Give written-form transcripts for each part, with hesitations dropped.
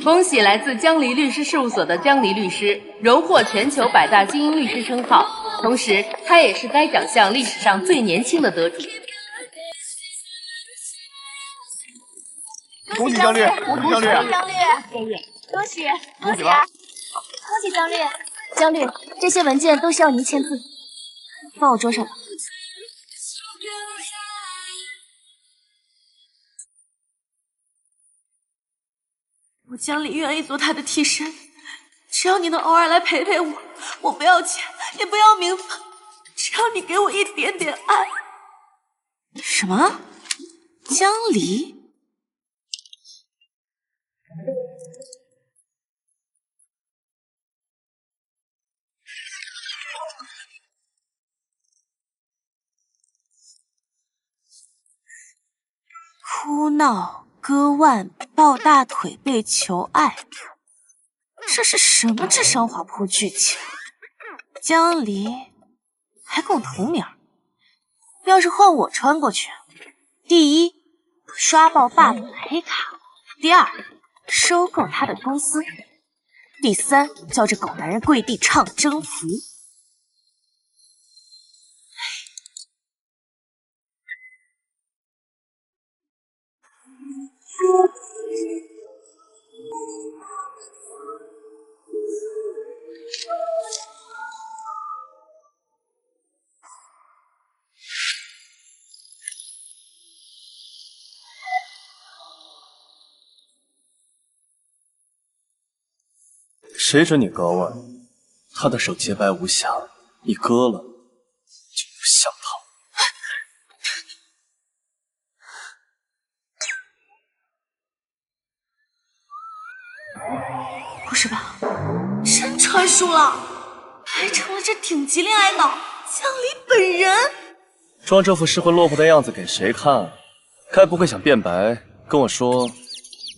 恭喜来自江离律师事务所的江离律师荣获全球100大精英律师称号，同时他也是该奖项历史上最年轻的得主。恭喜江律，恭喜江律，恭喜江律！江律，这些文件都需要您签字，放我桌上吧。我江离愿意做他的替身，只要你能偶尔来陪陪我，我不要钱，也不要名分，只要你给我一点点爱。什么？江离？哭闹、割腕、抱大腿、被求爱，这是什么智商滑坡剧情？江离还跟我同名，要是换我穿过去，第一，刷爆霸总的黑卡；第二，收购他的公司；第三，叫这狗男人跪地唱征服。谁准你割腕？他的手洁白无瑕，你割了就不像他。不是吧？真传输了，还成了这顶级恋爱脑江离本人？装这副失魂落魄的样子给谁看？该不会想辩白跟我说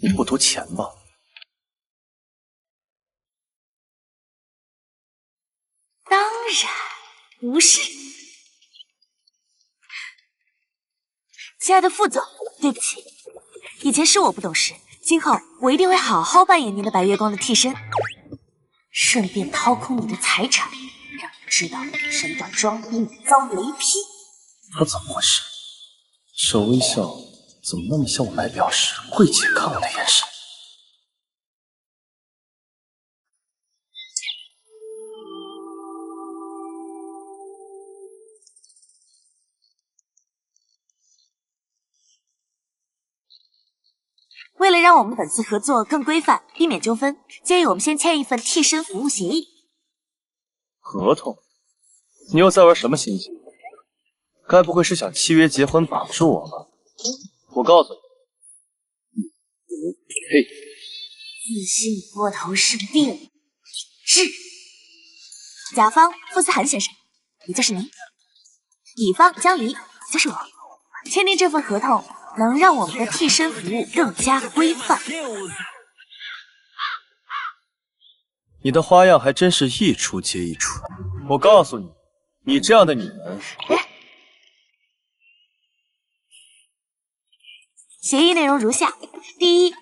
你不图钱吧？当然不是。亲爱的副总，对不起，以前是我不懂事，今后我一定会好好扮演您的白月光的替身，顺便掏空你的财产，让你知道什么叫装逼遭雷劈。他怎么回事？这微笑怎么那么像我来表时慧姐看我的眼神？为了让我们本次合作更规范，避免纠纷，建议我们先签一份替身服务协议。合同？你又在玩什么心机？该不会是想契约结婚绑住我吧？我告诉你，你不配。自信过头是病，治。甲方傅思涵先生，也就是您；乙方江离，就是我。签订这份合同，能让我们的替身服务更加规范。你的花样还真是一出接一出。我告诉你，你这样的女人，协议内容如下：第一，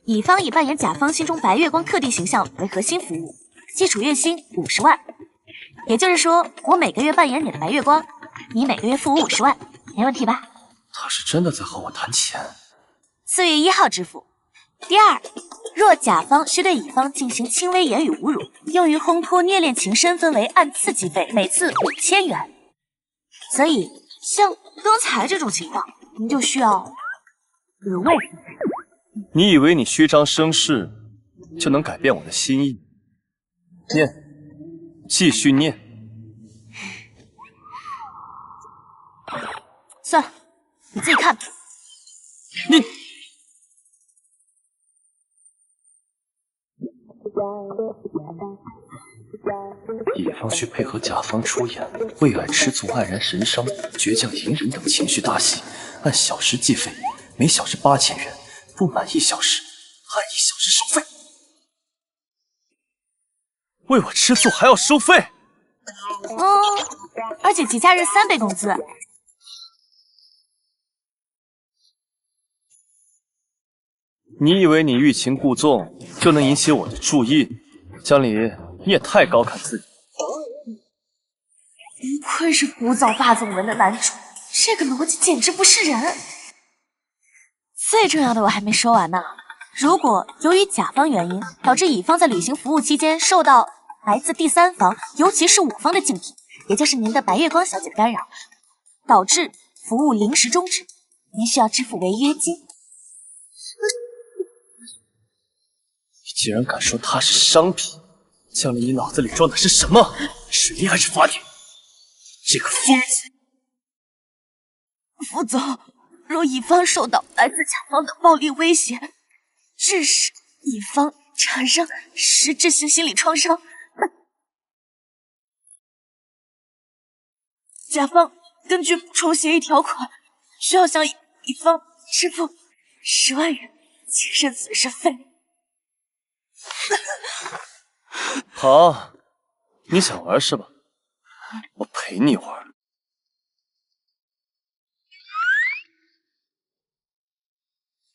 乙方以扮演甲方心中白月光特地形象为核心服务，基础月薪50万。也就是说，我每个月扮演你的白月光，你每个月付我50万，没问题吧？他是真的在和我谈钱。4月1号支付。第二，若甲方需对乙方进行轻微言语侮辱，用于烘托虐恋情深，分为按次计费，每次5000元。所以，像刚才这种情况，您就需要额外付费。你以为你虚张声势就能改变我的心意？念，继续念。算了，你自己看吧。你。乙方需配合甲方出演为爱吃醋、黯然神伤、倔强隐忍等情绪大戏，按小时计费，每小时8000元，不满1小时按1小时收费。为我吃醋还要收费？而且节假日3倍工资。你以为你欲擒故纵就能引起我的注意？江离，你也太高看自己。不愧是古早霸总文的男主，这个逻辑简直不是人。最重要的我还没说完呢。如果由于甲方原因导致乙方在履行服务期间受到来自第三方，尤其是我方的竞品，也就是您的白月光小姐的干扰，导致服务临时终止，您需要支付违约金。你竟然敢说它是商品？江离，你脑子里装的是什么？水利还是法典？这个疯子！副总，若乙方受到来自甲方的暴力威胁，致使乙方产生实质性心理创伤，甲方根据补充协议条款，需要向乙方支付10万元精神损失费。好，你想玩是吧？我陪你玩。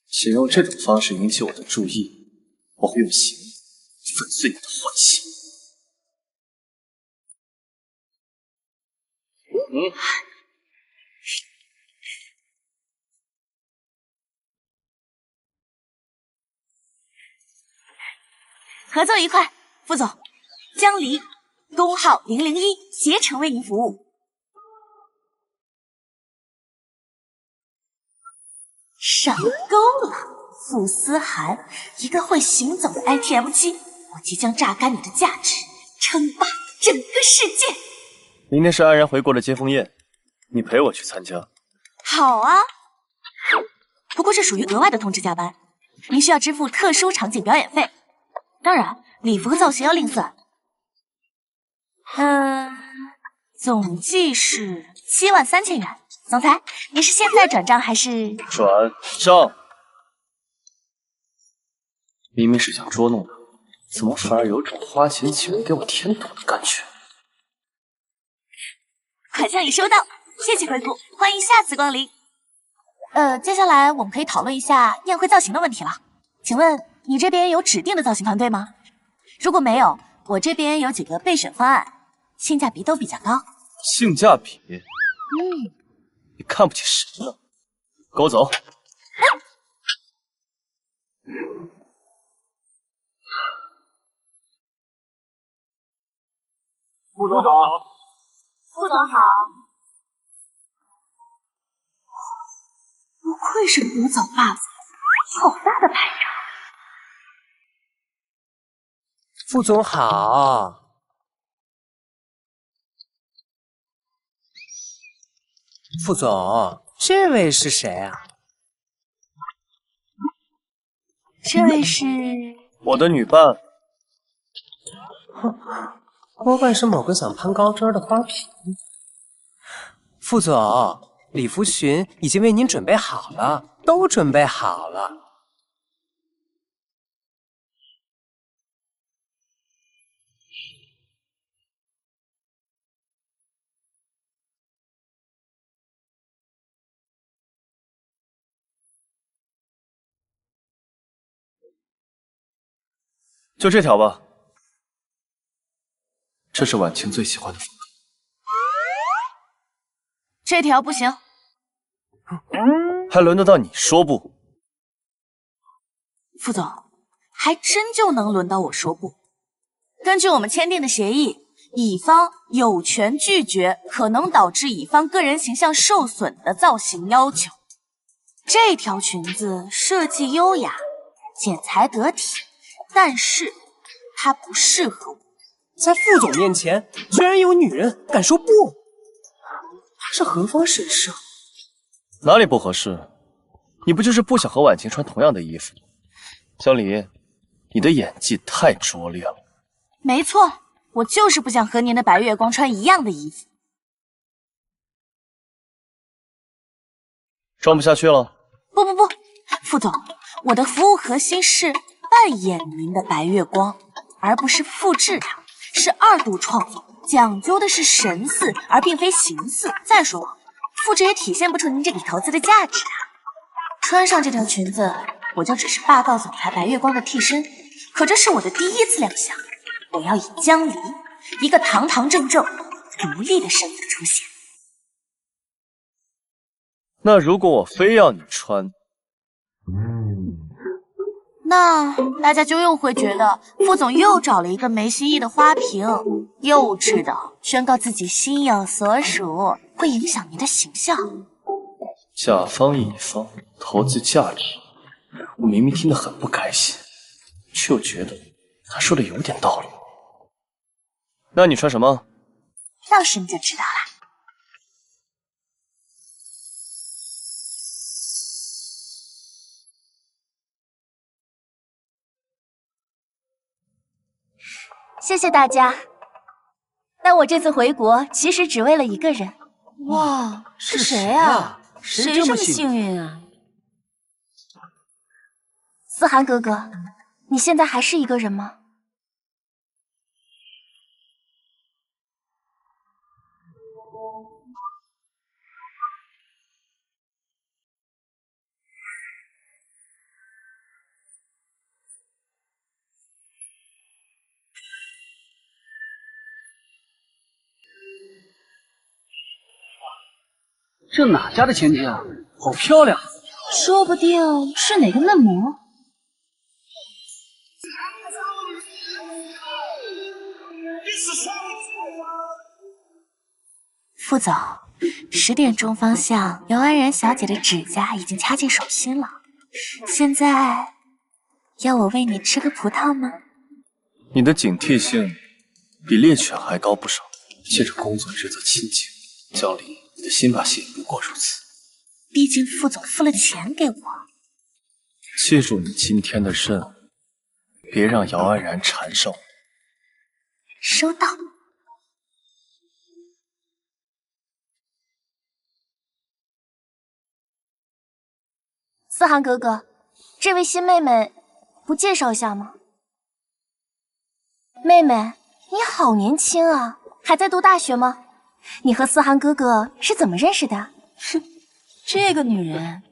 请用这种方式引起我的注意，我会用刑粉碎你的幻想。合作愉快，副总，江离，工号001，携程为您服务。上钩了，傅思涵，一个会行走的 ATM 机，我即将榨干你的价值，称霸整个世界。明天是安然回国的接风宴，你陪我去参加。好啊，不过这属于额外的通知加班，您需要支付特殊场景表演费，当然礼服和造型要另算。总计是73000元。总裁，您是现在转账还是？转账。明明是想捉弄的，怎么反而有种花钱请人给我添堵的感觉？款项已收到，谢谢惠顾，欢迎下次光临。接下来我们可以讨论一下宴会造型的问题了。请问你这边有指定的造型团队吗？如果没有，我这边有几个备选方案，性价比都比较高。性价比？你看不起谁呢？跟我走。副总好。副总好。不愧是古早霸总，好大的排场。副总好。副总，这位是谁啊？这位是我的女伴。多半是某个想攀高枝的花瓶。副总，礼服裙已经为您准备好了，都准备好了。就这条吧，这是婉晴最喜欢的风格。这条不行。还轮得到你说不？副总，还真就能轮到我说不。根据我们签订的协议，乙方有权拒绝可能导致乙方个人形象受损的造型要求。这条裙子设计优雅，剪裁得体，但是它不适合我。在副总面前，居然有女人敢说不？他是何方神圣？哪里不合适？你不就是不想和婉晴穿同样的衣服？江离，你的演技太拙劣了。没错，我就是不想和您的白月光穿一样的衣服。装不下去了？不，副总，我的服务核心是扮演您的白月光，而不是复制它，是2度创作，讲究的是神似而并非形似。再说，复制也体现不出您这笔投资的价值啊！穿上这条裙子，我就只是霸道总裁白月光的替身。可这是我的第一次亮相，我要以江离一个堂堂正正、独立的身份出现。那如果我非要你穿，那大家就又会觉得副总又找了一个没新意的花瓶，幼稚的宣告自己心有所属，会影响您的形象。甲方乙方投资价值，我明明听得很不开心，却又觉得他说的有点道理。那你穿什么？到时你就知道了。谢谢大家。但我这次回国其实只为了一个人。哇，是谁啊？谁这么幸运啊？思涵哥哥，你现在还是一个人吗？这哪家的千金啊？好漂亮！说不定是哪个嫩模。副总，10点钟方向，姚安然小姐的指甲已经掐进手心了。现在要我喂你吃个葡萄吗？你的警惕性比猎犬还高不少。借着工作日子亲近，江离，你的新把戏不过如此。毕竟副总付了钱给我。记住你今天的任务，别让姚安然缠上我。收到。思涵哥哥，这位新妹妹不介绍一下吗？妹妹，你好年轻啊，还在读大学吗？你和思涵哥哥是怎么认识的？哼，这个女人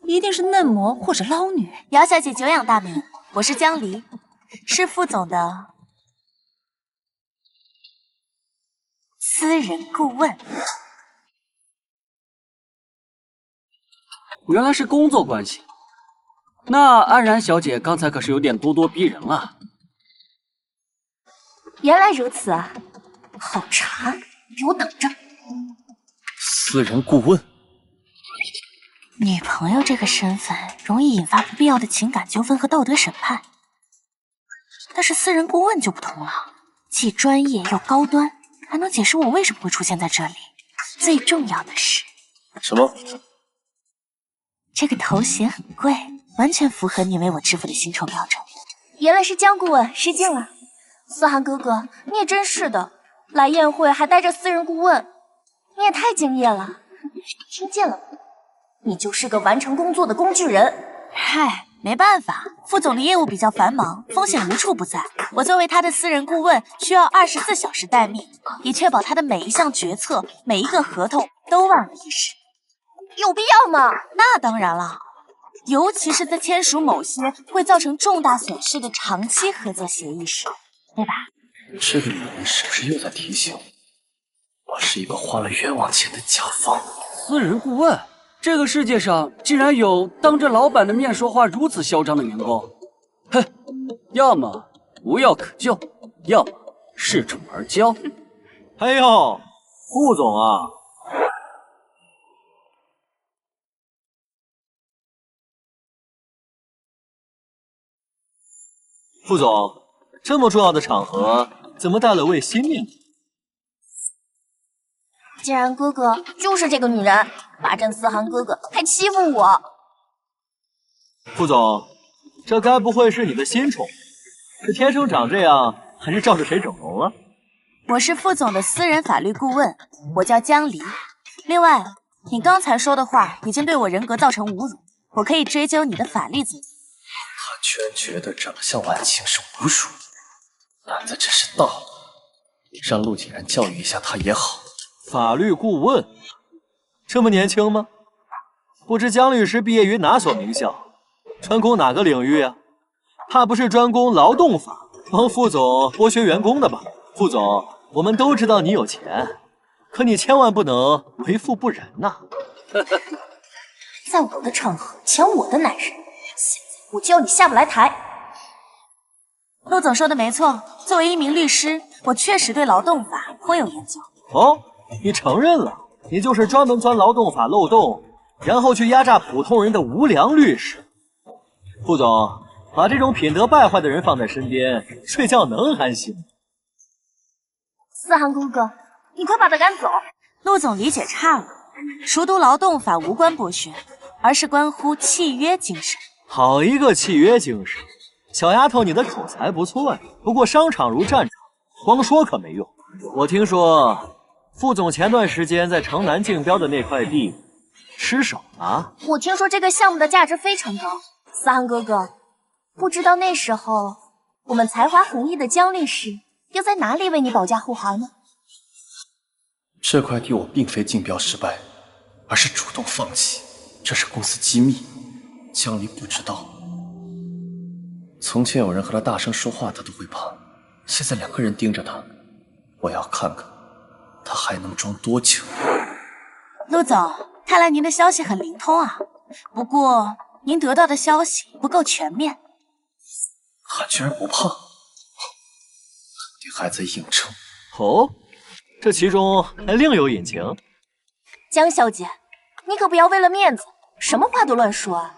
一定是嫩模或者捞女。姚小姐久仰大名，我是江离，是副总的私人顾问。原来是工作关系。那安然小姐刚才可是有点咄咄逼人啊。原来如此啊，好馋，给我等着。私人顾问，女朋友这个身份容易引发不必要的情感纠纷和道德审判，但是私人顾问就不同了，既专业又高端，还能解释我为什么会出现在这里。最重要的是，什么？这个头衔很贵，完全符合你为我支付的薪酬标准。原来是江顾问，失敬了。思涵哥哥，你也真是的，来宴会还带着私人顾问，你也太敬业了。听见了吗？你就是个完成工作的工具人。嗨，没办法，副总的业务比较繁忙，风险无处不在。我作为他的私人顾问，需要24小时待命，以确保他的每一项决策、每一个合同都万无一失。有必要吗？那当然了，尤其是在签署某些会造成重大损失的长期合作协议时，对吧？这个女人是不是又在提醒我是一个花了冤枉钱的甲方？私人顾问，这个世界上竟然有当着老板的面说话如此嚣张的员工，哼，要么无药可救，要么恃宠而骄。哎呦，副总啊！副总，这么重要的场合，怎么带了位新面孔？既然哥哥就是这个女人，霸占思涵哥哥，还欺负我。副总，这该不会是你的新宠？是天生长这样，还是照着谁整容了？我是副总的私人法律顾问，我叫江离。另外，你刚才说的话已经对我人格造成侮辱，我可以追究你的法律责任。他居然觉得长相晚晴是侮辱，胆子真是大，让陆景然教育一下他也好。法律顾问，这么年轻吗？不知江律师毕业于哪所名校？专攻哪个领域呀？怕不是专攻劳动法，帮副总剥削员工的吧？副总，我们都知道你有钱，可你千万不能为富不仁呐！在我的场合抢我的男人，现在我就要你下不来台。陆总说的没错，作为一名律师，我确实对劳动法颇有研究。哦，你承认了，你就是专门钻劳动法漏洞，然后去压榨普通人的无良律师。副总，把这种品德败坏的人放在身边，睡觉能安心吗？思涵哥哥，你快把他赶走！陆总理解差了，熟读劳动法无关剥削，而是关乎契约精神。好一个契约精神！小丫头，你的口才不错呀，不过商场如战场，光说可没用。我听说副总前段时间在城南竞标的那块地失手了。我听说这个项目的价值非常高。思涵哥哥，不知道那时候我们才华横溢的江律师要在哪里为你保驾护航呢？这块地我并非竞标失败，而是主动放弃，这是公司机密，江离不知道。从前有人和他大声说话，他都会怕，现在2个人盯着他，我要看看他还能装多久。陆总，看来您的消息很灵通啊，不过您得到的消息不够全面。他居然不怕，你还在硬撑。哦，这其中还另有隐情。江小姐，你可不要为了面子，什么话都乱说啊！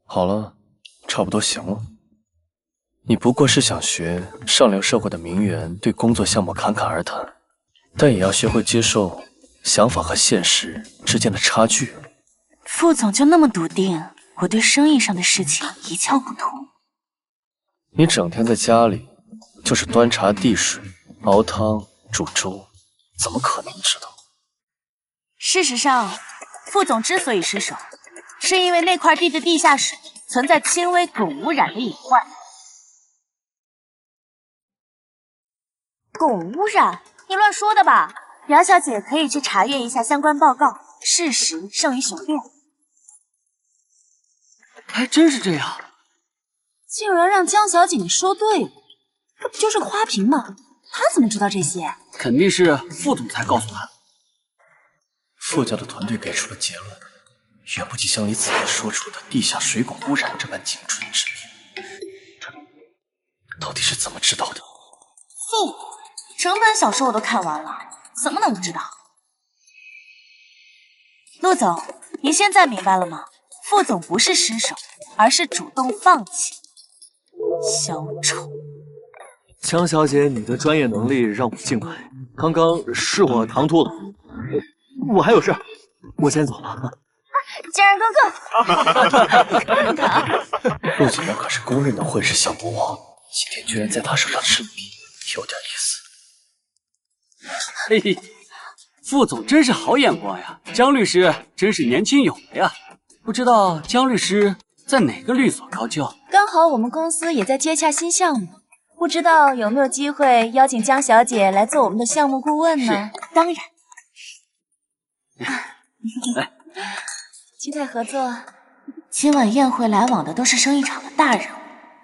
好了，差不多行了。你不过是想学上流社会的名媛对工作项目侃侃而谈，但也要学会接受想法和现实之间的差距。副总就那么笃定我对生意上的事情一窍不通？你整天在家里就是端茶递水、熬汤煮粥，怎么可能知道？事实上，副总之所以失手，是因为那块地的地下水存在轻微汞污染的隐患。汞污染？你乱说的吧？姚小姐可以去查阅一下相关报告，事实胜于雄辩。还真是这样。竟然让江小姐你说对了，这不就是个花瓶吗？她怎么知道这些？肯定是副总裁告诉他的。傅家的团队给出了结论，远不及江离自己说出的地下水汞污染这般精准致命。他到底是怎么知道的？副，整本小说我都看完了，怎么能不知道？陆总，您现在明白了吗？副总不是失手，而是主动放弃。小丑，江小姐，你的专业能力让我敬佩。刚刚是我唐突了，我还有事，我先走了。竟然哥哥，看看，陆景阳可是公认的混世小魔王，今天居然在他手上吃瘪，有点意思。嘿嘿，副总真是好眼光呀，江律师真是年轻有为啊。不知道江律师在哪个律所高就？刚好我们公司也在接洽新项目，不知道有没有机会邀请江小姐来做我们的项目顾问呢？当然。来，期待合作。今晚宴会来往的都是生意场的大人物，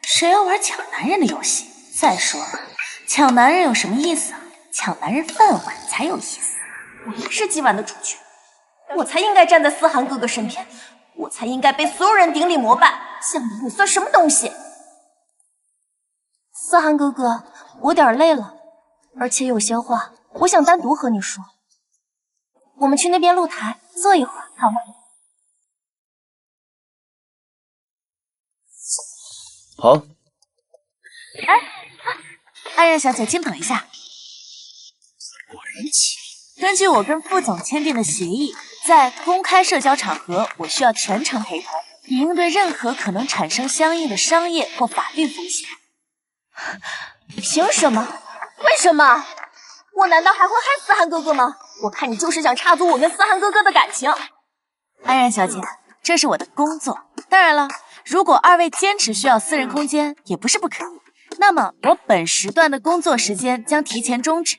谁要玩抢男人的游戏？再说了，抢男人有什么意思啊？抢男人饭碗才有意思。我也是今晚的主角，我才应该站在思涵哥哥身边，我才应该被所有人顶礼膜拜。像你算什么东西？思涵哥哥，我有点累了，而且有些话我想单独和你说。我们去那边露台坐一会儿，好吗？好。安然小姐，请等一下。果然奇异。根据我跟副总签订的协议，在公开社交场合，我需要全程陪同，以应对任何可能产生相应的商业或法律风险。凭什么？为什么？我难道还会害思涵哥哥吗？我看你就是想插足我跟思涵哥哥的感情。安然小姐，这是我的工作。当然了，如果二位坚持需要私人空间，也不是不可以。那么我本时段的工作时间将提前终止，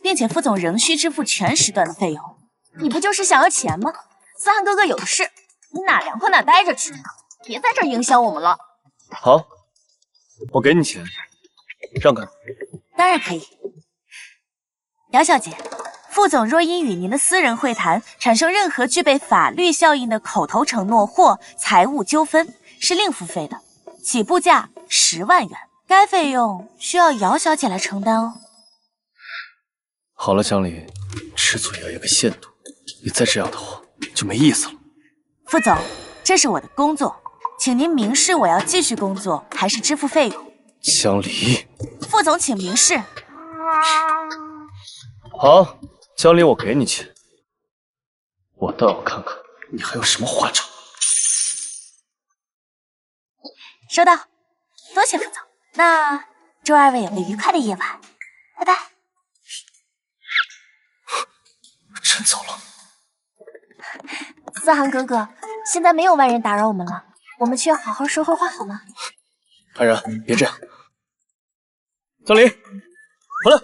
并且副总仍需支付全时段的费用。你不就是想要钱吗？思涵哥哥有的是，你哪凉快哪待着去。别在这儿影响我们了。好，我给你钱，让开。当然可以。姚小姐，副总若因与您的私人会谈产生任何具备法律效应的口头承诺或财务纠纷，是另付费的，起步价10万元，该费用需要姚小姐来承担哦。好了，江离，吃醋也要有个限度，你再这样的话就没意思了。副总，这是我的工作，请您明示我要继续工作还是支付费用。江离，副总请明示。好，江离，我给你钱，我倒要看看你还有什么花招。收到，多谢副总。那祝二位有个愉快的夜晚，拜拜。真走了。思涵哥哥，现在没有外人打扰我们了，我们去好好说会话好吗？安然，别这样。江离，回来。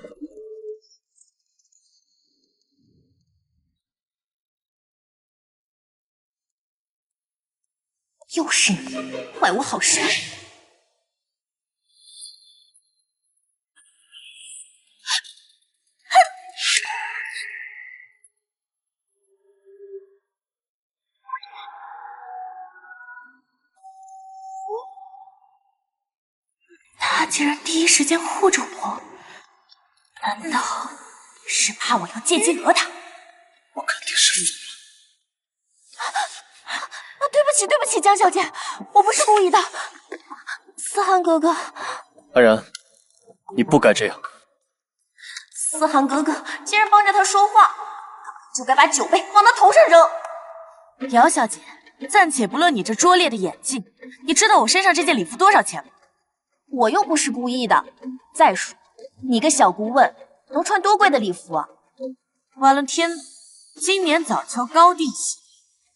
又是你，坏我好事。他竟然第一时间护着我，难道是怕我要借机讹他？我肯定是疯了。对不起，江小姐，我不是故意的。思涵哥哥，安然，你不该这样。思涵哥哥竟然帮着他说话，就该把酒杯往他头上扔。姚小姐，暂且不论你这拙劣的演技，你知道我身上这件礼服多少钱吗？我又不是故意的。再说，你个小顾问能穿多贵的礼服啊？完了天呐，今年早秋高定系，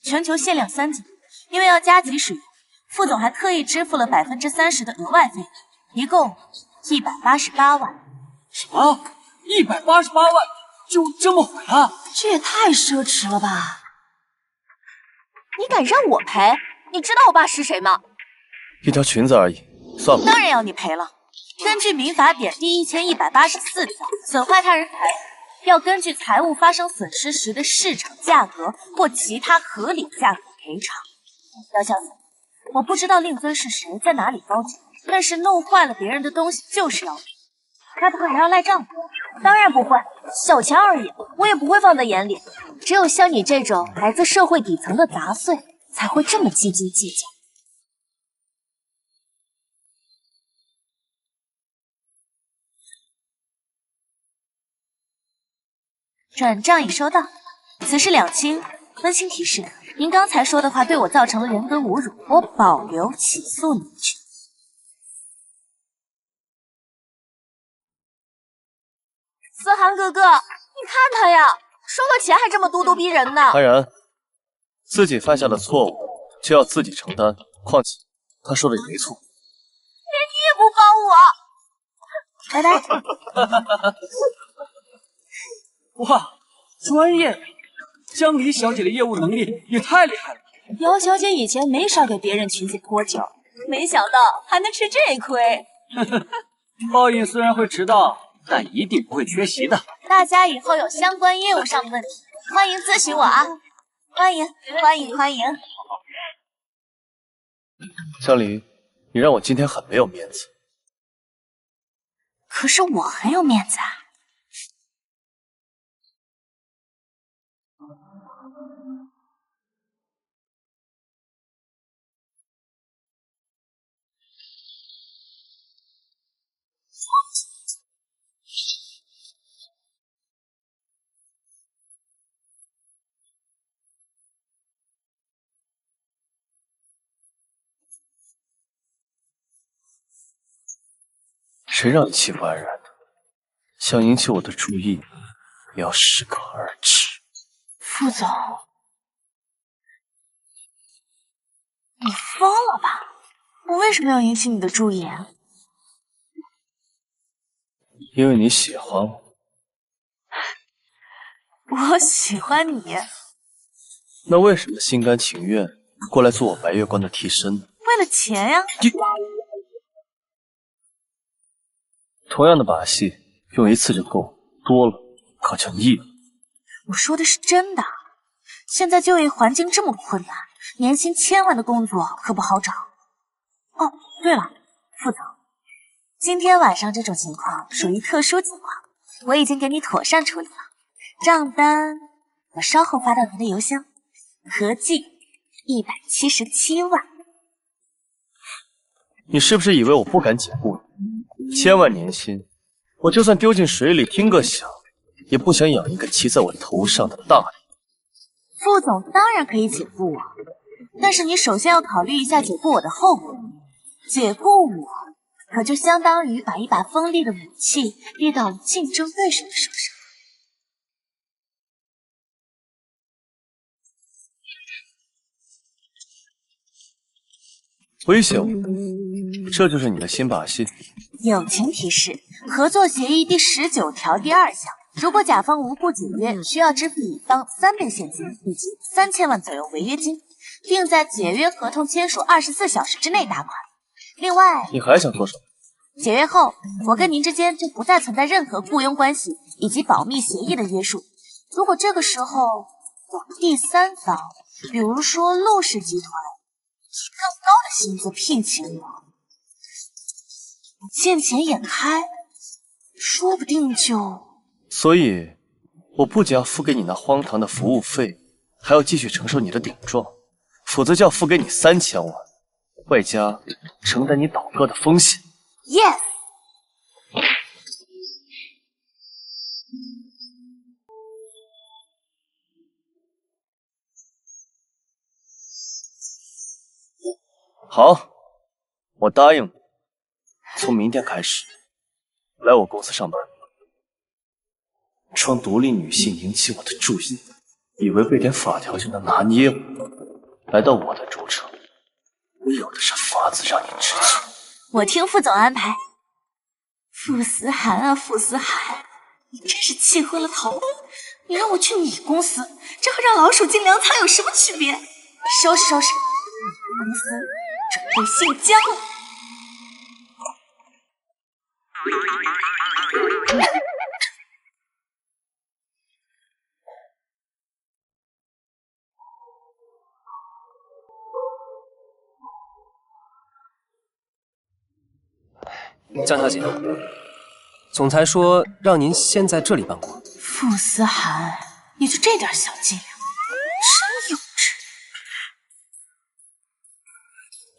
全球限量3件，因为要加急使用，副总还特意支付了30%的额外费用，一共188万。什么？188万就这么毁了？这也太奢侈了吧！你敢让我赔？你知道我爸是谁吗？一条裙子而已，算了。当然要你赔了。根据民法典第1184条，损坏他人财物，要根据财物发生损失时的市场价格或其他合理价格赔偿。姚小姐，我不知道令尊是谁，在哪里高就，但是弄坏了别人的东西就是要赔。该不会还要赖账吧？当然不会，小钱而已，我也不会放在眼里。只有像你这种来自社会底层的杂碎，才会这么斤斤计较。转账已收到，此事两清。温馨提示：您刚才说的话对我造成了人格侮辱，我保留起诉您权。思涵哥哥，你看他呀，收了钱还这么咄咄逼人呢。安然，自己犯下的错误就要自己承担，况且他说的也没错。连你也不帮我，拜拜。哇，专业！江离小姐的业务能力也太厉害了。姚小姐以前没少给别人群姐泼酒，没想到还能吃这亏。报应虽然会迟到，但一定不会缺席的。大家以后有相关业务上的问题，欢迎咨询我啊！欢迎。江离，你让我今天很没有面子。可是我很有面子啊。谁让你欺负安然的？想引起我的注意，也要适可而止。副总，你疯了吧？我为什么要引起你的注意啊？因为你喜欢我。我喜欢你。那为什么心甘情愿过来做我白月光的替身呢？为了钱呀。同样的把戏用一次就够，多了可就腻了。我说的是真的，现在就业环境这么困难，年薪1000万的工作可不好找。哦，对了，副总，今天晚上这种情况属于特殊情况，我已经给你妥善处理了，账单我稍后发到您的邮箱，合计177万。你是不是以为我不敢解雇你？1000万年薪，我就算丢进水里听个响，也不想养一个骑在我头上的大人。副总当然可以解雇我，但是你首先要考虑一下解雇我的后果。解雇我，可就相当于把一把锋利的武器递到了竞争对手的手上。威胁我，这就是你的新把戏？友情提示：合作协议第19条第2项，如果甲方无故解约，需要支付乙方3倍现金以及3000万左右违约金，并在解约合同签署24小时之内打款。另外，你还想做什么？解约后，我跟您之间就不再存在任何雇佣关系以及保密协议的约束。如果这个时候有第三方，比如说陆氏集团，以更高的薪资聘请我，见钱眼开，说不定就……所以，我不仅要付给你那荒唐的服务费，还要继续承受你的顶撞，否则就要付给你3000万，外加承担你倒戈的风险。Yes。好，我答应你，从明天开始来我公司上班。装独立女性引起我的注意，以为背点法条就能拿捏我。来到我的主场，我有的是法子让你知情。我听副总安排。傅思涵啊，傅思涵，你真是气昏了头！你让我去你公司，这和让老鼠进粮仓有什么区别？收拾收拾，公司准备姓姜了。江小姐，总裁说让您先在这里办公。傅思涵，也就这点小伎俩，真幼稚。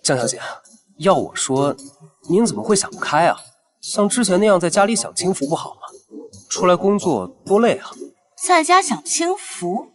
江小姐，要我说，您怎么会想不开啊？像之前那样在家里享清福不好吗？出来工作多累啊！在家享清福？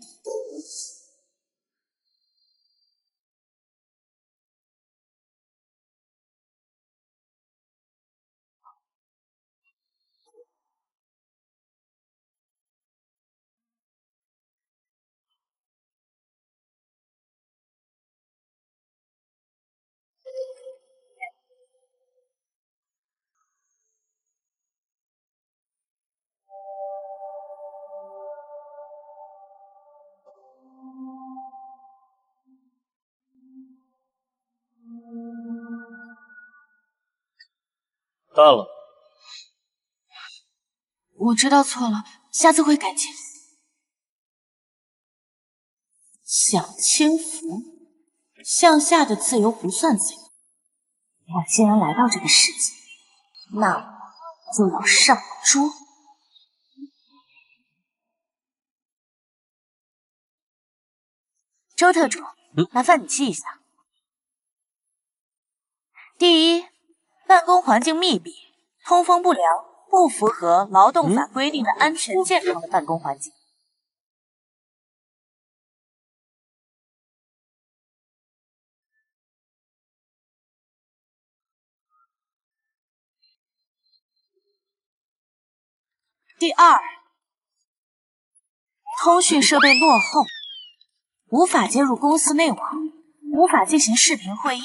淡了。我知道错了，下次会改进。享清福，向下的自由不算自由。我既然来到这个世界，那我就要上桌。周特助，麻烦你记一下。第一，办公环境密闭，通风不良，不符合劳动法规定的安全健康的办公环境。第二，通讯设备落后，无法接入公司内网，无法进行视频会议。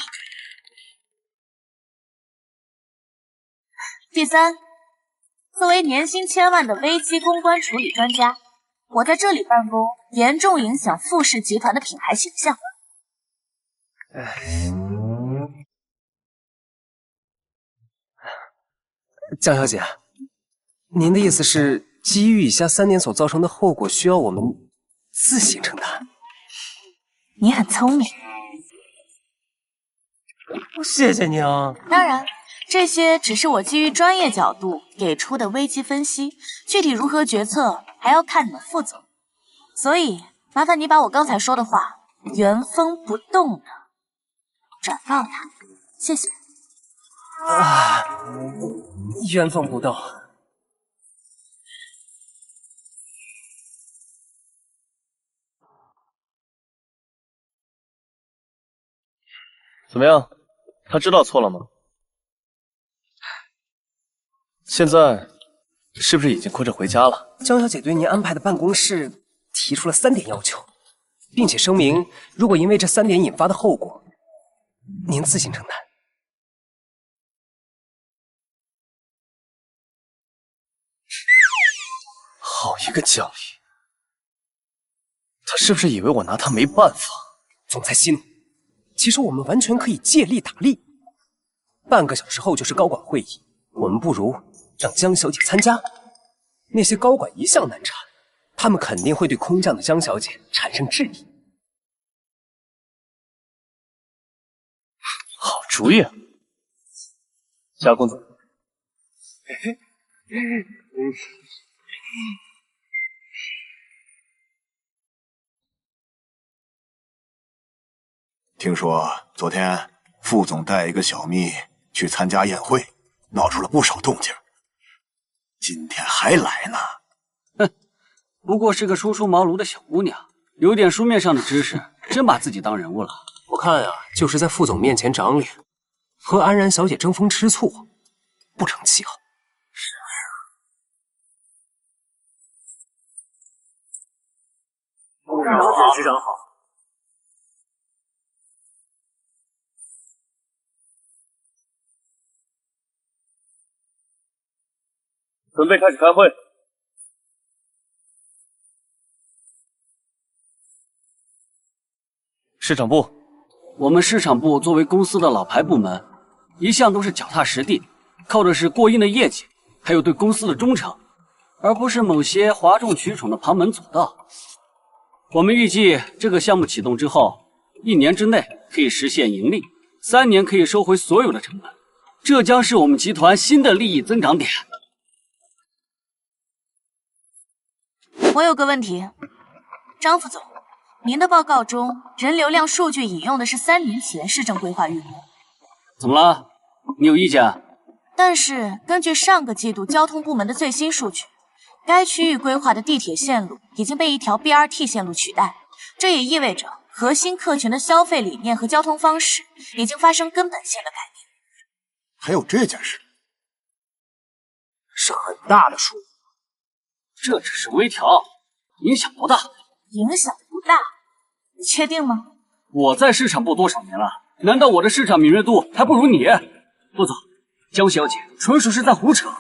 第三，作为年薪1000万的危机公关处理专家，我在这里办公，严重影响傅氏集团的品牌形象。江小姐，您的意思是，基于以下3点所造成的后果，需要我们自行承担？你很聪明。谢谢您啊。当然，这些只是我基于专业角度给出的危机分析，具体如何决策还要看你们副总。所以，麻烦你把我刚才说的话原封不动的转告他，谢谢。原封不动。怎么样？他知道错了吗？现在是不是已经哭着回家了？江小姐对您安排的办公室提出了3点要求，并且声明，如果因为这3点引发的后果，您自行承担。好一个江离，他是不是以为我拿他没办法？总裁息怒，其实我们完全可以借力打力。半个小时后就是高管会议，我们不如让江小姐参加。那些高管一向难缠，他们肯定会对空降的江小姐产生质疑。好主意啊，夏公子。听说昨天副总带一个小蜜去参加宴会，闹出了不少动静。今天还来呢。哼，不过是个初出茅庐的小姑娘，有点书面上的知识，真把自己当人物了。我看呀，就是在副总面前长脸，和安然小姐争风吃醋，不成气候。局长好。准备开始开会。市场部，我们市场部作为公司的老牌部门，一向都是脚踏实地，靠的是过硬的业绩，还有对公司的忠诚，而不是某些哗众取宠的旁门左道。我们预计这个项目启动之后，1年之内可以实现盈利，3年可以收回所有的成本，这将是我们集团新的利益增长点。我有个问题，张副总，您的报告中人流量数据引用的是3年前市政规划预估，怎么了？你有意见？但是根据上个季度交通部门的最新数据，该区域规划的地铁线路已经被一条 BRT 线路取代，这也意味着核心客群的消费理念和交通方式已经发生根本性的改变。还有这件事，是很大的数目。这只是微调，影响不大。影响不大，你确定吗？我在市场部多少年了？难道我的市场敏锐度还不如你？副总，江小姐纯属是在胡扯。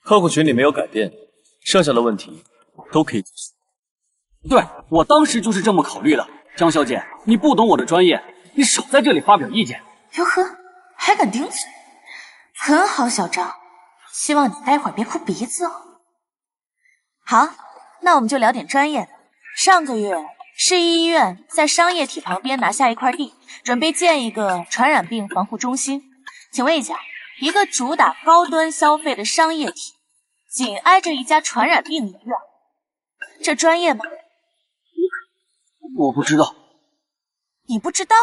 客户群里没有改变，剩下的问题都可以解决。对，我当时就是这么考虑的。江小姐，你不懂我的专业，你少在这里发表意见。哟呵，还敢顶嘴，很好，小张。希望你待会儿别哭鼻子哦。好，那我们就聊点专业的。上个月，市医院在商业体旁边拿下一块地，准备建一个传染病防护中心。请问一下，一个主打高端消费的商业体，紧挨着一家传染病医院，这专业吗？我不知道。你不知道？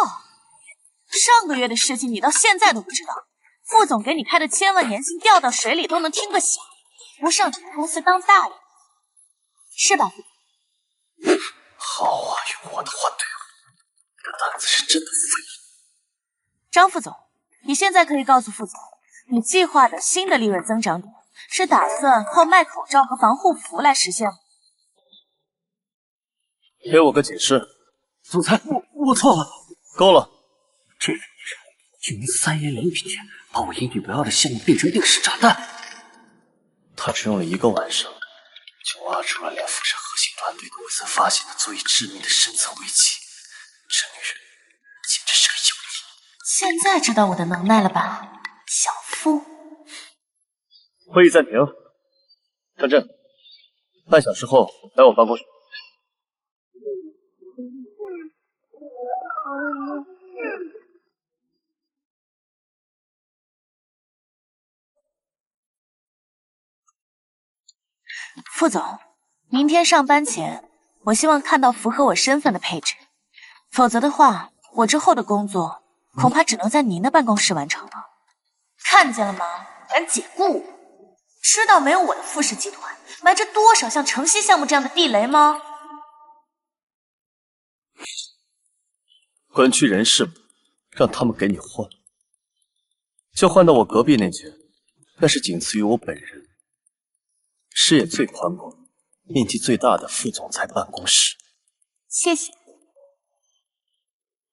上个月的事情你到现在都不知道？副总给你开的1000万年薪掉到水里都能听个响，不上你们公司当大爷，是吧？好啊，用我的话对我，这胆子是真的废。张副总，你现在可以告诉副总，你计划的新的利润增长点是打算靠卖口罩和防护服来实现吗？给我个解释。总裁，我错了。够了。这个女人就您3言2语间把我引以为傲的项目变成定时炸弹。她只用了1个晚上，就挖出了连辐射核心团队都未曾发现的足以致命的深层危机。这女人简直是个妖孽。现在知道我的能耐了吧？夫。会议暂停。张震，半小时后来我办公室。副总，明天上班前，我希望看到符合我身份的配置，否则的话，我之后的工作恐怕只能在您的办公室完成了。看见了吗？敢解雇我？知道没有我的富士集团埋着多少像城西项目这样的地雷吗？管区人事部，让他们给你换，就换到我隔壁那间，那是仅次于我本人，视野最宽广、面积最大的副总裁办公室。谢谢。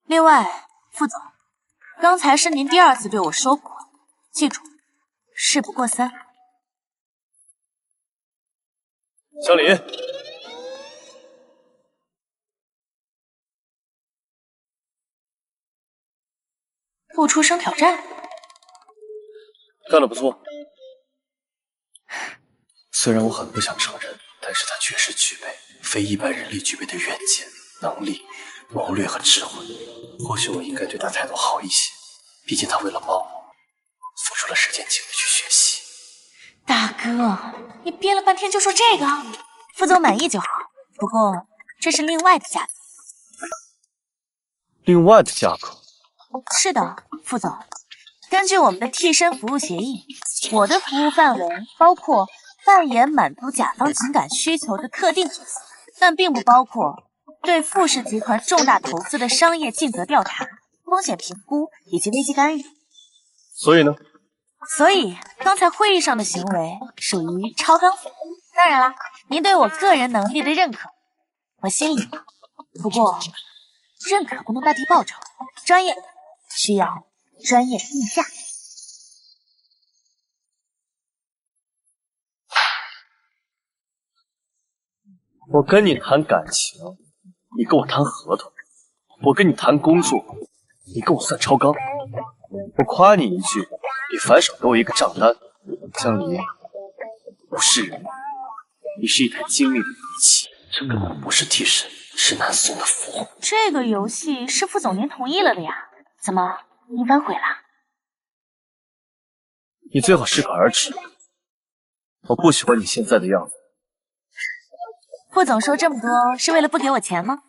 另外，副总，刚才是您第2次对我说过，记住，事不过3。乡里，不出声挑战，干得不错。虽然我很不想承认，但是他确实具备非一般人力具备的远见、能力、谋略和智慧。或许我应该对他态度好一些，毕竟他为了帮我，付出了时间精力去学习。大哥，你憋了半天就说这个，副总满意就好。不过这是另外的价格。另外的价格？是的，副总。根据我们的替身服务协议，我的服务范围包括扮演满足甲方情感需求的特定角色，但并不包括对富士集团重大投资的商业尽责调查、风险评估以及危机干预。所以呢？所以刚才会议上的行为属于超纲服务。当然啦，您对我个人能力的认可，我心里有。不过，认可不能代替报酬，专业的需要专业的定价。我跟你谈感情，你跟我谈合同；我跟你谈工作，你跟我算超纲。我夸你一句，你反手给我一个账单。江离，不是人，你是一台精密的仪器，这根本不是替身，是南宋的服务。这个游戏是副总您同意了的呀？怎么，您反悔了？你最好适可而止。我不喜欢你现在的样子。副总说这么多是为了不给我钱吗？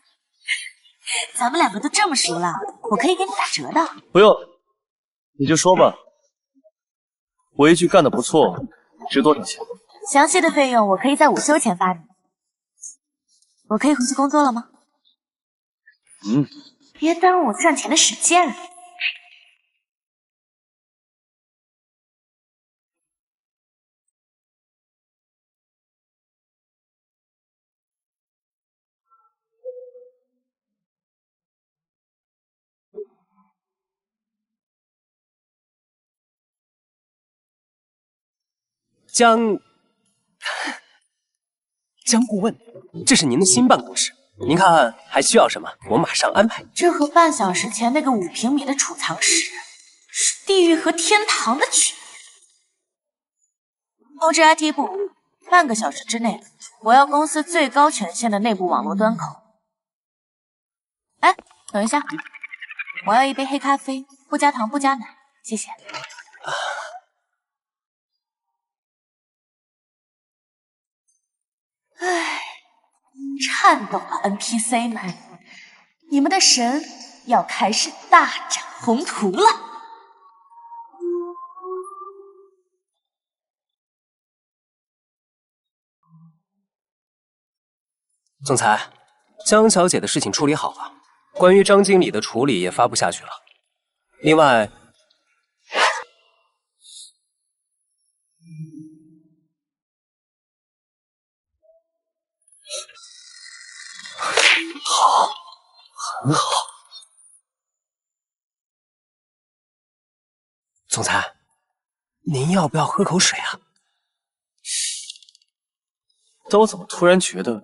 咱们两个都这么熟了，我可以给你打折的。不用，你就说吧。我一句干得不错，值多少钱？详细的费用我可以在午休前发你。我可以回去工作了吗？别耽误我赚钱的时间了。江顾问，这是您的新办公室，您看还需要什么，我马上安排。这和半小时前那个5平米的储藏室是地狱和天堂的区别。通知 IT 部，半个小时之内，我要公司最高权限的内部网络端口。哎，等一下，我要一杯黑咖啡，不加糖不加奶，谢谢。唉，颤抖了 NPC 们，你们的神要开始大展宏图了。总裁，江小姐的事情处理好了，关于张经理的处理也发布下去了。另外，好，很好。总裁，您要不要喝口水啊？但我怎么突然觉得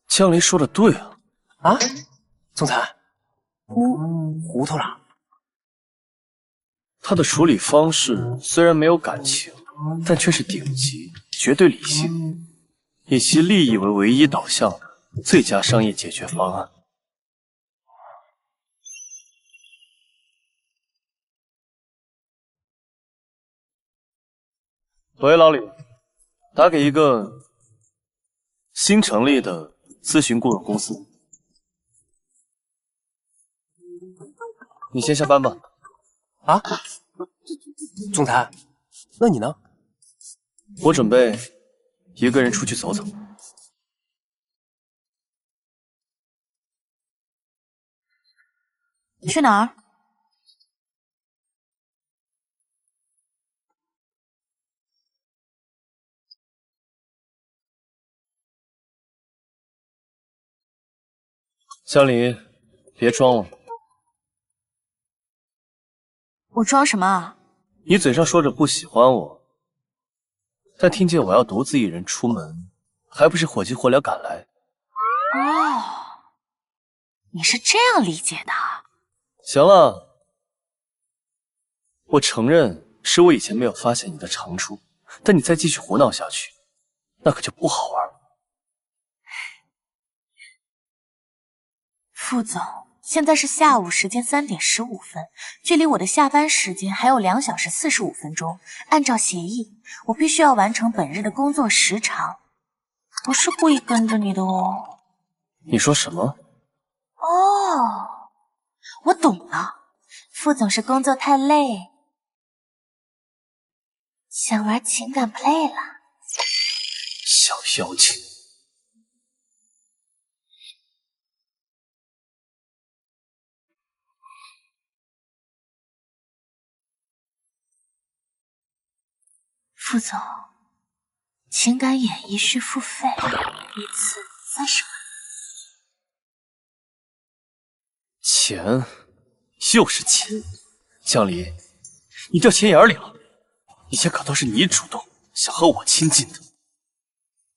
江离说的对啊？啊，总裁，糊涂了。他的处理方式虽然没有感情，但却是顶级、绝对理性，以其利益为唯一导向的最佳商业解决方案。喂，老李，打给一个新成立的咨询顾问公司。你先下班吧。啊，总裁，那你呢？我准备一个人出去走走。去哪儿？江离，别装了。我装什么啊？你嘴上说着不喜欢我，但听见我要独自一人出门，还不是火急火燎赶来？哦，你是这样理解的。行了，我承认是我以前没有发现你的长处，但你再继续胡闹下去，那可就不好玩了。副总，现在是下午时间3点15分，距离我的下班时间还有2小时45分钟。按照协议，我必须要完成本日的工作时长，不是故意跟着你的哦。你说什么？哦，我懂了，副总是工作太累，想玩情感 play 了。小妖精。副总，情感演绎需付费，1次30万。钱，又是钱。江离，你掉钱眼里了。以前可都是你主动想和我亲近的。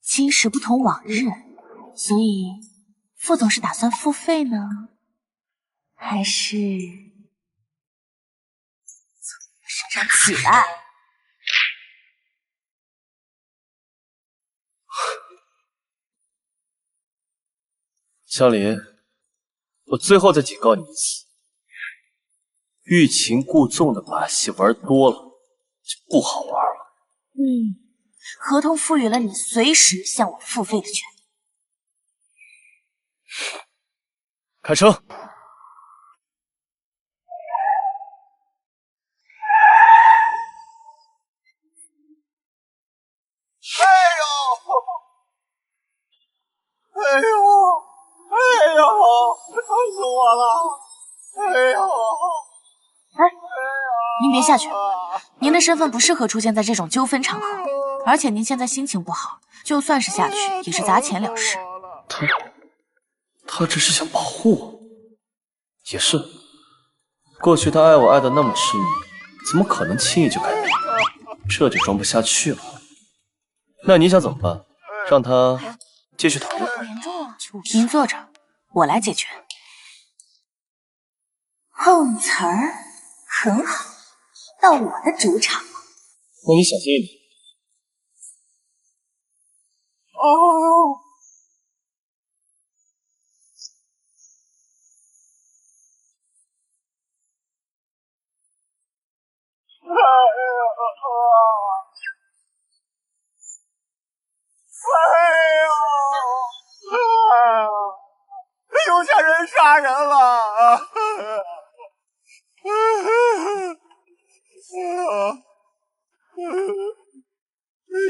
今时不同往日，所以副总是打算付费呢，还是从我身上起来？江离，我最后再警告你一次，欲擒故纵的把戏玩多了就不好玩了。合同赋予了你随时向我付费的权利。开车。哎呦，疼死我了！哎呦！您别下去，您的身份不适合出现在这种纠纷场合，而且您现在心情不好，就算是下去也是砸钱了事。他这是想保护我。也是，过去他爱我爱得那么痴迷，怎么可能轻易就改变？这就装不下去了。那你想怎么办？让他继续躺着？好严重啊！您坐着，我来解决。碰瓷儿很好，到我的主场了。那你小心一点。哦。有钱人杀人了！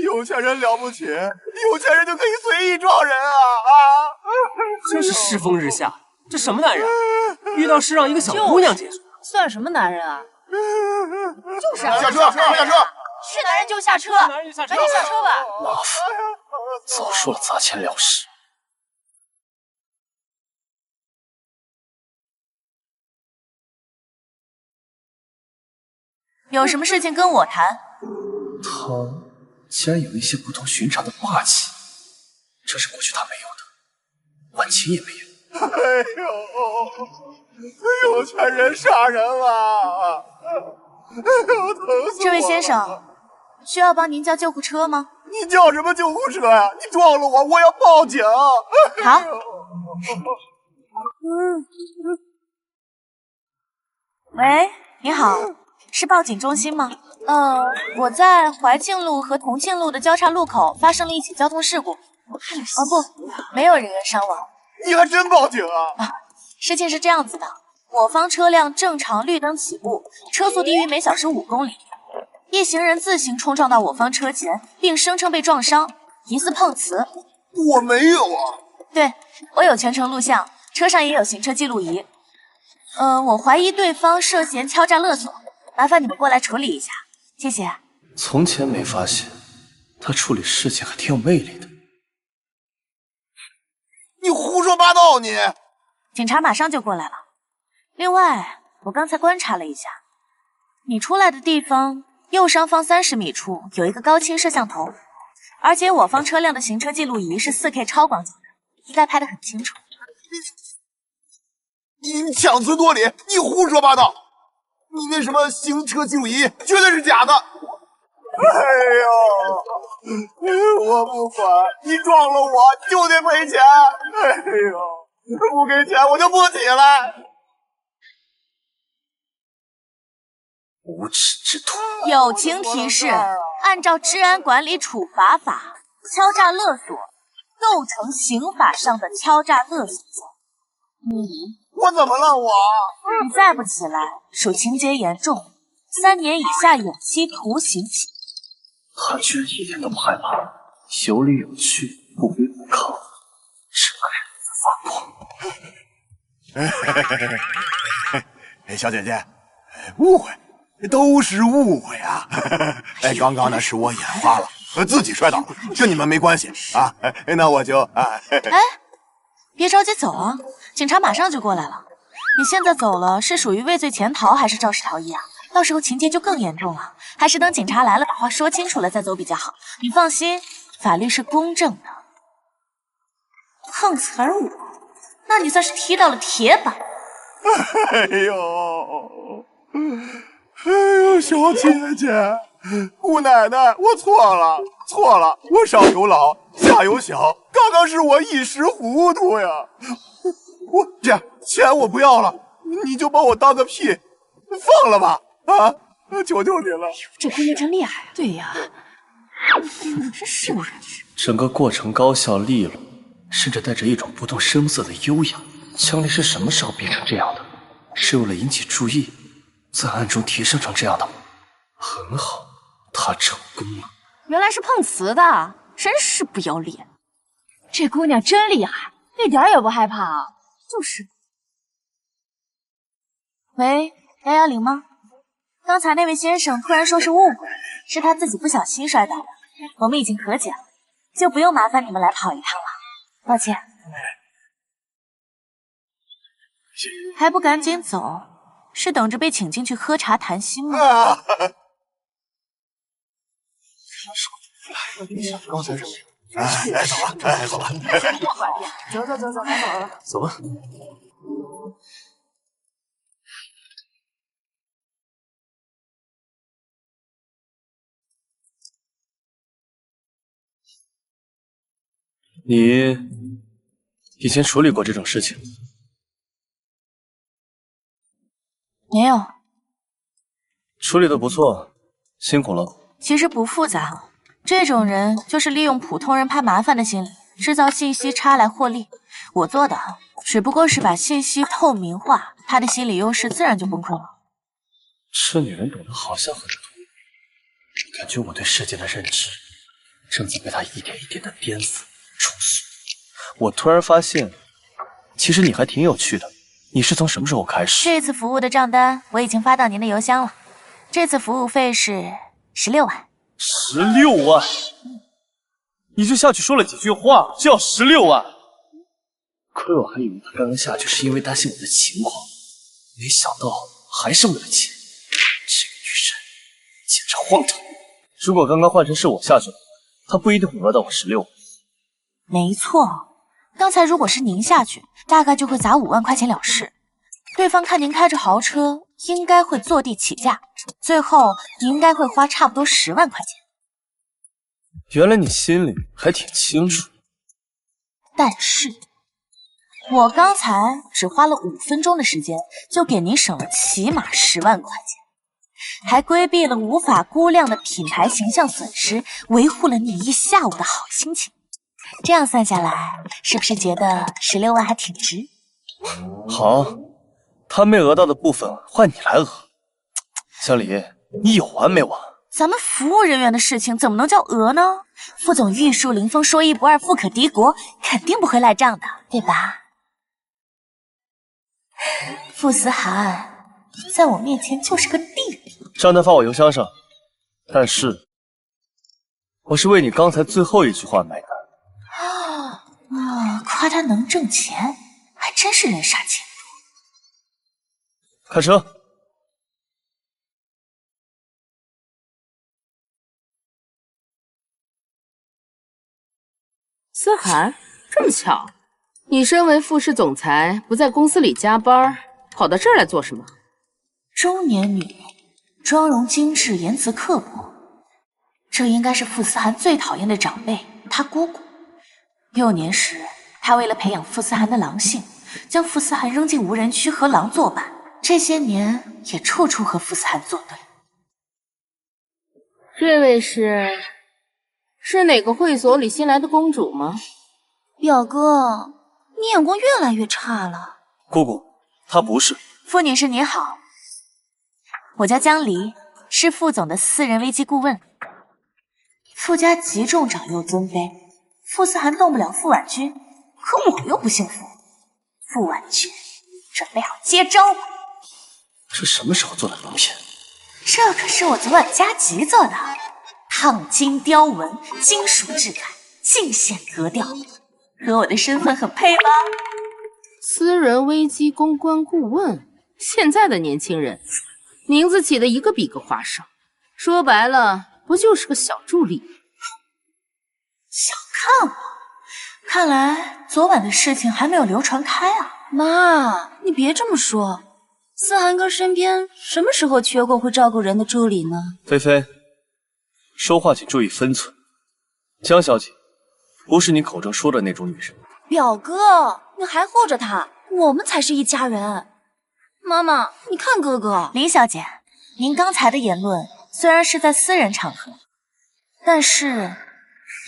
有钱人了不起，有钱人就可以随意撞人啊！真是世风日下，这什么男人？遇到事让一个小姑娘解决，算什么男人啊？就是啊，下车，下车！是男人就下车，赶紧下车吧。麻烦，早说了砸钱了事。有什么事情跟我谈。他竟然有一些不同寻常的霸气，这是过去他没有的，婉晴也没有。哎呦，有钱人杀人了！这位先生，需要帮您叫救护车吗？你叫什么救护车呀？你撞了我，我要报警！好。喂，你好，是报警中心吗？我在怀庆路和同庆路的交叉路口发生了一起交通事故。不，没有人员伤亡。你还真报警啊？事情是这样子的，我方车辆正常绿灯起步，车速低于每小时5公里。一行人自行冲撞到我方车前，并声称被撞伤，疑似碰瓷。我没有啊。对，我有全程录像，车上也有行车记录仪。我怀疑对方涉嫌敲诈勒索，麻烦你们过来处理一下，谢谢。从前没发现，他处理事情还挺有魅力的。你胡说八道你！警察马上就过来了。另外，我刚才观察了一下，你出来的地方右上方30米处有一个高清摄像头，而且我方车辆的行车记录仪是4K 超广角的，应该拍得很清楚。你强词夺理，你胡说八道！你那什么行车记录仪绝对是假的！哎呦，我不管，你撞了我就得赔钱！哎呦，不给钱我就不起来！无耻之徒！友情提示：按照治安管理处罚法，敲诈勒索构成刑法上的敲诈勒索罪。我怎么了我？你再不起来，属情节严重，3年以下有期徒刑起。他居然一点都不害怕，有理有据，不卑不亢，整个人在发光。哎，小姐姐，误会，都是误会啊！哎，刚刚那是我眼花了，自己摔倒了，跟你们没关系啊。那我就别着急走啊，警察马上就过来了。你现在走了，是属于畏罪潜逃还是肇事逃逸啊？到时候情节就更严重了，还是等警察来了把话说清楚了再走比较好。你放心，法律是公正的。碰瓷儿我，那你算是踢到了铁板。哎呦，小姐姐，姑奶奶，我错了，我上有老，下有小，刚刚是我一时糊涂呀。我这样，钱我不要了，你就把我当个屁，放了吧。啊！求求你了！这姑娘真厉害啊！对呀，真是不是？整个过程高效利落，甚至带着一种不动声色的优雅。江离是什么时候变成这样的？是为了引起注意，在暗中提升成这样的吗？很好，他成功了。原来是碰瓷的，真是不要脸！这姑娘真厉害，一点也不害怕啊！就是。喂，110吗？刚才那位先生突然说是误会，是他自己不小心摔倒的，我们已经和解了，就不用麻烦你们来跑一趟了，抱歉。还不赶紧走，是等着被请进去喝茶谈心吗？刚才是走了，走吧。你以前处理过这种事情？没有。处理的不错，辛苦了。其实不复杂，这种人就是利用普通人怕麻烦的心理，制造信息差来获利。我做的只不过是把信息透明化，他的心理优势自然就崩溃了。这女人懂得好像很多，感觉我对世界的认知正在被她一点一点的颠覆。我突然发现，其实你还挺有趣的。你是从什么时候开始？这次服务的账单我已经发到您的邮箱了，这次服务费是16万。16万？你就下去说了几句话，就要16万？亏我还以为他刚刚下去是因为担心我的情况，没想到还是为了钱。这个女人简直荒唐！如果刚刚换成是我下去了，她不一定会讹到我16万。没错，刚才如果是您下去，大概就会砸5万块钱了事。对方看您开着豪车，应该会坐地起价，最后你应该会花差不多10万块钱。原来你心里还挺清楚。但是，我刚才只花了5分钟的时间，就给您省了起码10万块钱，还规避了无法估量的品牌形象损失，维护了你一下午的好心情。这样算下来，是不是觉得16万还挺值？好，他没讹到的部分换你来讹。小李，你有完没完？咱们服务人员的事情怎么能叫讹呢？副总玉树临风，说一不二，富可敌国，肯定不会赖账的，对吧？傅思涵，在我面前就是个弟弟。账单发我邮箱上，但是我是为你刚才最后一句话买单。夸他能挣钱，还真是人傻钱多。开车。思涵，这么巧，你身为副市总裁，不在公司里加班，跑到这儿来做什么？中年女人，妆容精致，言辞刻薄，这应该是傅思涵最讨厌的长辈，他姑姑。幼年时，他为了培养傅思涵的狼性，将傅思涵扔进无人区和狼作伴，这些年也处处和傅思涵作对。这位是哪个会所里新来的公主吗？表哥，你眼光越来越差了。姑姑，她不是。傅女士您好，我叫江离，是傅总的私人危机顾问。傅家极重长幼尊卑，傅思涵动不了傅婉君，可我又不姓傅。傅婉君，准备好接招吧。这什么时候做的名片？这可是我昨晚加急做的，烫金雕纹，金属质感，尽显格调，和我的身份很配吧？私人危机公关顾问，现在的年轻人名字起的一个比个花哨，说白了不就是个小助理？小看我，看来昨晚的事情还没有流传开啊。妈，你别这么说，思涵哥身边什么时候缺过会照顾人的助理呢？菲菲，说话请注意分寸。江小姐，不是你口中说的那种女人。表哥，你还护着她，我们才是一家人。妈妈，你看哥哥。林小姐，您刚才的言论虽然是在私人场合，但是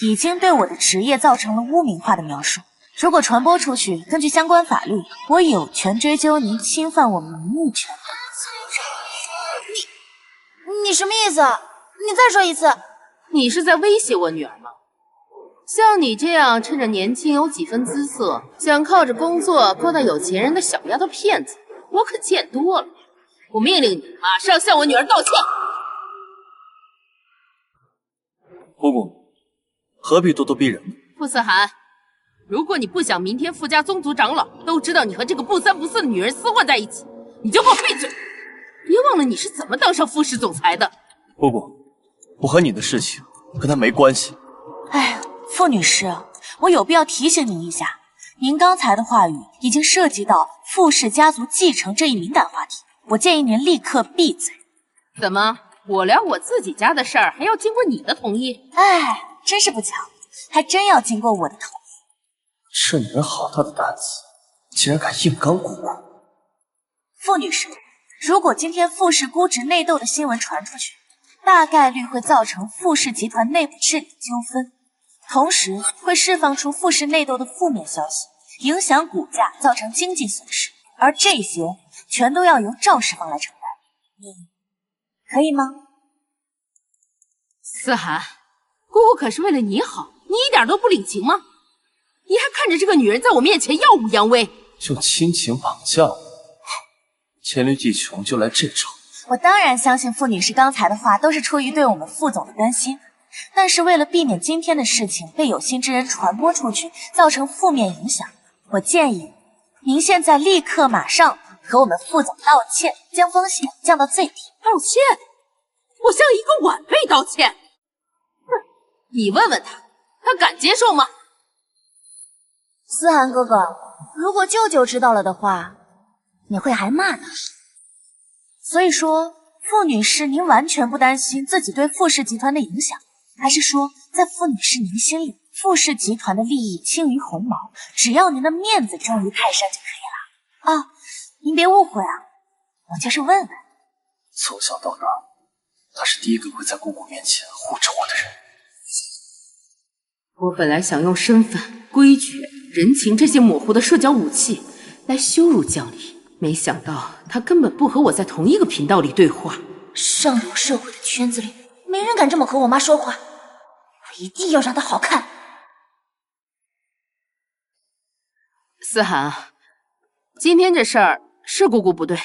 已经对我的职业造成了污名化的描述。如果传播出去，根据相关法律，我有权追究您侵犯我名誉权。你什么意思？你再说一次。你是在威胁我女儿吗？像你这样趁着年轻有几分姿色，想靠着工作勾搭有钱人的小丫头片子，我可见多了。我命令你马上向我女儿道歉。姑姑，何必咄咄逼人呢？傅思涵，如果你不想明天傅家宗族长老都知道你和这个不三不四的女人厮混在一起，你就给我闭嘴！别忘了你是怎么当上副市总裁的。姑姑，我和你的事情跟他没关系。哎，傅女士，我有必要提醒您一下，您刚才的话语已经涉及到傅氏家族继承这一敏感话题，我建议您立刻闭嘴。怎么，我聊我自己家的事儿还要经过你的同意？哎，真是不巧，还真要经过我的同意。这女人好大的胆子，竟然敢硬刚姑姑！傅女士，如果今天傅氏估值内斗的新闻传出去，大概率会造成傅氏集团内部治理纠纷，同时会释放出傅氏内斗的负面消息，影响股价，造成经济损失，而这些全都要由赵氏方来承担。你可以吗？思涵，姑姑可是为了你好，你一点都不领情吗？你还看着这个女人在我面前耀武扬威，用亲情绑架我，黔驴技穷就来这招。我当然相信傅女士刚才的话都是出于对我们傅总的担心，但是为了避免今天的事情被有心之人传播出去，造成负面影响，我建议您现在立刻马上和我们傅总道歉，将风险降到最低。道歉？我向一个晚辈道歉？哼，你问问他，他敢接受吗？思涵哥哥，如果舅舅知道了的话，你会还骂他。所以说，傅女士，您完全不担心自己对傅氏集团的影响，还是说在傅女士您心里，傅氏集团的利益轻于鸿毛，只要您的面子重于泰山就可以了？啊，您别误会啊，我就是问问。从小到大，他是第一个会在姑姑面前护着我的人。我本来想用身份、规矩、人情这些模糊的社交武器来羞辱江离，没想到他根本不和我在同一个频道里对话。上流社会的圈子里，没人敢这么和我妈说话，我一定要让她好看。思涵，今天这事儿是姑姑不对。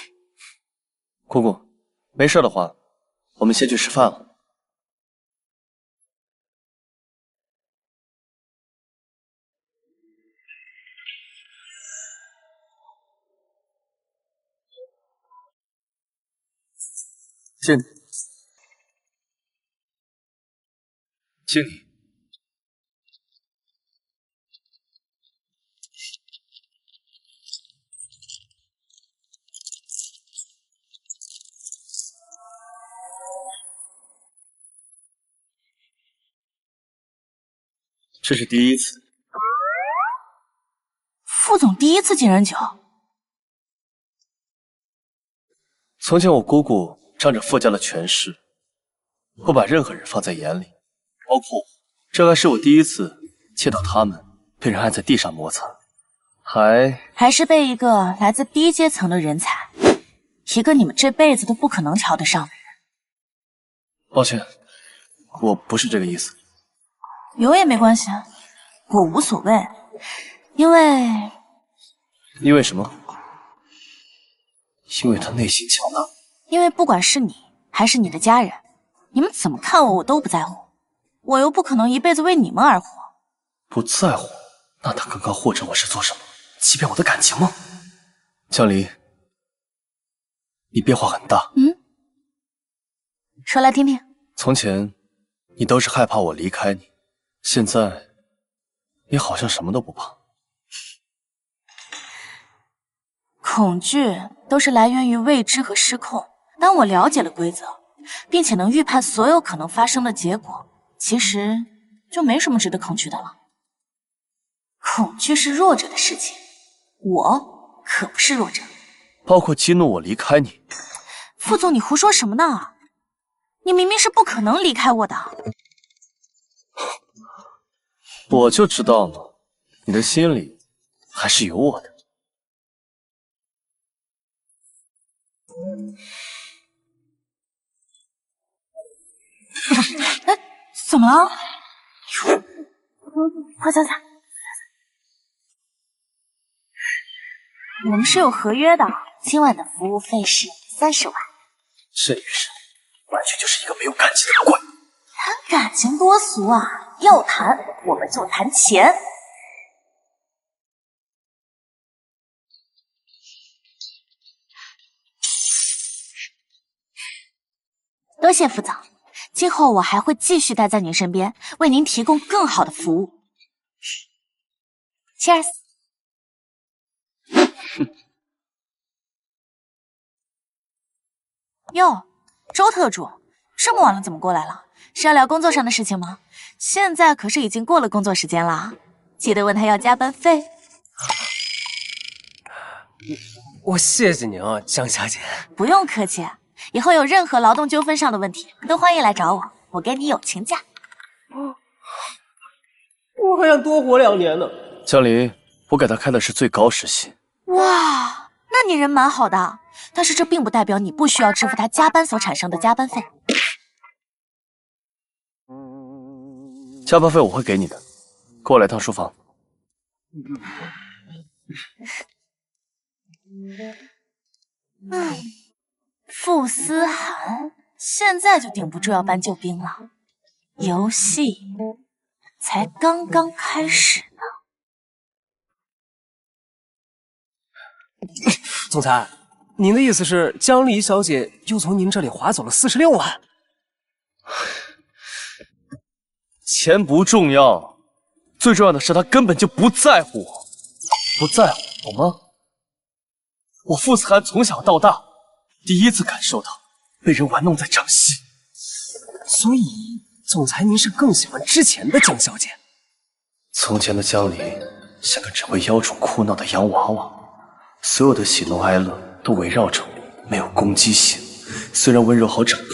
姑姑，没事的话，我们先去吃饭了。敬你，敬你。这是第一次。傅总第一次敬人酒。从前我姑姑仗着傅家的权势，不把任何人放在眼里，包括我。这还是我第一次见到他们被人按在地上摩擦，还是被一个来自低阶层的人才，一个你们这辈子都不可能瞧得上的人。抱歉，我不是这个意思。有也没关系，我无所谓，因为什么？因为他内心强大。因为不管是你还是你的家人，你们怎么看我都不在乎，我又不可能一辈子为你们而活。不在乎？那他刚刚护着我是做什么？欺骗我的感情吗？江离，你变化很大。说来听听。从前你都是害怕我离开你，现在你好像什么都不怕。恐惧都是来源于未知和失控。当我了解了规则，并且能预判所有可能发生的结果，其实就没什么值得恐惧的了。恐惧是弱者的事情，我可不是弱者。包括激怒我离开你。副总，你胡说什么呢？你明明是不可能离开我的。我就知道嘛，你的心里还是有我的。哎，怎么了？快擦擦。我们是有合约的，今晚的服务费是30万。这女人完全就是一个没有感情的鬼。谈感情多俗啊！要谈我们就谈钱。多谢副总，今后我还会继续待在您身边，为您提供更好的服务。Cheers！ 哟，周特助，这么晚了怎么过来了？是要聊工作上的事情吗？现在可是已经过了工作时间了，记得问他要加班费。我谢谢您啊，江小姐。不用客气，以后有任何劳动纠纷上的问题，都欢迎来找我，我给你友情价。我还想多活2年呢。江离，我给他开的是最高时薪。哇，那你人蛮好的，但是这并不代表你不需要支付他加班所产生的加班费。加班费我会给你的，跟我来趟书房。傅思涵现在就顶不住要搬救兵了，游戏才刚刚开始呢。总裁，您的意思是江离小姐又从您这里划走了46万？钱不重要，最重要的是他根本就不在乎我，不在乎，懂吗？我傅思涵从小到大第一次感受到被人玩弄在掌心。所以，总裁您是更喜欢之前的江小姐？从前的江离像个只会妖宠哭闹的洋娃娃，所有的喜怒哀乐都围绕着我，没有攻击性。虽然温柔好掌控，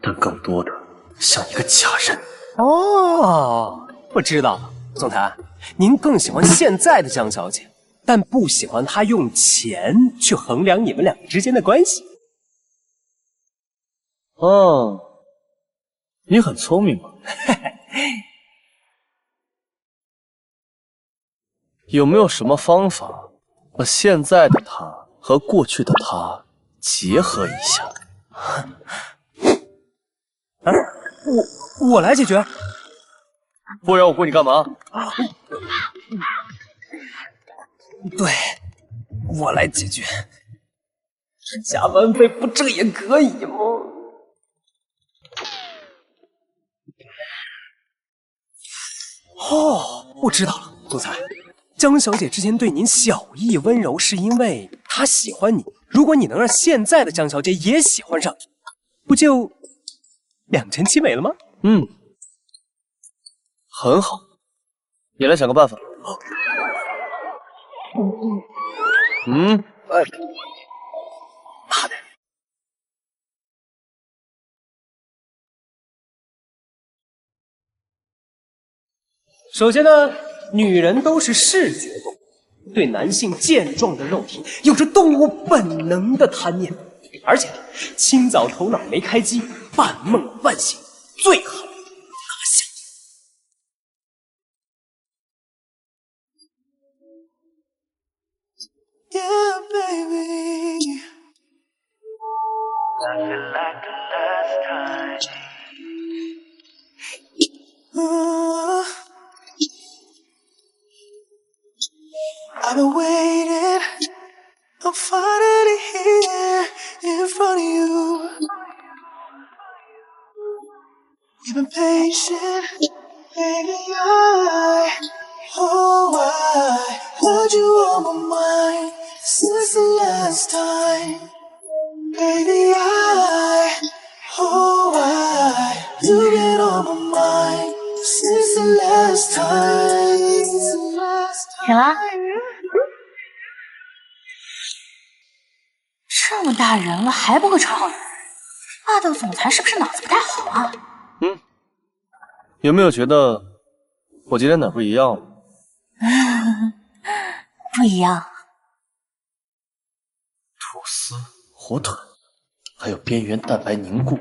但更多的像一个假人。哦，我知道了，总裁，您更喜欢现在的江小姐，但不喜欢她用钱去衡量你们两个之间的关系。哦，你很聪明嘛。有没有什么方法把现在的他和过去的他结合一下？我来解决。不然我雇你干嘛？对，我来解决。这加班费不挣也可以吗？哦，我知道了，总裁，江小姐之前对您小意温柔，是因为她喜欢你。如果你能让现在的江小姐也喜欢上你，不就两全其美了吗？嗯，很好，你来想个办法。哎，妈的！首先呢，女人都是视觉动物，对男性健壮的肉体有着动物本能的贪念，而且清早头脑没开机，半梦半醒，最好拿下。Yeah, baby. Nothing like the last time. I've been waiting. I'm finally here in front of you. You've been patient, baby. I had you on my mind since the last time. Baby, you been on my mind since the last time. 醒了？这么大人了还不会传好人？霸道总裁是不是脑子不太好啊？有没有觉得我今天哪不一样？不一样。吐司、火腿，还有边缘蛋白凝固，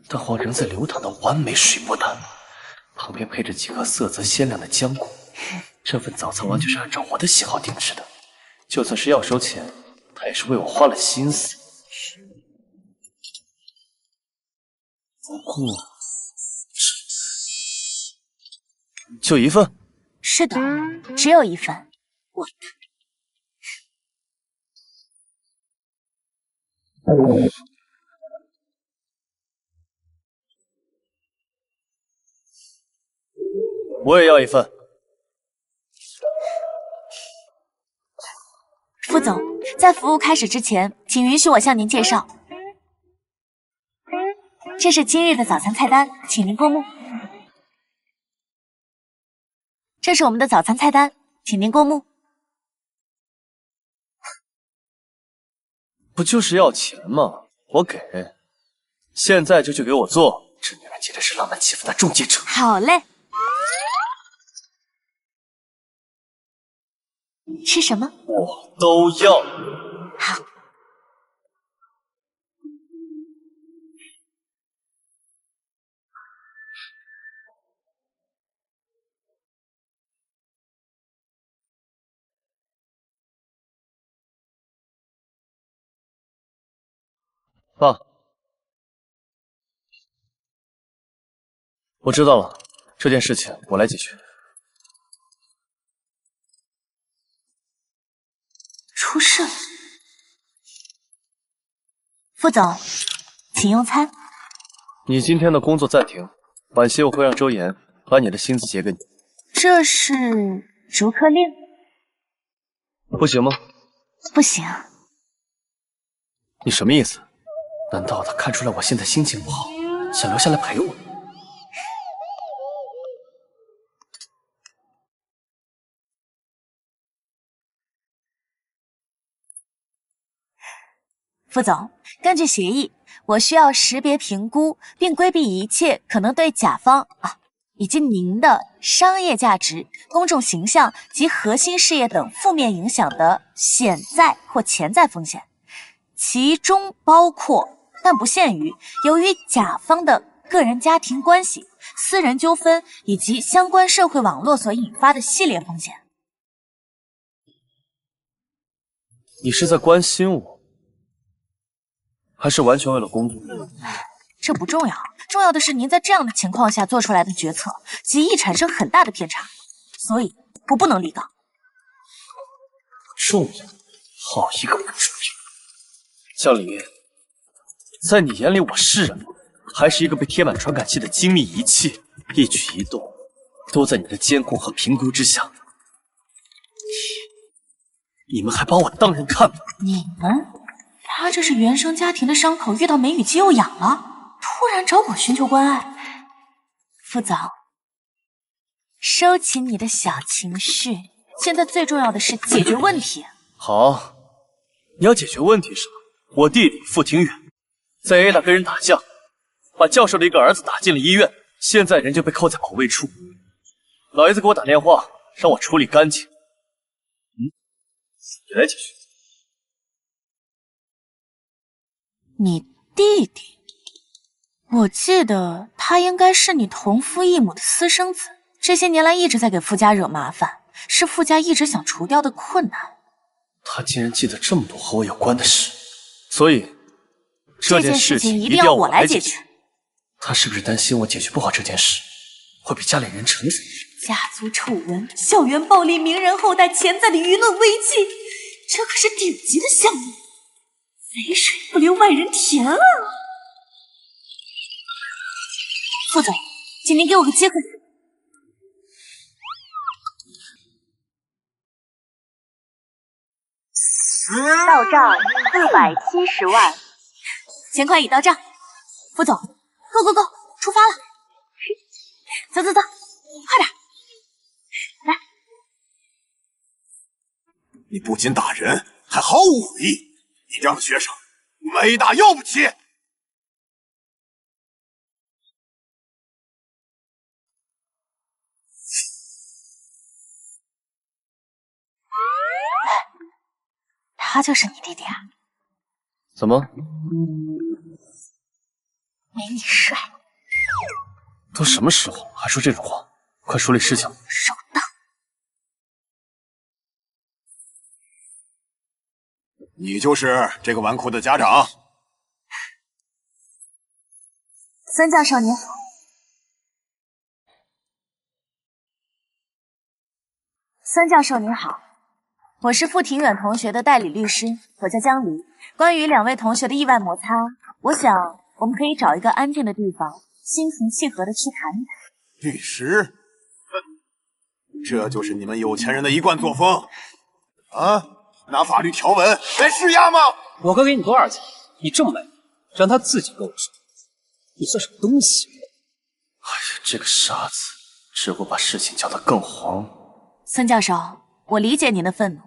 蛋黄仍在流淌的完美水波蛋，旁边配着几颗色泽鲜亮的浆果。这份早餐完全是按照我的喜好定制的，就算是要收钱，他也是为我花了心思。不过，就一份。是的，只有一份。我的。我也要一份。副总，在服务开始之前，请允许我向您介绍，这是今日的早餐菜单，请您过目。这是我们的早餐菜单，请您过目。不就是要钱吗？我给，现在就去给我做。这女人简直是浪漫欺负的终结者。好嘞。吃什么？我都要。好。爸，我知道了，这件事情我来解决。出事了，副总，请用餐。你今天的工作暂停，晚些我会让周岩把你的薪资结给你。这是逐客令？不行吗？不行。你什么意思？难道他看出来我现在心情不好，想留下来陪我？副总，根据协议，我需要识别评估并规避一切可能对甲方以及您的商业价值、公众形象及核心事业等负面影响的潜在或潜在风险，其中包括但不限于由于甲方的个人家庭关系、私人纠纷以及相关社会网络所引发的系列风险。你是在关心我，还是完全为了工作？这不重要，重要的是您在这样的情况下做出来的决策极易产生很大的偏差，所以我不能立岗。重要，好一个不重要！江离，在你眼里我是人吗？还是一个被贴满传感器的精密仪器？一举一动都在你的监控和评估之下。你们还把我当人看吗？你们？他这是原生家庭的伤口遇到梅雨季又痒了，突然找我寻求关爱。副总，收起你的小情绪，现在最重要的是解决问题。好，你要解决问题是吧？我弟弟傅庭远在 A 大跟人打架，把教授的一个儿子打进了医院，现在人就被扣在保卫处。老爷子给我打电话，让我处理干净。你来解决。你弟弟，我记得他应该是你同父异母的私生子，这些年来一直在给傅家惹麻烦，是傅家一直想除掉的困难。他竟然记得这么多和我有关的事，所以这件事情一定要我来解决。他是不是担心我解决不好这件事，会被家里人惩罚？家族丑闻、校园暴力、名人后代潜在的舆论危机，这可是顶级的项目，肥水不流外人田啊！副总，请您给我个机会。到账470万，钱款已到账。副总 ，Go Go Go， 出发了！走走走，快点！来，你不仅打人，还毫无悔意。你这样的学生，伟大要不起。他就是你弟弟啊？怎么？没你帅。都什么时候了，还说这种话？快处理事情。手当。你就是这个纨绔的家长？孙教授您好。孙教授您好，我是傅庭远同学的代理律师，我叫江离。关于两位同学的意外摩擦，我想我们可以找一个安静的地方，心平气和的去谈一谈。律师？这就是你们有钱人的一贯作风啊！拿法律条文来施压吗？我哥给你多少钱？你这么卖力，让他自己跟我说，你算什么东西？哎呀，这个傻子，只会把事情搅得更黄。孙教授，我理解您的愤怒，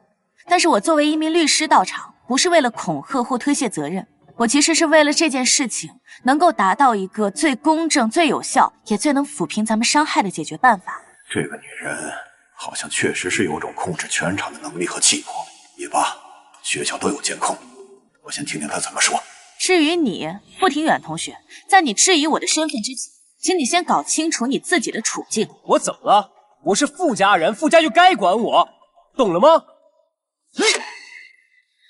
但是我作为一名律师到场，不是为了恐吓或推卸责任，我其实是为了这件事情能够达到一个最公正、最有效，也最能抚平咱们伤害的解决办法。这个女人好像确实是有种控制全场的能力和气魄。也罢，学校都有监控，我先听听她怎么说。至于你，傅庭远同学，在你质疑我的身份之前，请你先搞清楚你自己的处境。我怎么了？我是傅家人，傅家就该管我，懂了吗？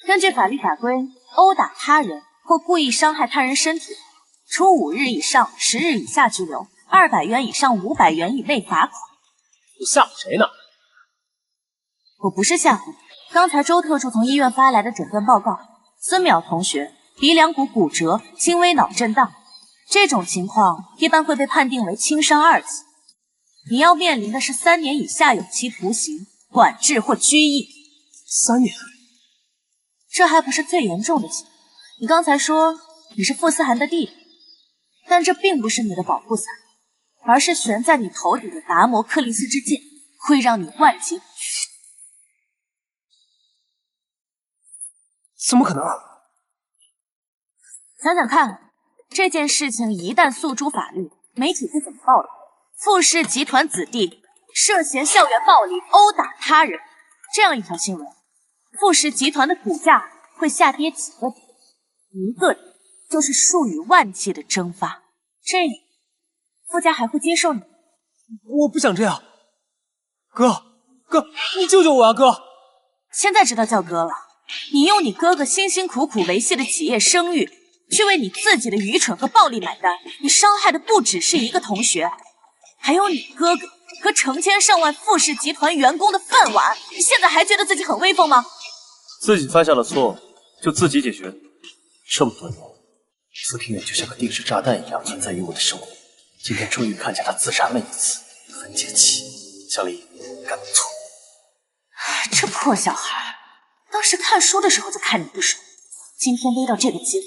根据法律法规，殴打他人或故意伤害他人身体，处5日以上10日以下拘留，200元以上500元以内罚款。你吓唬谁呢？我不是吓唬你。刚才周特助从医院发来的诊断报告，孙淼同学鼻梁骨骨折，轻微脑震荡，这种情况一般会被判定为轻伤2级。你要面临的是3年以下有期徒刑、管制或拘役。3年？这还不是最严重的情况。你刚才说你是傅思涵的弟弟，但这并不是你的保护伞，而是悬在你头顶的达摩克利斯之剑，会让你万劫不复。怎么可能？想想看，这件事情一旦诉诸法律，媒体会怎么报道？傅氏集团子弟涉嫌校园暴力、殴打他人，这样一条新闻，傅氏集团的股价会下跌几个点，一个点就是数以万计的蒸发。这样，傅家还会接受你？我不想这样。哥，你救救我啊，哥！现在知道叫哥了。你用你哥哥辛辛苦苦维系的企业声誉，去为你自己的愚蠢和暴力买单。你伤害的不只是一个同学，还有你哥哥和成千上万傅氏集团员工的饭碗。你现在还觉得自己很威风吗？自己犯下了错，就自己解决。这么多年，傅庭远就像个定时炸弹一样存在于我的生活。今天终于看见他自燃了一次，很解气。小李，干得不错。这破小孩，当时看书的时候就看你不爽，今天逮到这个机会，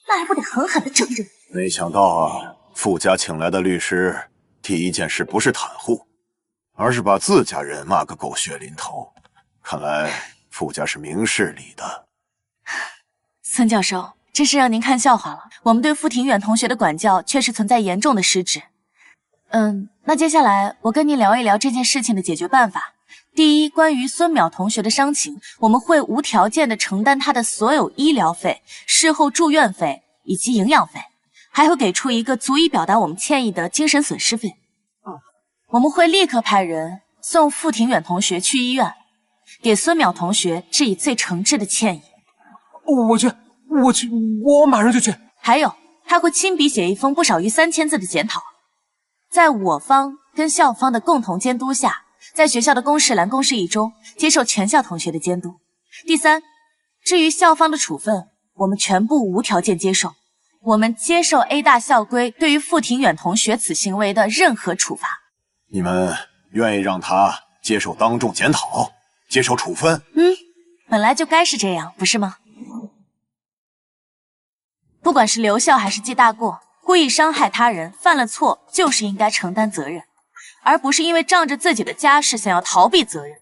那还不得狠狠地整整？没想到啊，傅家请来的律师，第一件事不是袒护，而是把自家人骂个狗血淋头。看来傅家是明事理的。孙教授，真是让您看笑话了。我们对傅庭远同学的管教确实存在严重的失职。那接下来我跟您聊一聊这件事情的解决办法。第一，关于孙淼同学的伤情，我们会无条件的承担他的所有医疗费、事后住院费以及营养费，还会给出一个足以表达我们歉意的精神损失费。我们会立刻派人送傅庭远同学去医院，给孙淼同学致以最诚挚的歉意。我马上就去。还有，他会亲笔写一封不少于3000字的检讨，在我方跟校方的共同监督下，在学校的公示栏公示1周，接受全校同学的监督。第三，至于校方的处分，我们全部无条件接受。我们接受 A 大校规对于傅庭远同学此行为的任何处罚。你们愿意让他接受当众检讨，接受处分？本来就该是这样，不是吗？不管是留校还是记大过，故意伤害他人，犯了错就是应该承担责任，而不是因为仗着自己的家世想要逃避责任，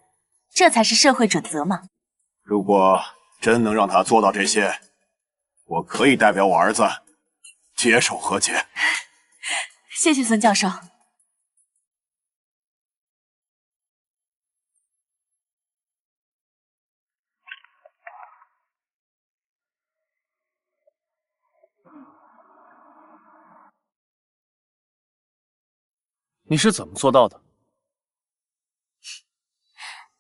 这才是社会准则嘛。如果真能让他做到这些，我可以代表我儿子接受和解。谢谢孙教授。你是怎么做到的？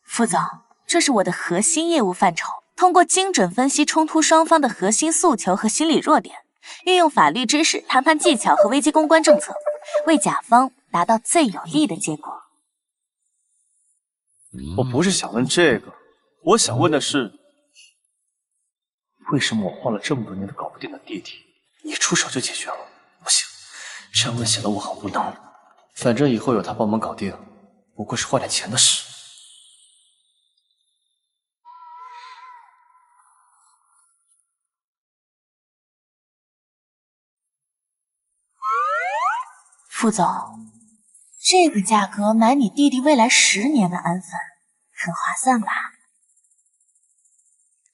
副总，这是我的核心业务范畴，通过精准分析冲突双方的核心诉求和心理弱点，运用法律知识、谈判技巧和危机公关政策，为甲方达到最有利的结果。我不是想问这个，我想问的是，为什么我换了这么多年都搞不定的弟弟，你一出手就解决了？不行，这样问显得我很无能。反正以后有他帮忙搞定，不过是花点钱的事。副总，这个价格买你弟弟未来10年的安分，很划算吧？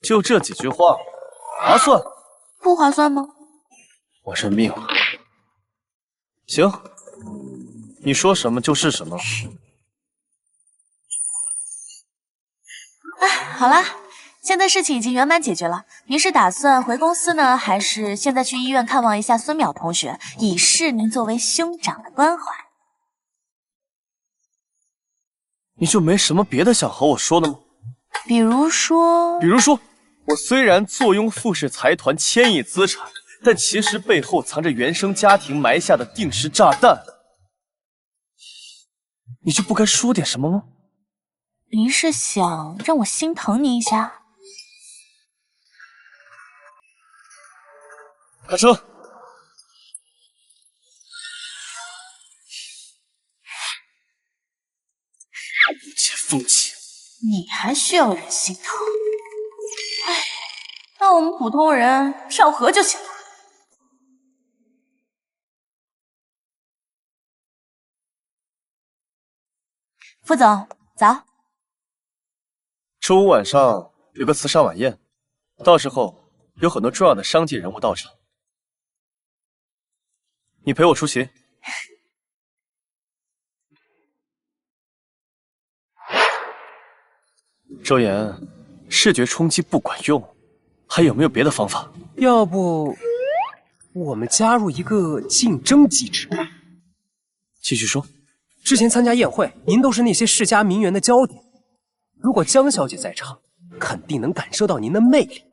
就这几句话，划算？不划算吗？我认命了。行，你说什么就是什么。好啦，现在事情已经圆满解决了。您是打算回公司呢，还是现在去医院看望一下孙淼同学，以示您作为兄长的关怀？你就没什么别的想和我说的吗？比如说，我虽然坐拥傅氏财团1000亿资产，但其实背后藏着原生家庭埋下的定时炸弹。你就不该说点什么吗？您是想让我心疼您一下？开车。不解风情。你还需要人心疼？哎，那我们普通人跳河就行了。副总，早。周五晚上有个慈善晚宴，到时候有很多重要的商界人物到场，你陪我出席。周岩，视觉冲击不管用，还有没有别的方法？要不我们加入一个竞争机制？继续说。之前参加宴会，您都是那些世家名媛的焦点。如果江小姐在场，肯定能感受到您的魅力，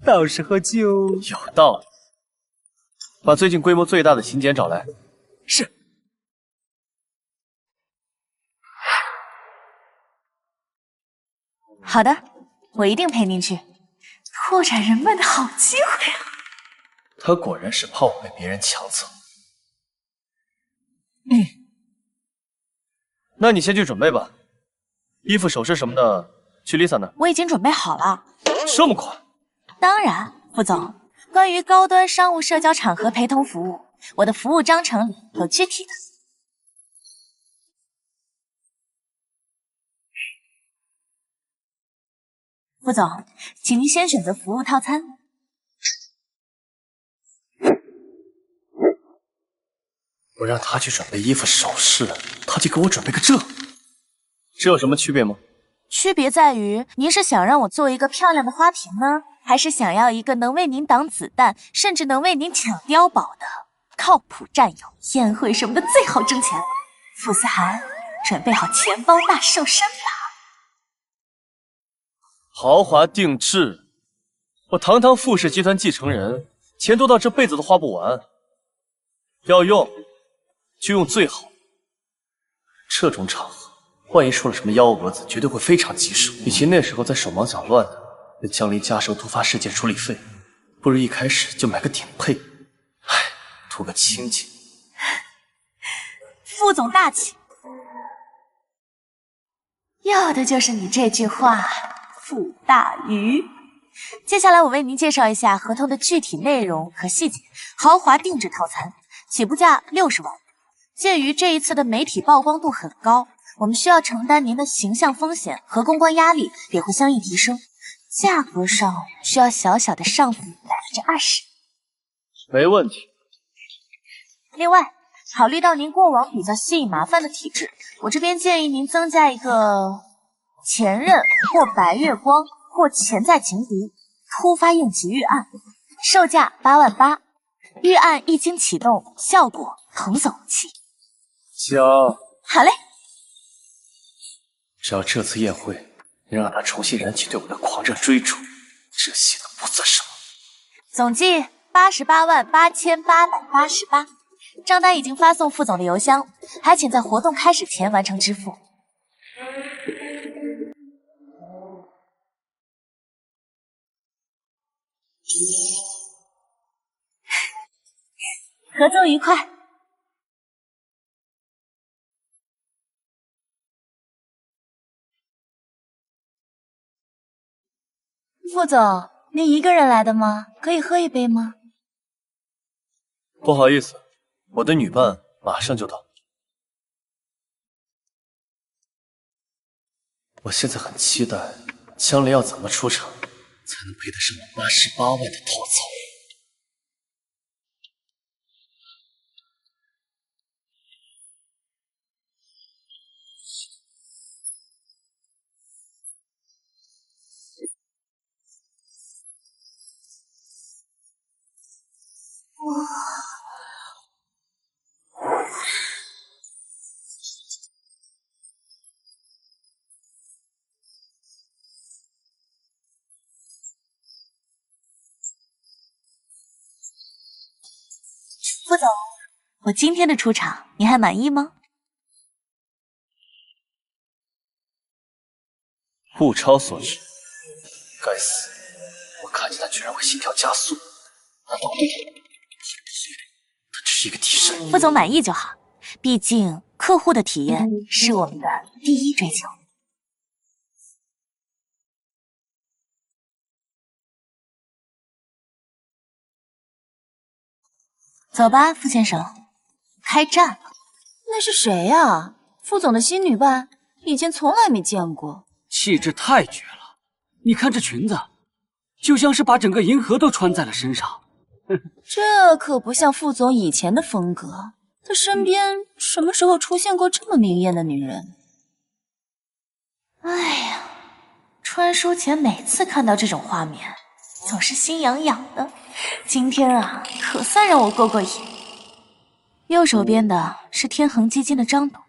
到时候就有道理。把最近规模最大的刑检找来。是。好的，我一定陪您去。拓展人脉的好机会啊！他果然是怕我被别人抢走。那你先去准备吧，衣服、首饰什么的，去 Lisa 那儿。我已经准备好了。这么快？当然，副总，关于高端商务社交场合陪同服务，我的服务章程里有具体的。副总，请您先选择服务套餐。我让他去准备衣服首饰，他就给我准备个这有什么区别吗？区别在于，您是想让我做一个漂亮的花瓶呢，还是想要一个能为您挡子弹，甚至能为您抢碉堡的靠谱战友？宴会什么的最好挣钱。傅思涵，准备好钱包大瘦身吧。豪华定制，我堂堂傅氏集团继承人，钱多到这辈子都花不完。要用就用最好，这种场合，万一出了什么幺蛾子，绝对会非常棘手。与其那时候在手忙脚乱的为江离家收突发事件处理费，不如一开始就买个顶配。唉，图个清静。副总大气，要的就是你这句话，傅大鱼。接下来我为您介绍一下合同的具体内容和细节。豪华定制套餐，起步价60万。鉴于这一次的媒体曝光度很高，我们需要承担您的形象风险和公关压力也会相应提升，价格上需要小小的上浮20%。没问题。另外，考虑到您过往比较吸引麻烦的体质，我这边建议您增加一个前任或白月光或潜在情敌突发应急预案，售价8万8，预案一经启动，效果童叟无欺。行，好嘞。只要这次宴会能让他重新燃起对我的狂热追逐，这些都不算什么。总计888888，账单已经发送副总的邮箱，还请在活动开始前完成支付。合作愉快。副总，您一个人来的吗？可以喝一杯吗？不好意思，我的女伴马上就到。我现在很期待江离要怎么出场，才能配得上我88万的套餐。副总，我今天的出场您还满意吗？物超所值。该死，我看见他居然会心跳加速，难道他只是一个替身？副总满意就好，毕竟客户的体验是我们的第一追求。走吧，傅先生，开战了。那是谁呀？副总的新女伴？以前从来没见过。气质太绝了，你看这裙子，就像是把整个银河都穿在了身上。这可不像副总以前的风格，他身边什么时候出现过这么明艳的女人？哎呀，穿书前每次看到这种画面，总是心痒痒的。今天啊，可算让我过过瘾。右手边的是天恒基金的张董，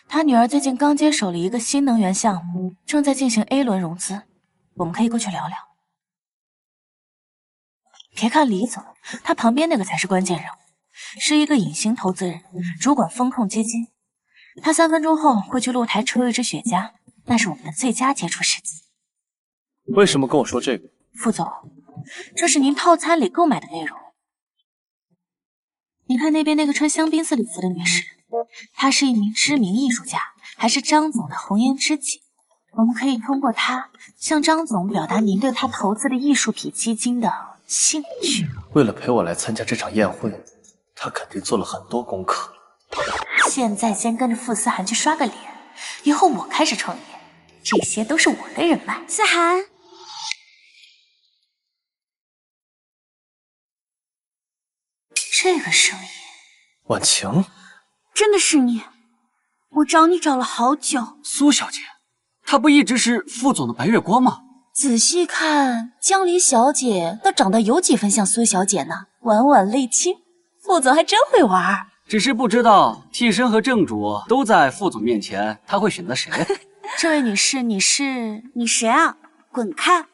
他女儿最近刚接手了一个新能源项目，正在进行 A 轮融资，我们可以过去聊聊。别看李总，他旁边那个才是关键人物，是一个隐形投资人，主管风控基金。他3分钟后会去露台抽一支雪茄，那是我们的最佳接触时机。为什么跟我说这个？副总，这是您套餐里购买的内容。你看那边那个穿香槟色礼服的女士，她是一名知名艺术家，还是张总的红颜知己。我们可以通过她向张总表达您对他投资的艺术品基金的兴趣。为了陪我来参加这场宴会，他肯定做了很多功课。现在先跟着傅思涵去刷个脸，以后我开始创业，这些都是我的人脉。思涵，这个声音，婉晴，真的是你？我找你找了好久。苏小姐，她不一直是副总的白月光吗？仔细看，江离小姐倒长得有几分像苏小姐呢，婉婉泪清。副总还真会玩。只是不知道替身和正主都在副总面前，他会选择谁？这位女士，你是？你谁啊？滚开！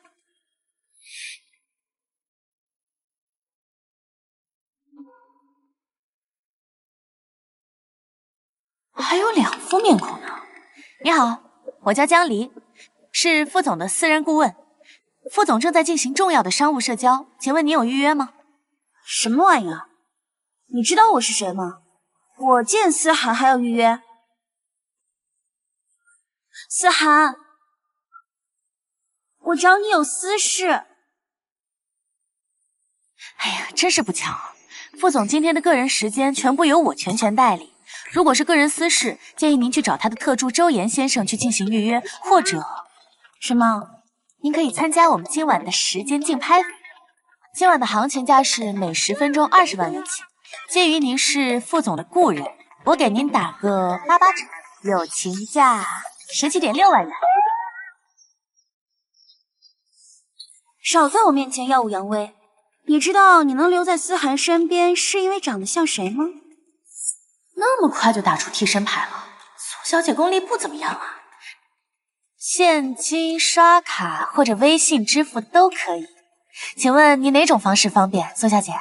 还有2副面孔呢。你好，我叫江离，是副总的私人顾问。副总正在进行重要的商务社交，请问你有预约吗？什么玩意儿？你知道我是谁吗？我见思涵还要预约？思涵，我找你有私事。哎呀，真是不巧，副总今天的个人时间全部由我全权代理。如果是个人私事，建议您去找他的特助周岩先生去进行预约，或者什么？您可以参加我们今晚的时间竞拍。今晚的行情价是每10分钟20万元起，鉴于您是副总的故人，我给您打个88折，友情价17.6万元。少在我面前耀武扬威！你知道你能留在思涵身边是因为长得像谁吗？那么快就打出替身牌了，苏小姐功力不怎么样啊。现金、刷卡或者微信支付都可以，请问你哪种方式方便，苏小姐？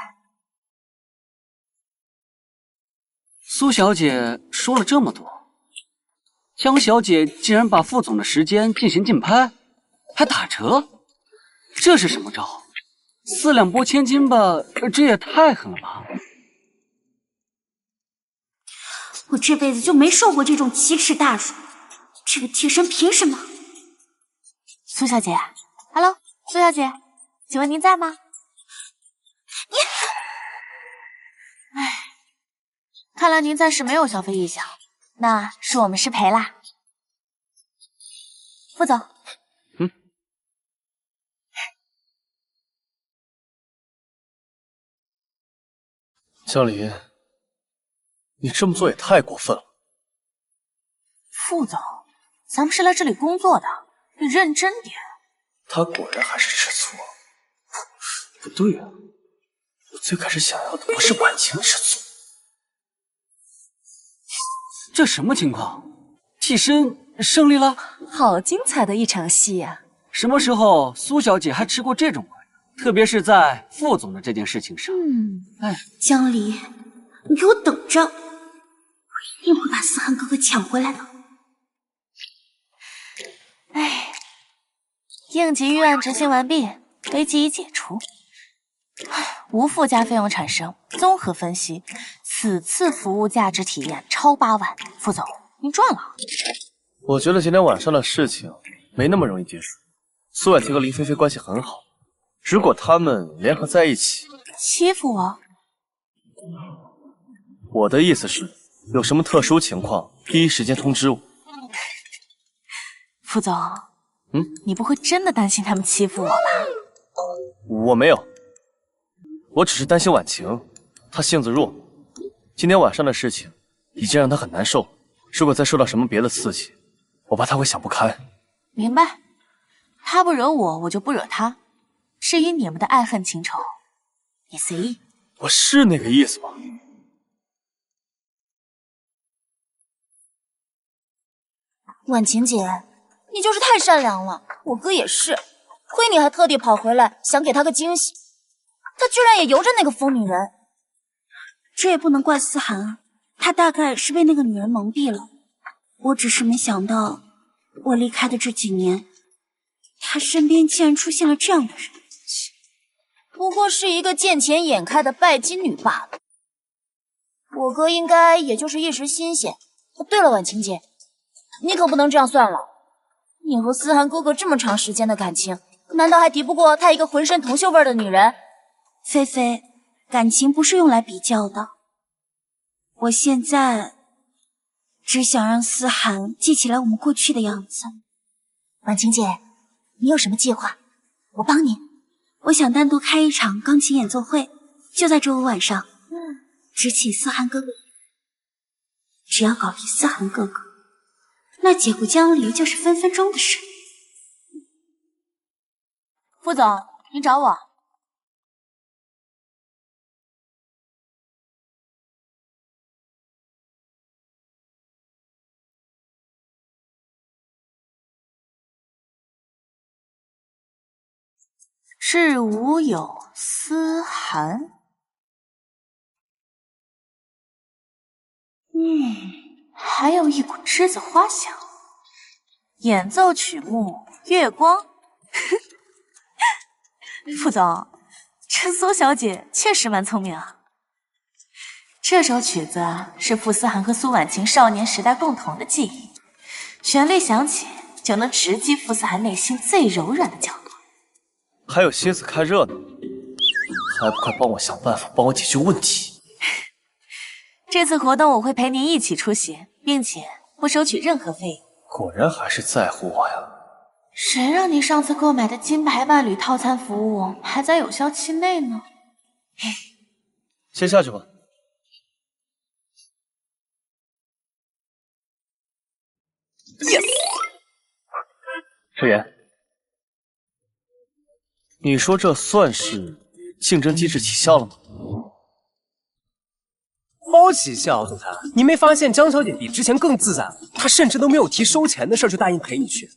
苏小姐说了这么多，江小姐竟然把副总的时间进行竞拍，还打折，这是什么招？4两拨千斤吧，这也太狠了吧！我这辈子就没受过这种奇耻大辱，这个替身凭什么？苏小姐 ，Hello， 苏小姐，请问您在吗？你，哎，看来您暂时没有消费意向，那是我们失陪啦。副总，江离，你这么做也太过分了。副总，咱们是来这里工作的，你认真点。他果然还是吃醋。不对啊，我最开始想要的不是婉晴吃醋。这什么情况？替身胜利了？好精彩的一场戏呀！什么时候苏小姐还吃过这种亏？特别是在副总的这件事情上。江离，你给我等着，我一定会把思涵哥哥抢回来的。哎，应急预案执行完毕，危机已解除，无附加费用产生。综合分析，此次服务价值体验超8万。副总，您赚了。我觉得今天晚上的事情没那么容易结束。苏婉晴和林菲菲关系很好，如果他们联合在一起，欺负我？我的意思是，有什么特殊情况，第一时间通知我。副总，你不会真的担心他们欺负我吧？我没有，我只是担心婉晴，她性子弱，今天晚上的事情已经让她很难受，如果再受到什么别的刺激，我怕她会想不开。明白，他不惹我，我就不惹他。至于你们的爱恨情仇，你随意。我是那个意思吗？婉晴姐，你就是太善良了，我哥也是，亏你还特地跑回来，想给他个惊喜，他居然也由着那个疯女人。这也不能怪思涵啊，他大概是被那个女人蒙蔽了。我只是没想到，我离开的这几年，他身边竟然出现了这样的人。不过是一个见钱眼开的拜金女罢了，我哥应该也就是一时新鲜。对了，婉晴姐，你可不能这样算了。你和思涵哥哥这么长时间的感情，难道还敌不过他一个浑身铜锈味的女人？菲菲，感情不是用来比较的。我现在只想让思涵记起来我们过去的样子。婉晴姐，你有什么计划？我帮你。我想单独开一场钢琴演奏会，就在周五晚上。只请思涵哥哥。只要搞定思涵哥哥，那解雇江离就是分分钟的事。副总，您找我？是无有思涵。还有一股栀子花香。演奏曲目《月光》。副总，这苏小姐确实蛮聪明啊。这首曲子是傅思涵和苏婉晴少年时代共同的记忆，旋律响起就能直击傅思涵内心最柔软的角落。还有心思看热闹，还不快帮我想办法，帮我解决问题！这次活动我会陪您一起出席，并且不收取任何费用。果然还是在乎我呀！谁让你上次购买的金牌伴侣套餐服务还在有效期内呢？先下去吧。Yes！ 赤言，你说这算是竞争机制起效了吗？包起效，总裁，你没发现江小姐比之前更自在？她甚至都没有提收钱的事，就答应陪你去。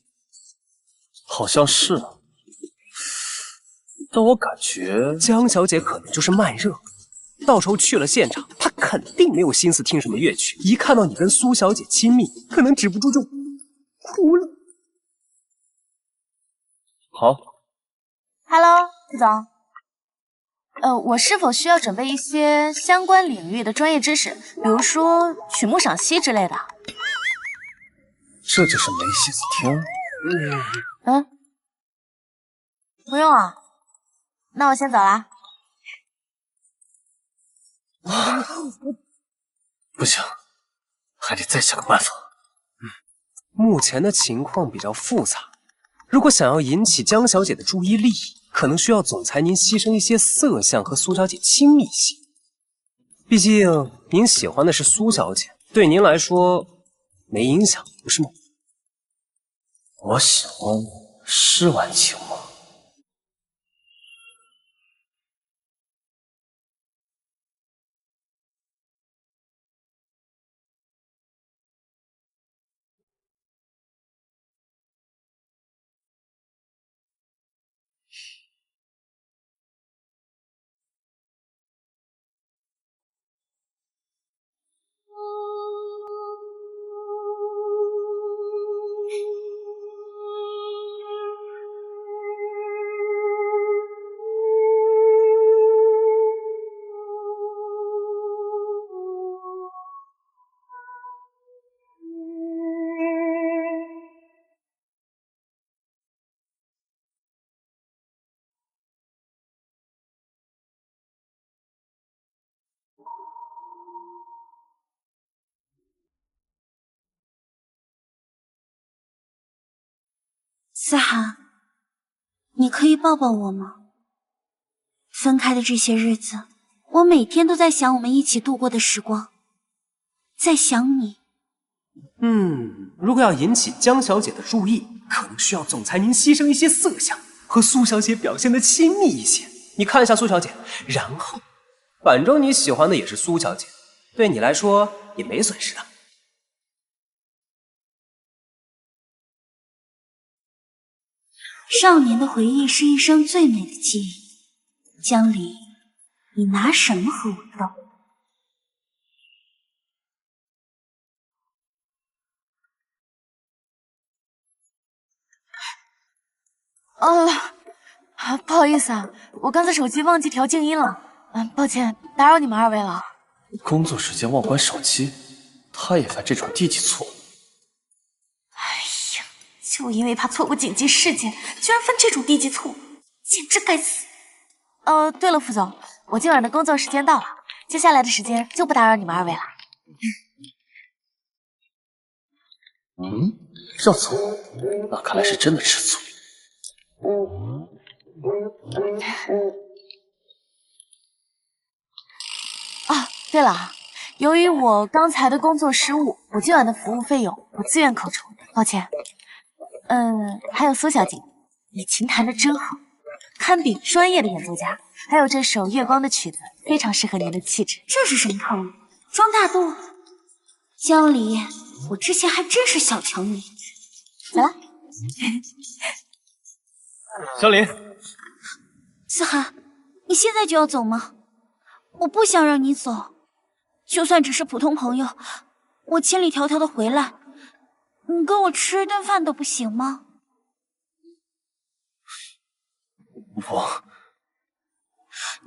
好像是啊，但我感觉江小姐可能就是慢热，到时候去了现场，她肯定没有心思听什么乐曲，一看到你跟苏小姐亲密，可能止不住就哭了。好 ，Hello， 副总。我是否需要准备一些相关领域的专业知识，比如说曲目赏析之类的？这就是没心思听。不用啊，那我先走了。不行，还得再想个办法。目前的情况比较复杂，如果想要引起江小姐的注意力，可能需要总裁您牺牲一些色相和苏小姐亲密些。毕竟您喜欢的是苏小姐，对您来说没影响，不是吗？我喜欢是婉晴吗？思涵，你可以抱抱我吗？分开的这些日子，我每天都在想我们一起度过的时光，在想你。如果要引起江小姐的注意，可能需要总裁您牺牲一些色相，和苏小姐表现得亲密一些。你看一下苏小姐，然后，反正你喜欢的也是苏小姐，对你来说也没损失的。少年的回忆是一生最美的记忆。江离，你拿什么和我斗？不好意思啊，我刚才手机忘记调静音了，抱歉，打扰你们二位了。工作时间忘关手机，他也犯这种低级错误。哎呀，就因为怕错过紧急事件，居然犯这种低级错误，简直该死！对了，副总，我今晚的工作时间到了，接下来的时间就不打扰你们二位了。让座，那看来是真的吃醋。对了，由于我刚才的工作失误，我今晚的服务费用我自愿扣除，抱歉。还有苏小姐，你琴弹得真好，堪比专业的演奏家。还有这首《月光》的曲子，非常适合您的气质。这是什么套路？装大度？江离，我之前还真是小瞧你。来了。江离，思涵，你现在就要走吗？我不想让你走，就算只是普通朋友，我千里迢迢的回来，你跟我吃一顿饭都不行吗？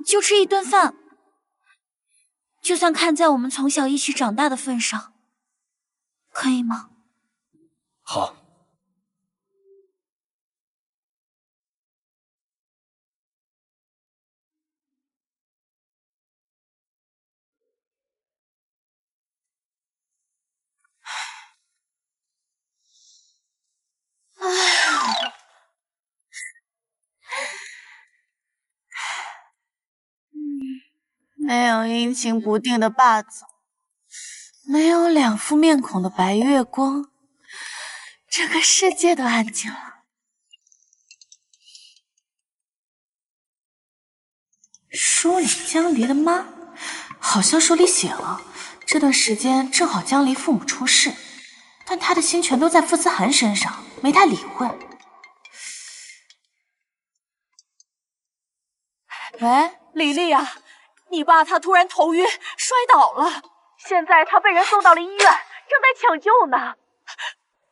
就吃一顿饭，就算看在我们从小一起长大的份上，可以吗？好。没有阴晴不定的霸总，没有两副面孔的白月光，整个世界都安静了。书里江离的妈，好像书里写了，这段时间正好江离父母出事，但他的心全都在傅思涵身上，没太理会。喂，李丽呀，你爸他突然头晕摔倒了，现在他被人送到了医院，正在抢救呢。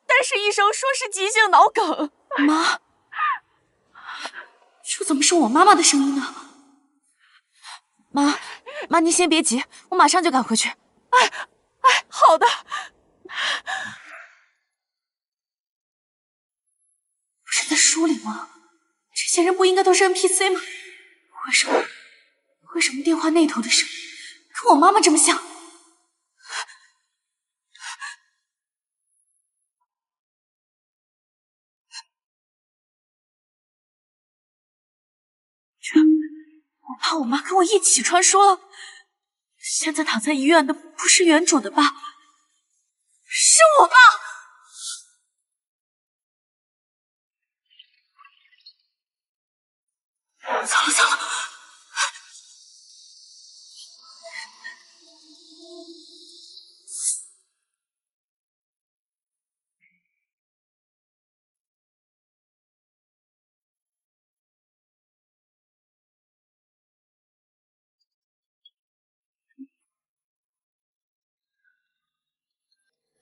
但是医生说是急性脑梗。妈，这怎么是我妈妈的声音呢？妈，您先别急，我马上就赶回去。好的。不是在书里吗？这些人不应该都是 NPC 吗？为什么电话那头的声音跟我妈妈这么像？我怕我妈跟我一起传说了。现在躺在医院的不是原主的爸，是我爸。糟了！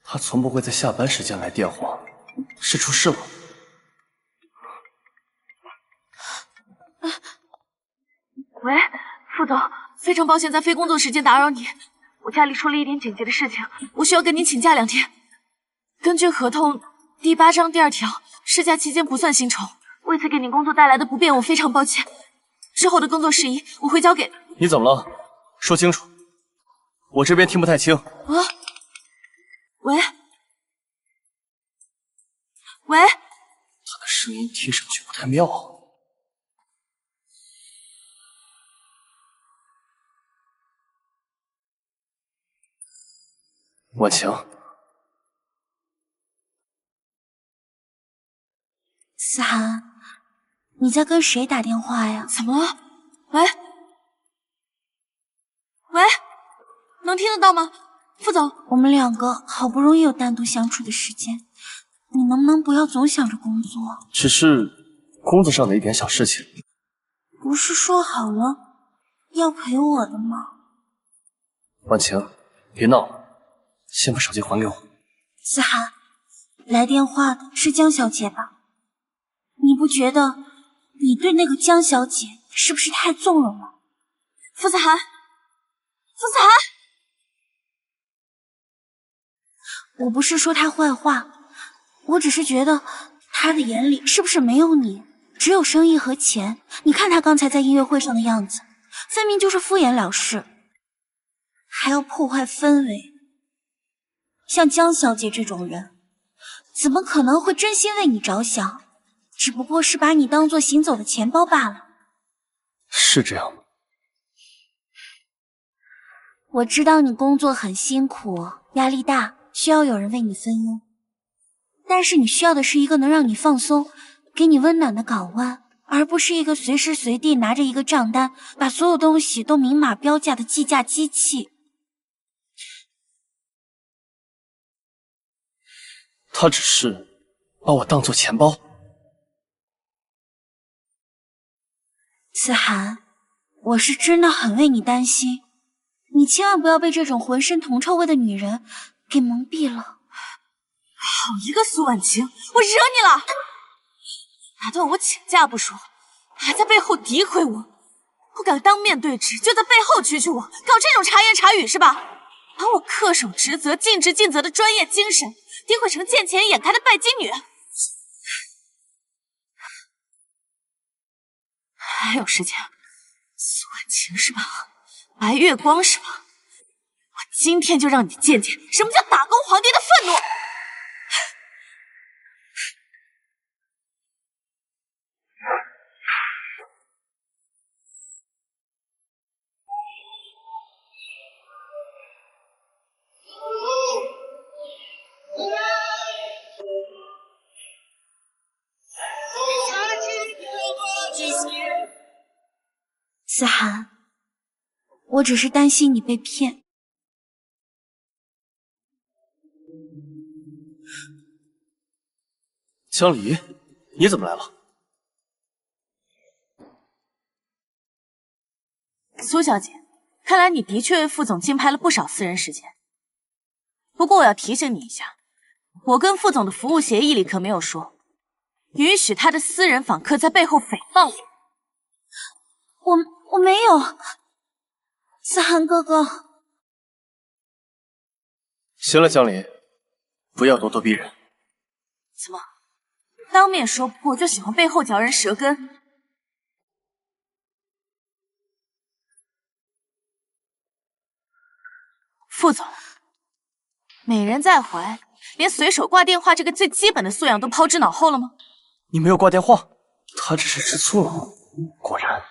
他从不会在下班时间来电话，是出事了？喂，副总，非常抱歉在非工作时间打扰你，我家里出了一点紧急的事情，我需要跟您请假2天。根据合同第8章第2条，事假期间不算薪酬，为此给您工作带来的不便，我非常抱歉。之后的工作事宜我会交给……你怎么了？说清楚，我这边听不太清。喂，他的声声音听上去不太妙啊。婉晴，思涵，你在跟谁打电话呀？怎么了？喂，喂，能听得到吗？副总，我们两个好不容易有单独相处的时间，你能不能不要总想着工作？只是工作上的一点小事情。不是说好了要陪我的吗？婉晴，别闹了，先把手机还给我。思涵，来电话的是江小姐吧？你不觉得你对那个江小姐是不是太纵容了？傅思涵，傅思涵，我不是说她坏话，我只是觉得她的眼里是不是没有你，只有生意和钱？你看她刚才在音乐会上的样子，分明就是敷衍了事，还要破坏氛围。像江小姐这种人，怎么可能会真心为你着想？只不过是把你当做行走的钱包罢了。是这样吗？我知道你工作很辛苦，压力大，需要有人为你分忧。但是你需要的是一个能让你放松、给你温暖的港湾，而不是一个随时随地拿着一个账单，把所有东西都明码标价的计价机器。他只是把我当作钱包。思涵，我是真的很为你担心，你千万不要被这种浑身铜臭味的女人给蒙蔽了。好一个苏婉晴，我惹你了！打断我请假不说，还在背后诋毁我，不敢当面对质，就在背后蛐蛐我，搞这种茶言茶语是吧？把我恪守职责、尽职尽责的专业精神诋毁成见钱眼开的拜金女。还有时间，苏婉晴是吧？白月光是吧？我今天就让你见见什么叫打工皇帝的愤怒！思涵，我只是担心你被骗。江离，你怎么来了？苏小姐，看来你的确为副总竞拍了不少私人时间。不过我要提醒你一下，我跟副总的服务协议里可没有说，允许他的私人访客在背后诽谤我。我没有，思涵哥哥。行了，江离，不要咄咄逼人。怎么，当面说不过就喜欢背后嚼人舌根？副总，美人在怀，连随手挂电话这个最基本的素养都抛之脑后了吗？你没有挂电话，他只是吃醋了。果然，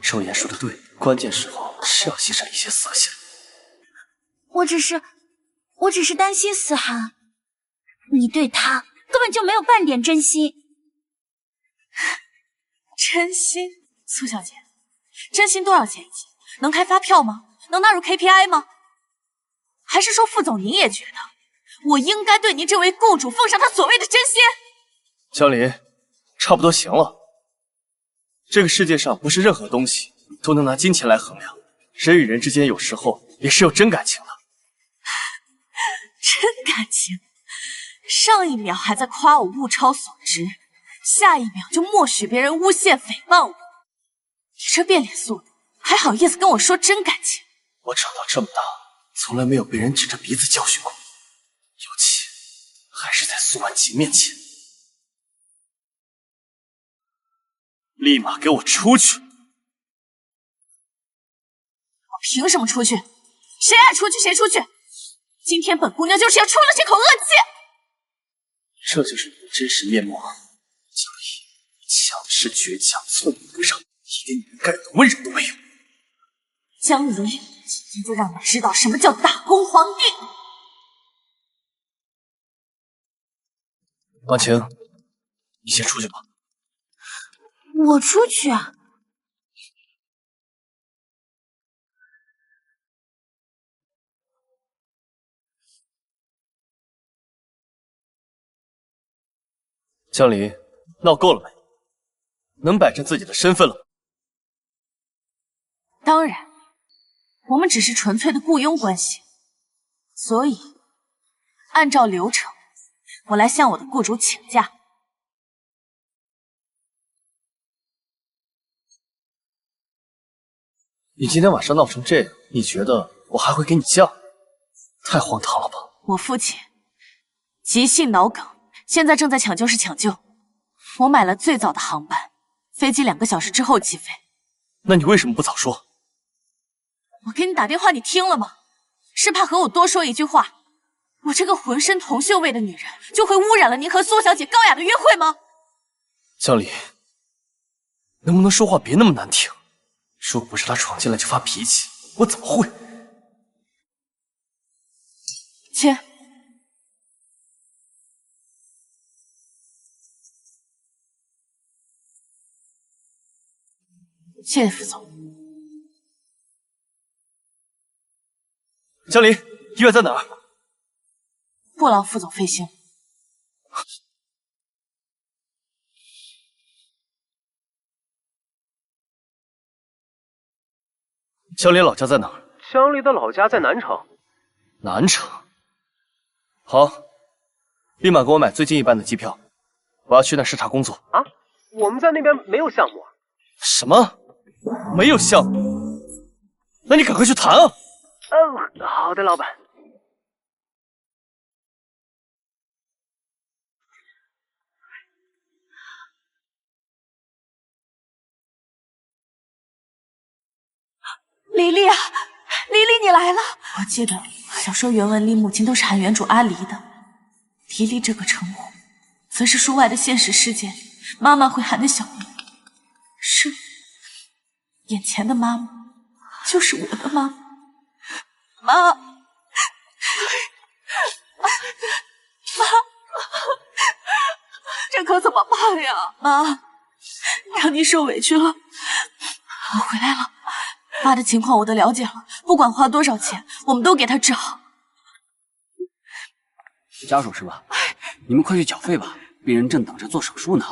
周岩说的对，关键时候是要牺牲一些色相。我只是担心思涵，你对他根本就没有半点真心。真心？苏小姐，真心多少钱一斤？能开发票吗？能纳入 KPI 吗？还是说副总您也觉得我应该对您这位雇主奉上他所谓的真心？江离，差不多行了。这个世界上不是任何东西都能拿金钱来衡量，人与人之间有时候也是有真感情的。真感情？上一秒还在夸我物超所值，下一秒就默许别人诬陷诽谤我。你这变脸速度，还好意思跟我说真感情？我长到这么大，从来没有被人指着鼻子教训过，尤其还是在苏婉晴面前。立马给我出去！我凭什么出去？谁爱出去谁出去！今天本姑娘就是要出了这口恶气。这就是你的真实面目啊，江离。是倔强，寸步不让，一点你们该有的温柔都没有。江离，今天就让你知道什么叫大公皇帝！婉晴，你先出去吧。我出去啊？江离，闹够了没？能摆正自己的身份了吗？当然，我们只是纯粹的雇佣关系，所以按照流程，我来向我的雇主请假。你今天晚上闹成这样，你觉得我还会给你假？太荒唐了吧！我父亲急性脑梗，现在正在抢救室抢救。我买了最早的航班，飞机2个小时之后起飞。那你为什么不早说？我给你打电话，你听了吗？是怕和我多说一句话，我这个浑身铜锈味的女人就会污染了您和苏小姐高雅的约会吗？江离，能不能说话别那么难听？若不是他闯进来就发脾气，我怎么会？签。谢谢副总。江离，医院在哪儿？不劳副总费心。江离老家在哪儿？江离的老家在南城。南城。好，立马给我买最近一班的机票，我要去那视察工作。啊，我们在那边没有项目啊。什么？没有项目？那你赶快去谈啊！好的，老板。黎黎啊，黎黎你来了！我记得小说原文里母亲都是喊原主阿离的，黎黎这个称呼，则是书外的现实世界里妈妈会喊的小名。是，眼前的妈妈就是我的妈妈。妈，妈，这可怎么办呀？妈，让你受委屈了。我回来了。妈的情况我都了解了，不管花多少钱，我们都给她治好。家属是吧？你们快去缴费吧，病人正等着做手术呢。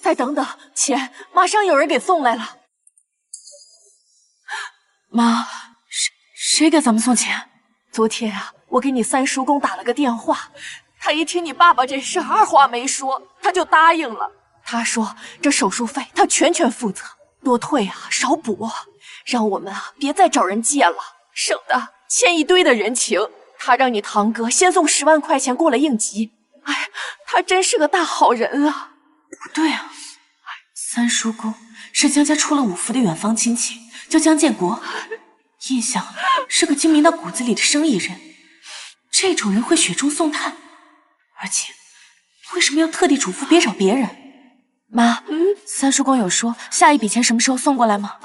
再等等，钱马上有人给送来了。妈，谁给咱们送钱？昨天啊，我给你三叔公打了个电话，他一听你爸爸这事，二话没说，他就答应了。他说这手术费他全负责，多退啊，少补啊。让我们啊别再找人借了，省得欠一堆的人情。他让你堂哥先送10万块钱过来应急。哎呀，他真是个大好人啊！不对啊，三叔公是江家出了5福的远房亲戚，叫江建国，印象是个精明到骨子里的生意人。这种人会雪中送炭，而且为什么要特地嘱咐别找别人？妈，三叔公有说下一笔钱什么时候送过来吗？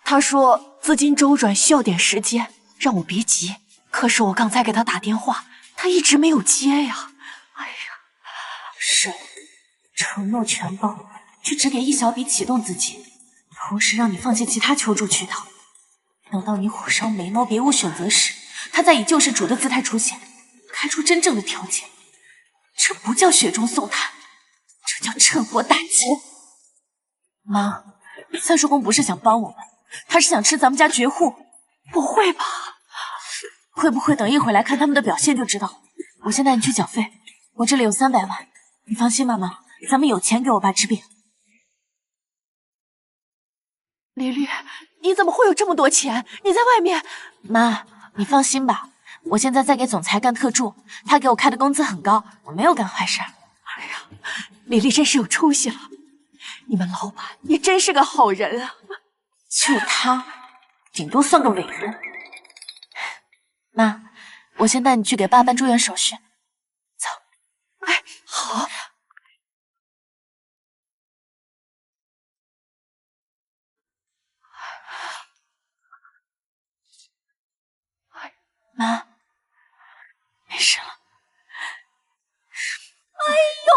他说资金周转需要点时间，让我别急。可是我刚才给他打电话，他一直没有接呀。哎呀，是承诺全包，却只给一小笔启动资金，同时让你放弃其他求助渠道。等到你火烧眉毛别无选择时，他再以救世主的姿态出现，开出真正的条件。这不叫雪中送炭，这叫趁火打劫。妈，三叔公不是想帮我们，他是想吃咱们家绝户。不会吧？会不会等一会儿来看他们的表现就知道。我先带你去缴费，我这里有300万，你放心吧，妈，咱们有钱给我爸治病。黎黎，你怎么会有这么多钱？你在外面……妈，你放心吧，我现在在给总裁干特助，他给我开的工资很高，我没有干坏事。哎呀，黎黎真是有出息了，你们老板也真是个好人啊。就他，顶多算个伟人。妈，我先带你去给爸办住院手续。走。哎，好。妈，没事了。哎呦，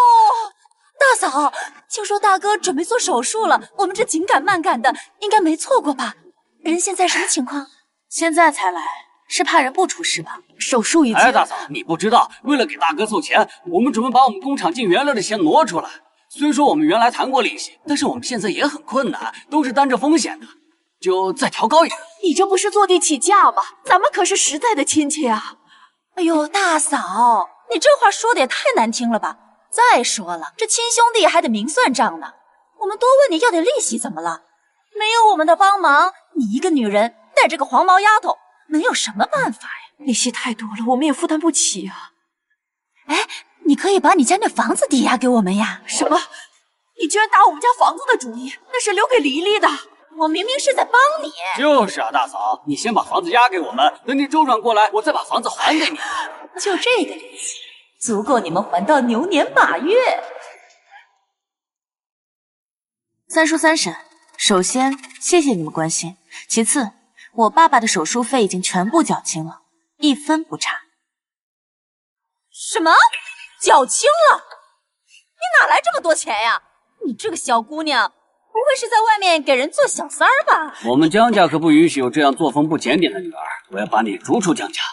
大嫂，听说大哥准备做手术了，我们这紧赶慢赶的，应该没错过吧？人现在什么情况？现在才来，是怕人不出事吧？手术已经……哎，大嫂，你不知道，为了给大哥凑钱，我们准备把我们工厂进原料的钱挪出来。虽说我们原来谈过利息，但是我们现在也很困难，都是担着风险的，就再调高一点。你这不是坐地起价吗？咱们可是实在的亲戚啊！哎呦，大嫂，你这话说的也太难听了吧！再说了，这亲兄弟还得明算账呢。我们多问你要点利息怎么了？没有我们的帮忙，你一个女人带着个黄毛丫头，能有什么办法呀？利息太多了，我们也负担不起啊。哎，你可以把你家那房子抵押给我们呀。什么？你居然打我们家房子的主意？那是留给黎黎的。我明明是在帮你。就是啊，大嫂，你先把房子押给我们，等你周转过来，我再把房子还给你。就这个利息，足够你们还到牛年马月。三叔三婶，首先谢谢你们关心，其次我爸爸的手术费已经全部缴清了，1分不差。什么？缴清了？你哪来这么多钱呀？你这个小姑娘，不会是在外面给人做小三儿吧？我们江家可不允许有这样作风不检点的女儿，我要把你逐出江家。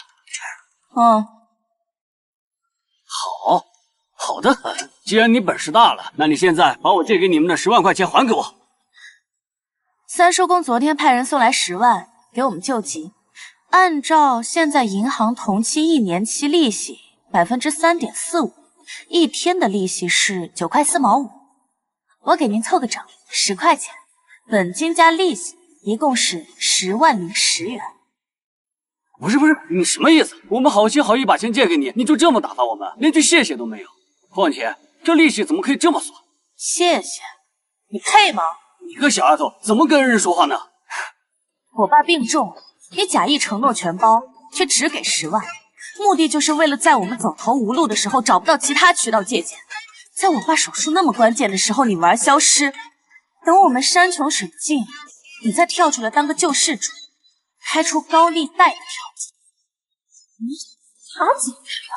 好的很。既然你本事大了，那你现在把我借给你们的10万块钱还给我。三叔公昨天派人送来10万给我们救急，按照现在银行同期1年期利息3.45%，一天的利息是9块4毛5。我给您凑个整，10块钱，本金加利息一共是10万零10元。不是，你什么意思？我们好心好意把钱借给你，你就这么打发我们，连句谢谢都没有。况且这利息怎么可以这么算？谢谢？你配吗？你个小丫头，怎么跟人说话呢？我爸病重，你假意承诺全包，却只给10万，目的就是为了在我们走投无路的时候找不到其他渠道借钱，在我爸手术那么关键的时候你玩消失，等我们山穷水尽，你再跳出来当个救世主，开出高利贷的条件。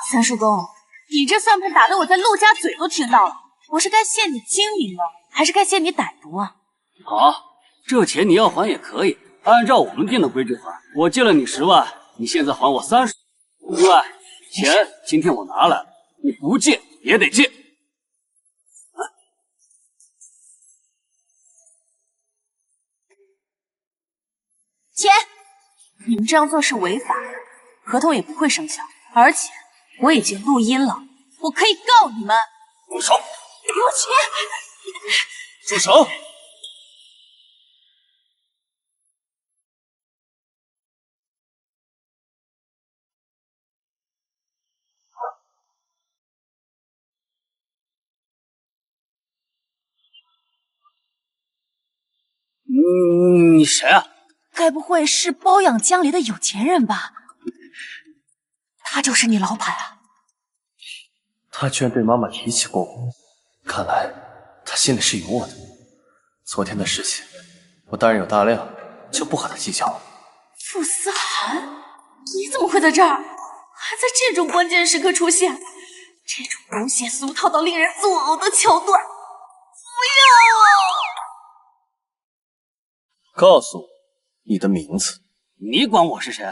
三叔公，你这算盘打得我在陆家嘴都听到了，我是该谢你精明呢，还是该谢你歹毒啊？好，这钱你要还也可以，按照我们定的规矩还。我借了你10万，你现在还我30。另外，钱今天我拿来了，你不借也得借。钱，你们这样做是违法的，合同也不会生效，而且我已经录音了，我可以告你们。住手！给我钱！住手！你谁啊？该不会是包养江离的有钱人吧？他就是你老板啊？他居然对妈妈提起过我，看来他心里是有我的。昨天的事情，我大人有大量，就不和他计较了。傅思涵，你怎么会在这儿？还在这种关键时刻出现，这种狗血俗套到令人作呕的桥段，不要啊！告诉我你的名字。你管我是谁？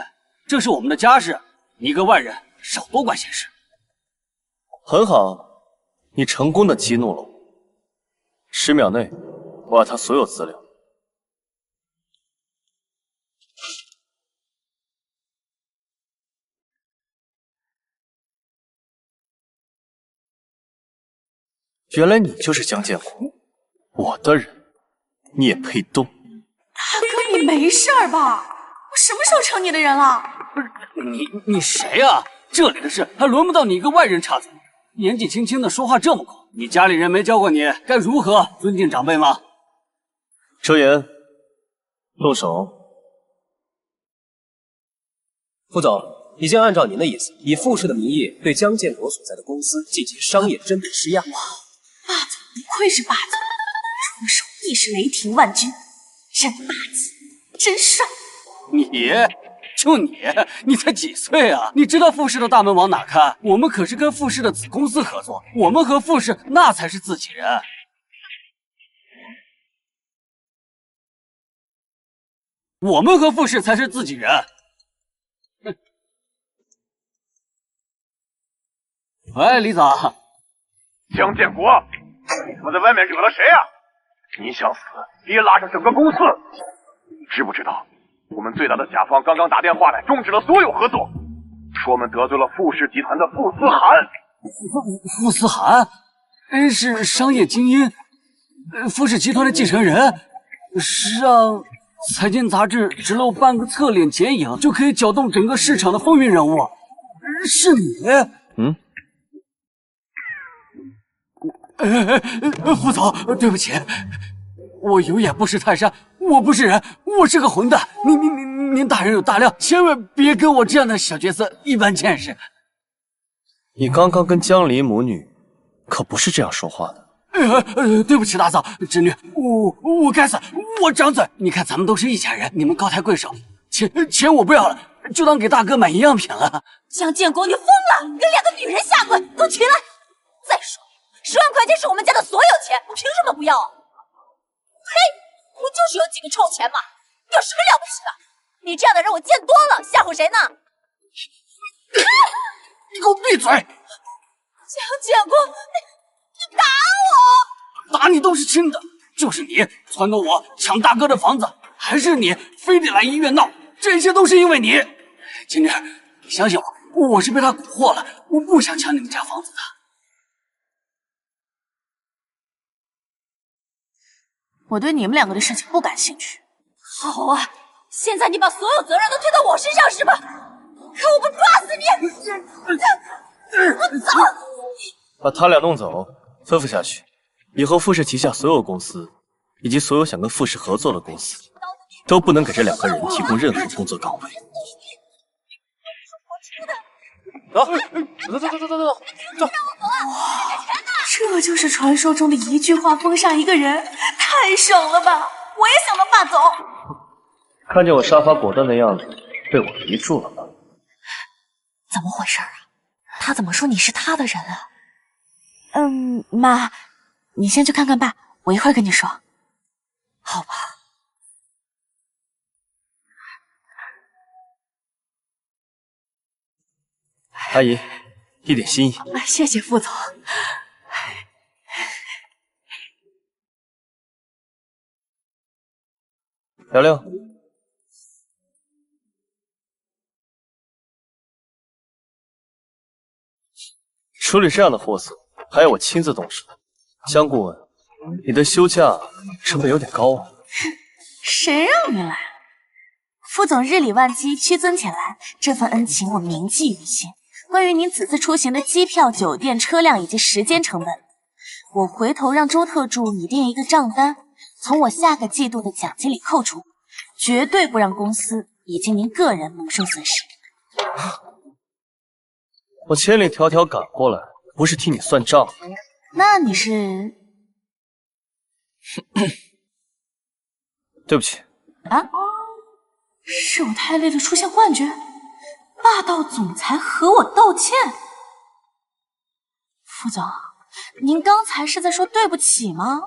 这是我们的家事，你一个外人少多管闲事。很好，你成功的激怒了我。10秒内，我要他所有资料。原来你就是江建国，我的人，你也配动？大哥，你没事吧？我什么时候成你的人了？不是你谁啊？这里的事还轮不到你一个外人插嘴。年纪轻轻的说话这么狂，你家里人没教过你该如何尊敬长辈吗？周岩，动手。副总，已经按照您的意思，以傅氏的名义对江建国所在的公司进行商业针对施压。霸总不愧是霸总，出手亦是雷霆万钧，真霸气，真帅。你就你才几岁啊？你知道傅氏的大门往哪开？我们可是跟傅氏的子公司合作，我们和傅氏那才是自己人。我们和傅氏才是自己人。喂，李总。江建国，你他妈在外面惹了谁啊？你想死，别拉上整个公司！你知不知道，我们最大的甲方刚刚打电话来，终止了所有合作，说我们得罪了傅氏集团的傅思涵。傅思涵，是商业精英，傅氏集团的继承人，上财经杂志只露半个侧脸剪影就可以搅动整个市场的风云人物，是你？副总，对不起，我有眼不识泰山，我不是人，我是个混蛋。您大人有大量，千万别跟我这样的小角色一般见识。你刚刚跟江离母女可不是这样说话的。对不起，大嫂，侄女，我该死，我张嘴。你看咱们都是一家人，你们高抬贵手，钱我不要了，就当给大哥买营养品了。江建国，你疯了？跟两个女人下跪，给我起来！再说，10万块钱是我们家的所有钱，我凭什么不要啊？嘿，我就是有几个臭钱嘛，有什么了不起的？你这样的人我见多了，吓唬谁呢？你给我闭嘴！江建国，你打我！打你都是轻的，就是你撺掇我抢大哥的房子，还是你非得来医院闹，这些都是因为你。金枝，你相信我，我是被他蛊惑了，我不想抢你们家房子的。我对你们两个的事情不感兴趣。好啊，现在你把所有责任都推到我身上是吧？看我不抓死你！我走！把他俩弄走，吩咐下去，以后傅氏旗下所有公司以及所有想跟傅氏合作的公司，都不能给这2个人提供任何工作岗位。走！这就是传说中的一句话封杀一个人，太爽了吧！我也想当霸总。看见我杀伐果断的样子，被我迷住了吗？怎么回事啊？他怎么说你是他的人啊？妈，你先去看看爸，我一会儿跟你说。好吧。阿姨，一点心意。谢谢副总。聊聊。处理这样的货色，还要我亲自动手？江顾问，你的休假成本有点高啊。谁让你来？副总日理万机，屈尊前来，这份恩情我铭记于心。关于您此次出行的机票、酒店、车辆以及时间成本，我回头让周特助拟定一个账单，从我下个季度的奖金里扣除，绝对不让公司以及您个人蒙受损失。我千里迢迢赶过来，不是替你算账。那你是？对不起。啊？是我太累了，出现幻觉？霸道总裁和我道歉？副总，您刚才是在说对不起吗？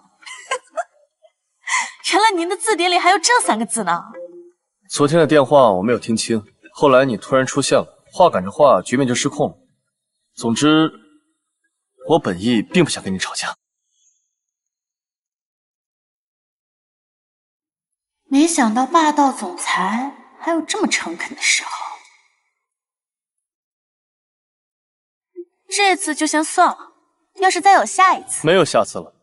原来您的字典里还有这3个字呢。昨天的电话我没有听清，后来你突然出现了，话赶着话，局面就失控了。总之，我本意并不想跟你吵架。没想到霸道总裁还有这么诚恳的时候。这次就先算了，要是再有下一次，没有下次了。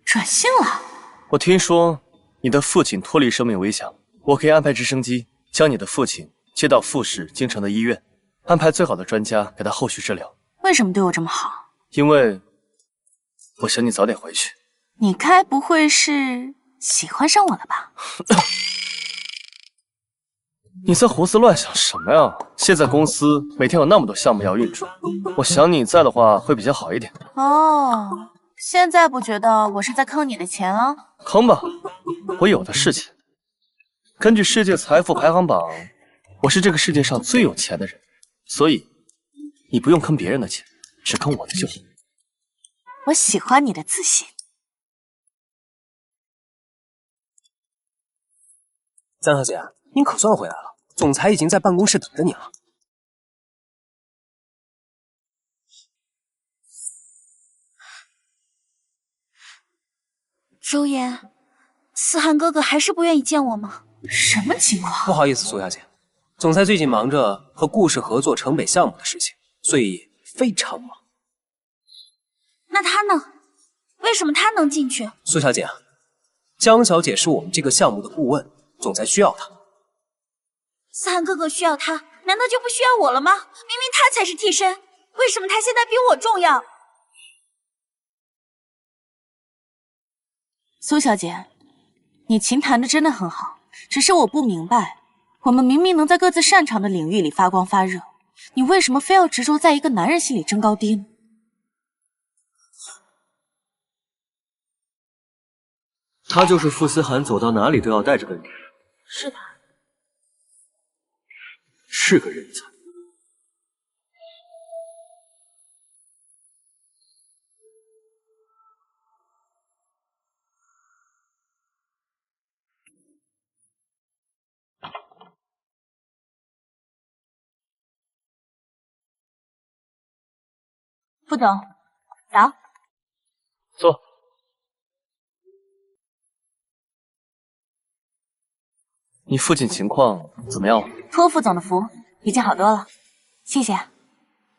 转性了？我听说你的父亲脱离生命危险，我可以安排直升机将你的父亲接到傅氏京城的医院，安排最好的专家给他后续治疗。为什么对我这么好？因为我想你早点回去。你该不会是喜欢上我了吧？你在胡思乱想什么呀？现在公司每天有那么多项目要运转，我想你在的话会比较好一点。哦，现在不觉得我是在坑你的钱了？坑吧，我有的是钱。根据世界财富排行榜，我是这个世界上最有钱的人，所以你不用坑别人的钱，只坑我的就好。我喜欢你的自信。江小姐，您可算回来了，总裁已经在办公室等着你了。周言，思涵哥哥还是不愿意见我吗？什么情况？不好意思，苏小姐，总裁最近忙着和顾氏合作城北项目的事情，所以非常忙。那他呢？为什么他能进去？苏小姐，江小姐是我们这个项目的顾问，总裁需要她。思涵哥哥需要他，难道就不需要我了吗？明明他才是替身，为什么他现在比我重要？苏小姐，你琴弹的真的很好，只是我不明白，我们明明能在各自擅长的领域里发光发热，你为什么非要执着在一个男人心里争高低呢？她就是傅思涵，走到哪里都要带着的女人。是的。是个人才。副总，早。坐。你父亲情况怎么样了？托副总的福，已经好多了，谢谢。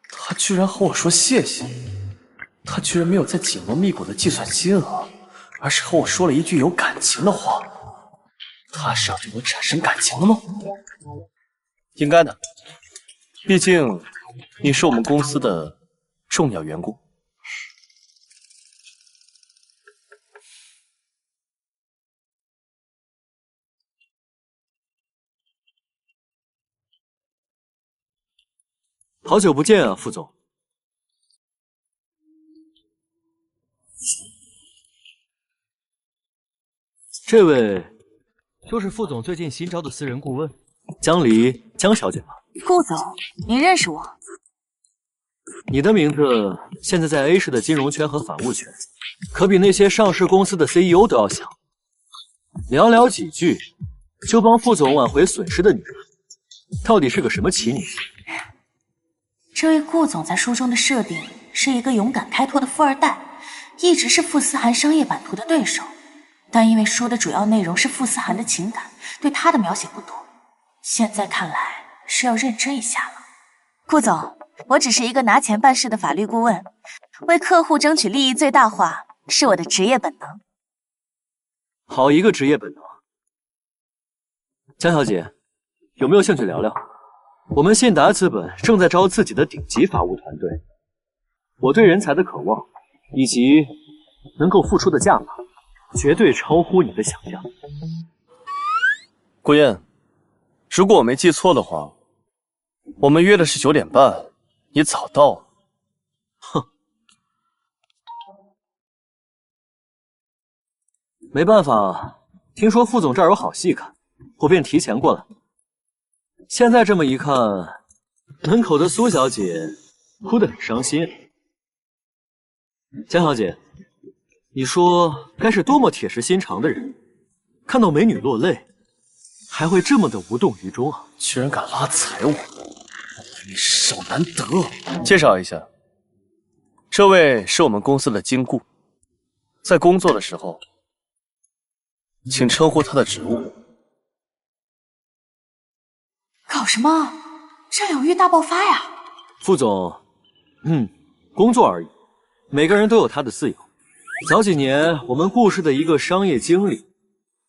他居然和我说谢谢，他居然没有再紧锣密鼓的计算金额，而是和我说了一句有感情的话。他是要对我产生感情了吗？应该的，毕竟你是我们公司的重要员工。好久不见啊，副总。这位就是副总最近新招的私人顾问，江离，江小姐吧？顾总，您认识我？你的名字现在在 A 市的金融圈和法务圈，可比那些上市公司的 CEO 都要响。寥寥几句，就帮副总挽回损失的女人，到底是个什么奇女？这位顾总在书中的设定是一个勇敢开拓的富二代，一直是傅思涵商业版图的对手。但因为书的主要内容是傅思涵的情感，对他的描写不多。现在看来是要认真一下了。顾总，我只是一个拿钱办事的法律顾问，为客户争取利益最大化是我的职业本能。好一个职业本能！江小姐，有没有兴趣聊聊？我们信达资本正在招自己的顶级法务团队，我对人才的渴望以及能够付出的价码，绝对超乎你的想象。顾燕，如果我没记错的话，我们约的是9点半，你早到了。哼，没办法，听说副总这儿有好戏看，我便提前过来。现在这么一看，门口的苏小姐哭得很伤心。江小姐，你说该是多么铁石心肠的人，看到美女落泪，还会这么的无动于衷啊！居然敢拉踩我，你手难得。介绍一下，这位是我们公司的金顾，在工作的时候，请称呼他的职务。搞什么？占有欲大爆发呀！副总，工作而已，每个人都有他的自由。早几年我们顾氏的一个商业经理，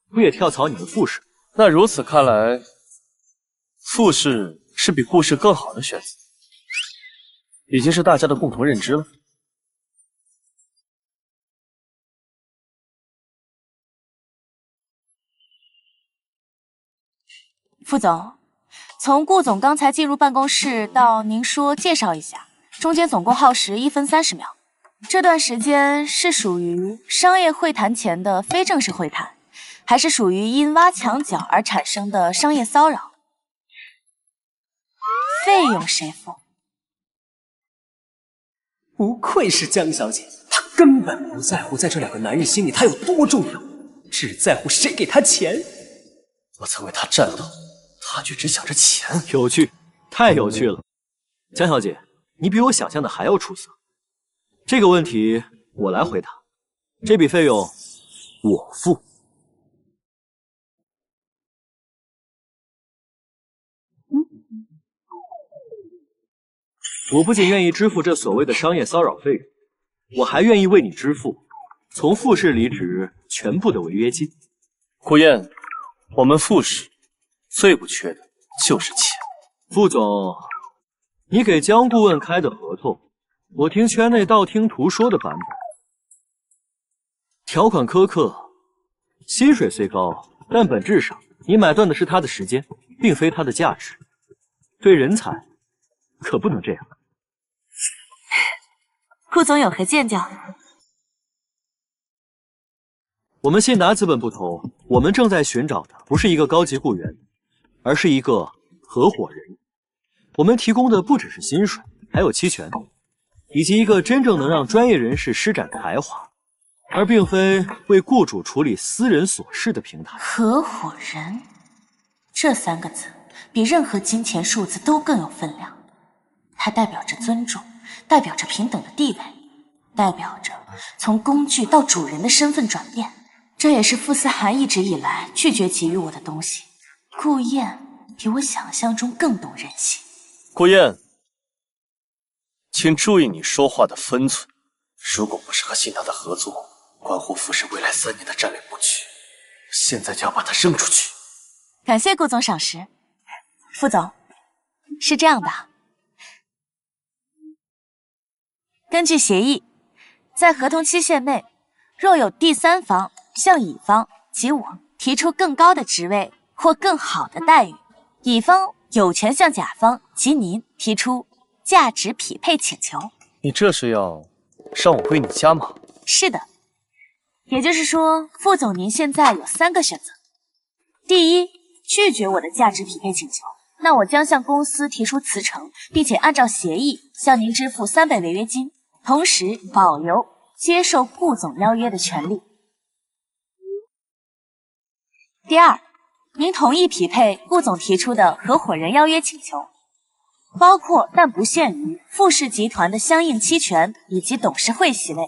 不也跳槽你们傅氏？那如此看来，傅氏是比顾氏更好的选择，已经是大家的共同认知了。副总，从顾总刚才进入办公室到您说介绍一下，中间总共耗时1分30秒。这段时间是属于商业会谈前的非正式会谈，还是属于因挖墙脚而产生的商业骚扰？费用谁付？不愧是江小姐，她根本不在乎在这2个男人心里她有多重要，只在乎谁给她钱。我曾为她战斗，她却只想着钱。有趣，太有趣了。江小姐，你比我想象的还要出色。这个问题我来回答，这笔费用我付。我不仅愿意支付这所谓的商业骚扰费用，我还愿意为你支付从傅氏离职全部的违约金。顾燕，我们傅氏最不缺的就是钱。傅总，你给江顾问开的合同，我听圈内道听途说的版本，条款苛刻，薪水虽高，但本质上你买断的是他的时间，并非他的价值。对人才可不能这样。顾总有何见教？我们信达资本不同，我们正在寻找的不是一个高级雇员，而是一个合伙人。我们提供的不只是薪水，还有期权，以及一个真正能让专业人士施展才华，而并非为雇主处理私人琐事的平台。合伙人这3个字比任何金钱数字都更有分量，它代表着尊重，代表着平等的地位，代表着从工具到主人的身份转变。这也是傅思涵一直以来拒绝给予我的东西。顾燕比我想象中更懂人性。顾燕，请注意你说话的分寸。如果不是和信达的合作关乎傅氏未来3年的战略布局，现在就要把它扔出去。感谢顾总赏识。傅总，是这样的，根据协议，在合同期限内，若有第3方向乙方及我提出更高的职位或更好的待遇，乙方有权向甲方及您提出价值匹配请求。你这是要让我为你加码？是的，也就是说，傅总您现在有3个选择：第一，拒绝我的价值匹配请求，那我将向公司提出辞呈，并且按照协议向您支付3倍违约金，同时保留接受顾总邀约的权利。第二，您同意匹配顾总提出的合伙人邀约请求，包括但不限于傅氏集团的相应期权以及董事会席位。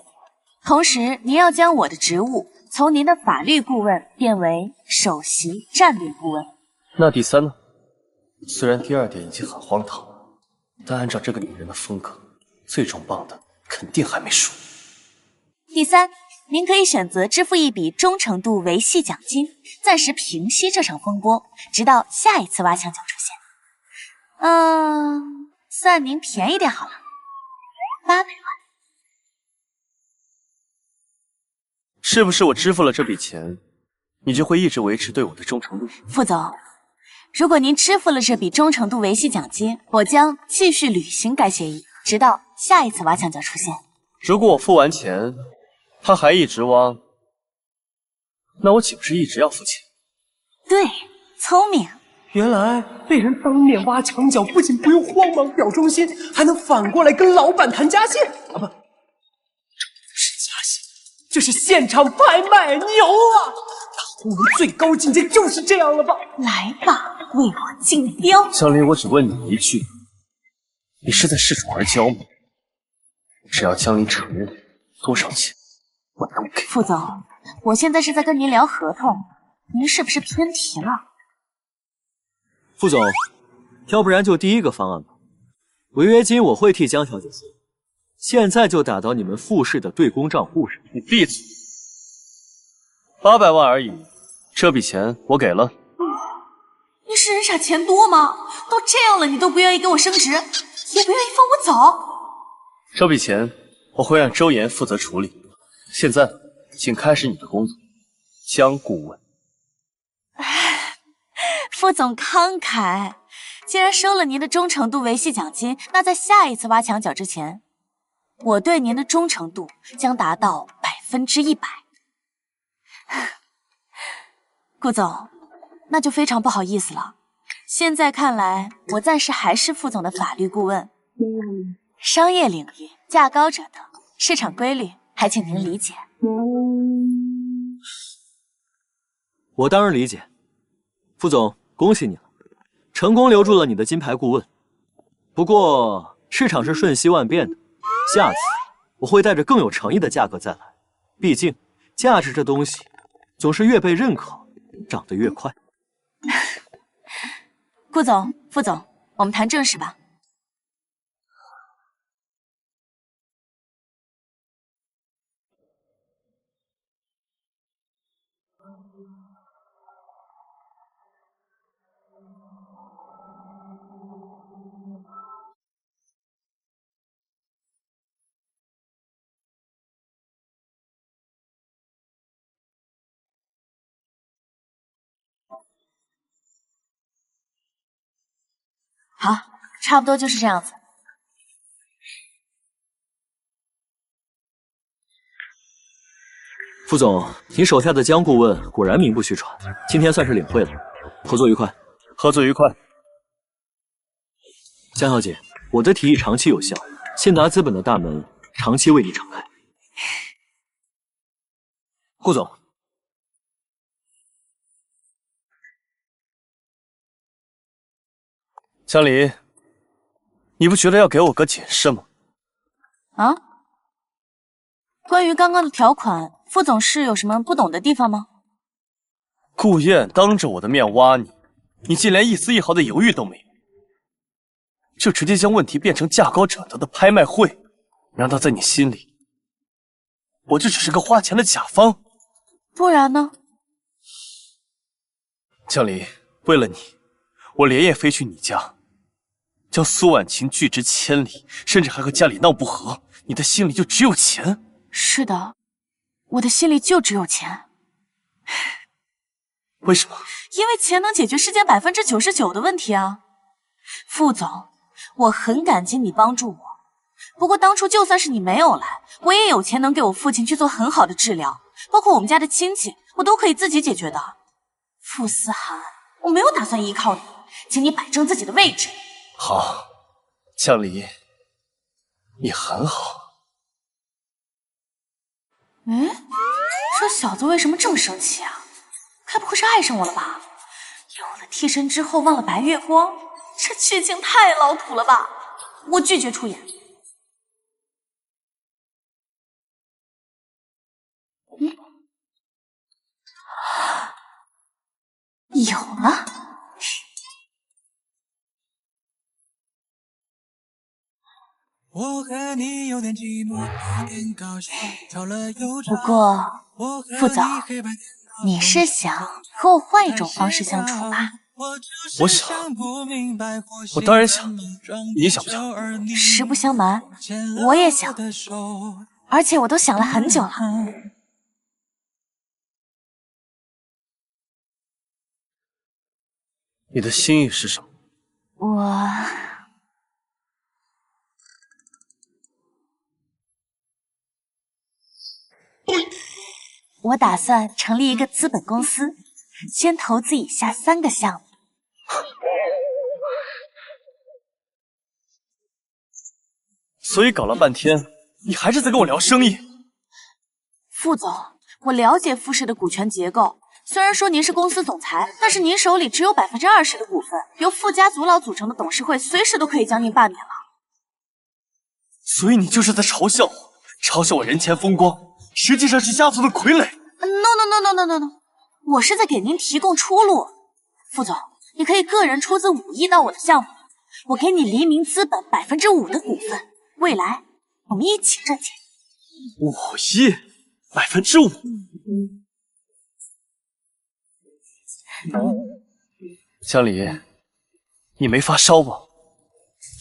同时，您要将我的职务从您的法律顾问变为首席战略顾问。那第3呢？虽然第2点已经很荒唐了，但按照这个女人的风格，最重磅的肯定还没数。第3，您可以选择支付一笔忠诚度维系奖金，暂时平息这场风波，直到下一次挖墙脚出现。算您便宜点好了，800万。是不是我支付了这笔钱，你就会一直维持对我的忠诚度？傅总，如果您支付了这笔忠诚度维系奖金，我将继续履行该协议，直到下一次挖墙脚出现。如果我付完钱，他还一直挖，那我岂不是一直要付钱？对，聪明。原来被人当面挖墙脚，不仅不用慌忙表忠心，还能反过来跟老板谈加薪啊！不，这不是加薪，这是现场拍卖，牛啊！大红人最高境界就是这样了吧？来吧，为我竞标。小林，我只问你一句，你是在恃宠而骄吗？只要江林承认多少钱，我都给。傅总，我现在是在跟您聊合同，您是不是偏题了？傅总，要不然就第1个方案吧。违约金我会替江小姐付，现在就打到你们傅氏的对公账户上。你闭嘴！800万而已，这笔钱我给了。你是人傻钱多吗？都这样了，你都不愿意给我升职，也不愿意放我走。这笔钱我会让周岩负责处理。现在，请开始你的工作，江顾问。傅总慷慨，既然收了您的忠诚度维系奖金，那在下一次挖墙脚之前，我对您的忠诚度将达到100%。顾总，那就非常不好意思了，现在看来，我暂时还是副总的法律顾问。商业领域，价高者得，市场规律，还请您理解。我当然理解。副总，恭喜你了，成功留住了你的金牌顾问。不过市场是瞬息万变的，下次我会带着更有诚意的价格再来。毕竟价值这东西，总是越被认可，涨得越快。顾总、副总，我们谈正事吧。好，差不多就是这样子。副总，你手下的江顾问果然名不虚传，今天算是领会了，合作愉快，合作愉快。江小姐，我的提议长期有效，信达资本的大门长期为你敞开。顾总，江离，你不觉得要给我个解释吗？啊？关于刚刚的条款，副总是有什么不懂的地方吗？顾燕当着我的面挖你，你竟连一丝一毫的犹豫都没有，就直接将问题变成价高者得的拍卖会。难道在你心里，我就只是个花钱的甲方？不然呢？江离，为了你，我连夜飞去你家，将苏婉晴拒之千里，甚至还和家里闹不和。你的心里就只有钱？是的，我的心里就只有钱。为什么？因为钱能解决世间99%的问题啊！副总，我很感激你帮助我。不过当初就算是你没有来，我也有钱能给我父亲去做很好的治疗，包括我们家的亲戚，我都可以自己解决的。傅思涵，我没有打算依靠你，请你摆正自己的位置。好，江离，你很好。这小子为什么这么生气啊？该不会是爱上我了吧？有了替身之后忘了白月光，这剧情太老土了吧！我拒绝出演。有了。不过，副总，你是想和我换一种方式相处吧？我想，我当然想，你想不想？实不相瞒，我也想，而且我都想了很久了。你的心意是什么？我打算成立一个资本公司，先投资以下3个项目。所以搞了半天，你还是在跟我聊生意。副总，我了解傅氏的股权结构，虽然说您是公司总裁，但是您手里只有20%的股份，由傅家族老组成的董事会随时都可以将您罢免了。所以你就是在嘲笑我，嘲笑我人前风光，实际上是家族的傀儡。No， 我是在给您提供出路。副总，你可以个人出资5亿到我的项目，我给你黎明资本5%的股份，未来我们一起赚钱。5亿，5%。江离，你没发烧吧？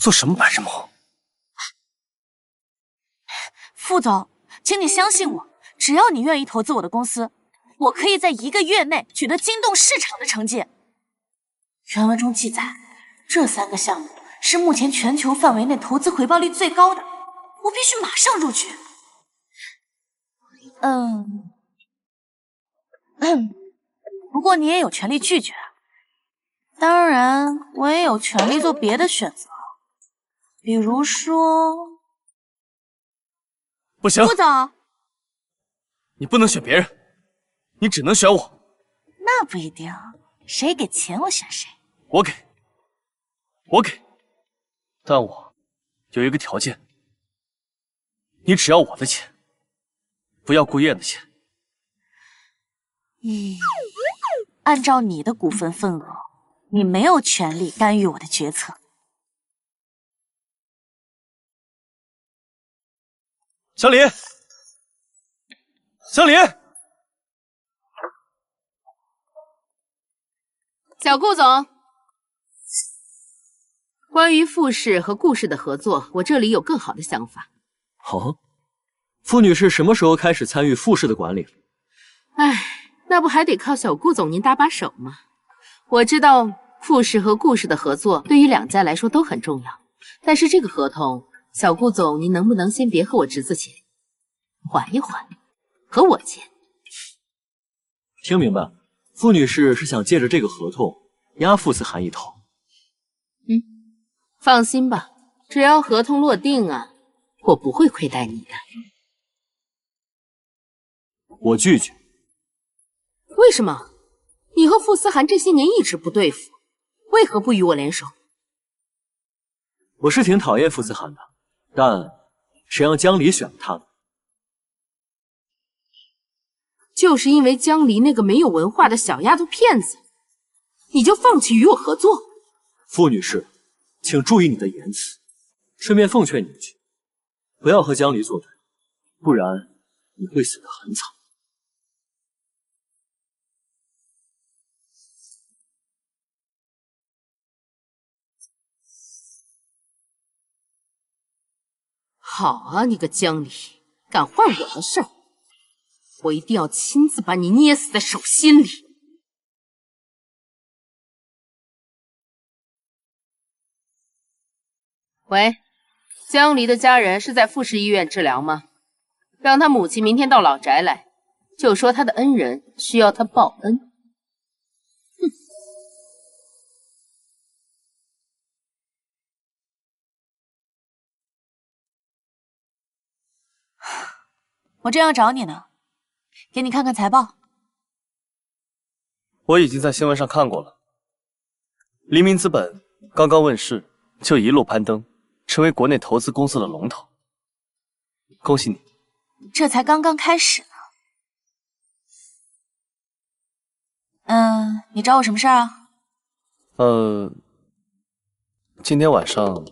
做什么白日梦？副总，请你相信我，只要你愿意投资我的公司，我可以在1个月内取得惊动市场的成绩。原文中记载，这3个项目是目前全球范围内投资回报率最高的，我必须马上入局。不过你也有权利拒绝。当然，我也有权利做别的选择，比如说……不行，副总，你不能选别人，你只能选我。那不一定，谁给钱我选谁。我给，但我有一个条件，你只要我的钱，不要顾燕的钱。按照你的股份份额，你没有权利干预我的决策。香梨，香梨，小顾总，关于傅氏和顾氏的合作，我这里有更好的想法。好，傅女士什么时候开始参与傅氏的管理？那不还得靠小顾总您搭把手吗？我知道傅氏和顾氏的合作对于两家来说都很重要，但是这个合同，小顾总您能不能先别和我侄子签，缓一缓，和我签？听明白，傅女士是想借着这个合同压傅思涵一头。放心吧，只要合同落定啊，我不会亏待你的。我拒绝。为什么？你和傅思涵这些年一直不对付，为何不与我联手？我是挺讨厌傅思涵的，但谁让江离选了他呢？就是因为江离那个没有文化的小丫头片子，你就放弃与我合作？傅女士，请注意你的言辞，顺便奉劝你一句，不要和江离作对，不然你会死得很惨。好啊，你个江离，敢坏我的事儿，我一定要亲自把你捏死在手心里。喂，江离的家人是在傅氏医院治疗吗？让他母亲明天到老宅来，就说他的恩人需要他报恩。我正要找你呢，给你看看财报。我已经在新闻上看过了，黎明资本刚刚问世，就一路攀登，成为国内投资公司的龙头。恭喜你！这才刚刚开始呢。你找我什么事儿啊？今天晚上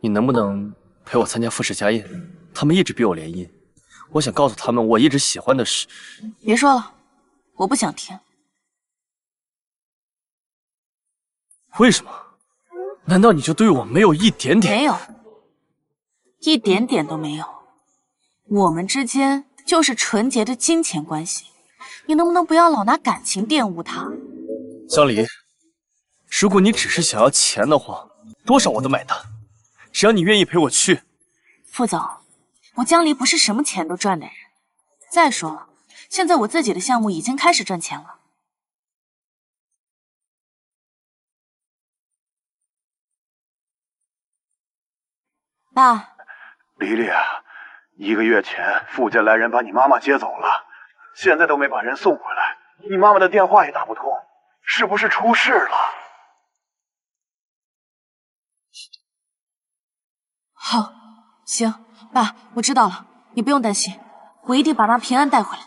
你能不能陪我参加傅氏家宴？他们一直逼我联姻。我想告诉他们，我一直喜欢的是……别说了，我不想听。为什么？难道你就对我没有一点点？没有，一点点都没有。我们之间就是纯洁的金钱关系，你能不能不要老拿感情玷污它？江离，如果你只是想要钱的话，多少我都买单，只要你愿意陪我去。副总。我江离不是什么钱都赚的人。再说了，现在我自己的项目已经开始赚钱了。爸，黎黎啊，1个月前傅家来人把你妈妈接走了，现在都没把人送回来，你妈妈的电话也打不通，是不是出事了？好，行。爸，我知道了，你不用担心，我一定把妈平安带回来。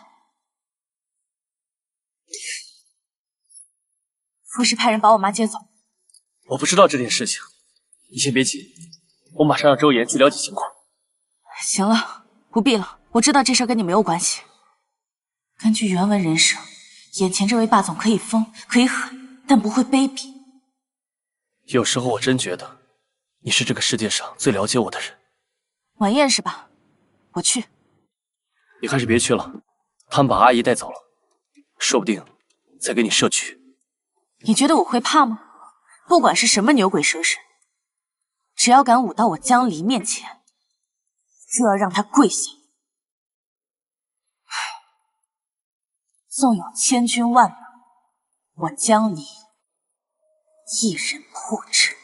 傅氏派人把我妈接走。我不知道这件事情，你先别急，我马上让周岩去了解情况。行了，不必了，我知道这事跟你没有关系。根据原文人设，眼前这位霸总可以疯，可以狠，但不会卑鄙。有时候我真觉得，你是这个世界上最了解我的人。晚宴是吧？我去。你还是别去了，他们把阿姨带走了，说不定再给你设局。你觉得我会怕吗？不管是什么牛鬼蛇神，只要敢舞到我江离面前，就要让他跪下。纵有千军万马，我江离一人破之。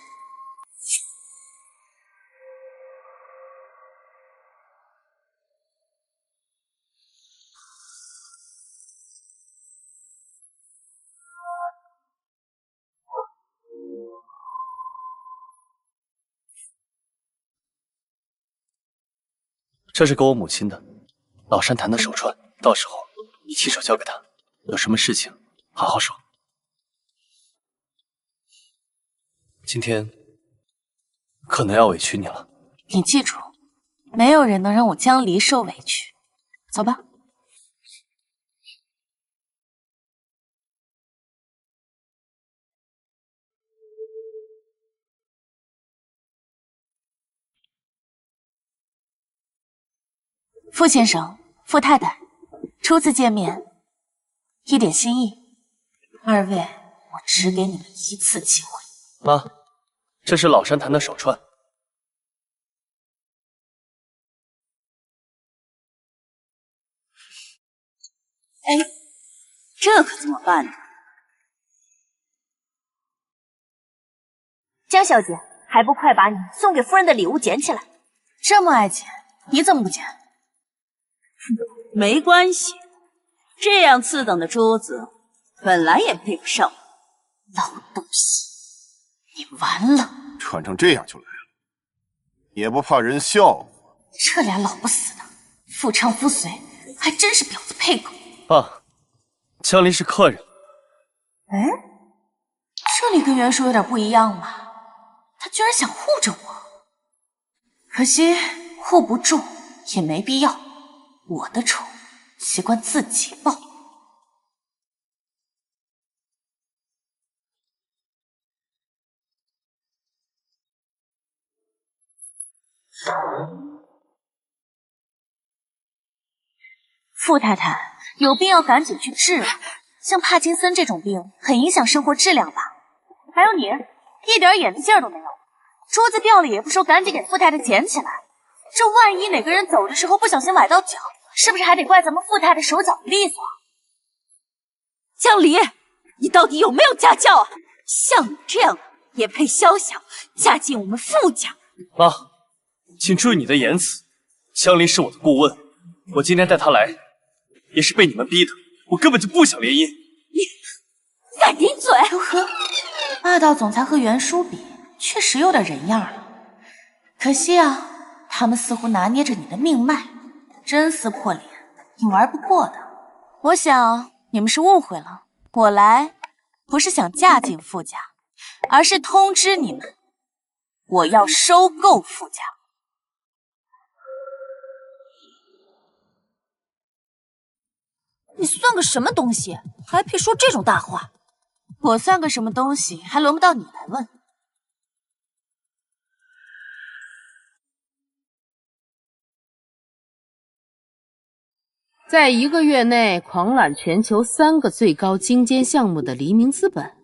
这是给我母亲的，老山檀的手串，到时候你亲手交给她，有什么事情好好说。今天可能要委屈你了。你记住，没有人能让我江离受委屈。走吧。傅先生，傅太太，初次见面，一点心意。二位，我只给你们一次机会。妈，这是老山檀的手串。哎，这可怎么办呢？江小姐，还不快把你送给夫人的礼物捡起来！这么爱捡，你怎么不捡？没关系，这样次等的珠子本来也配不上我。老东西，你完了！穿成这样就来了，也不怕人笑话。这俩老不死的，夫唱妇随，还真是婊子配狗。爸，江离是客人。哎，这里跟袁叔有点不一样嘛，他居然想护着我，可惜护不住，也没必要。我的仇习惯自己报。傅太太，有病要赶紧去治啊！像帕金森这种病，很影响生活质量吧？还有你，一点眼力劲儿都没有。珠子掉了也不说赶紧给傅太太捡起来，这万一哪个人走的时候不小心崴到脚，是不是还得怪咱们傅太太手脚不利索？江离，你到底有没有家教啊？像你这样的也配宵小嫁进我们傅家？妈，请注意你的言辞。江离是我的顾问，我今天带他来，也是被你们逼的。我根本就不想联姻。你敢顶嘴？如何？霸道总裁和袁叔比，确实有点人样了。可惜啊，他们似乎拿捏着你的命脉，真撕破脸，你玩不过的。我想你们是误会了，我来不是想嫁进傅家，而是通知你们，我要收购傅家。你算个什么东西，还配说这种大话？我算个什么东西，还轮不到你来问。在1个月内狂揽全球3个最高精尖项目的黎明资本，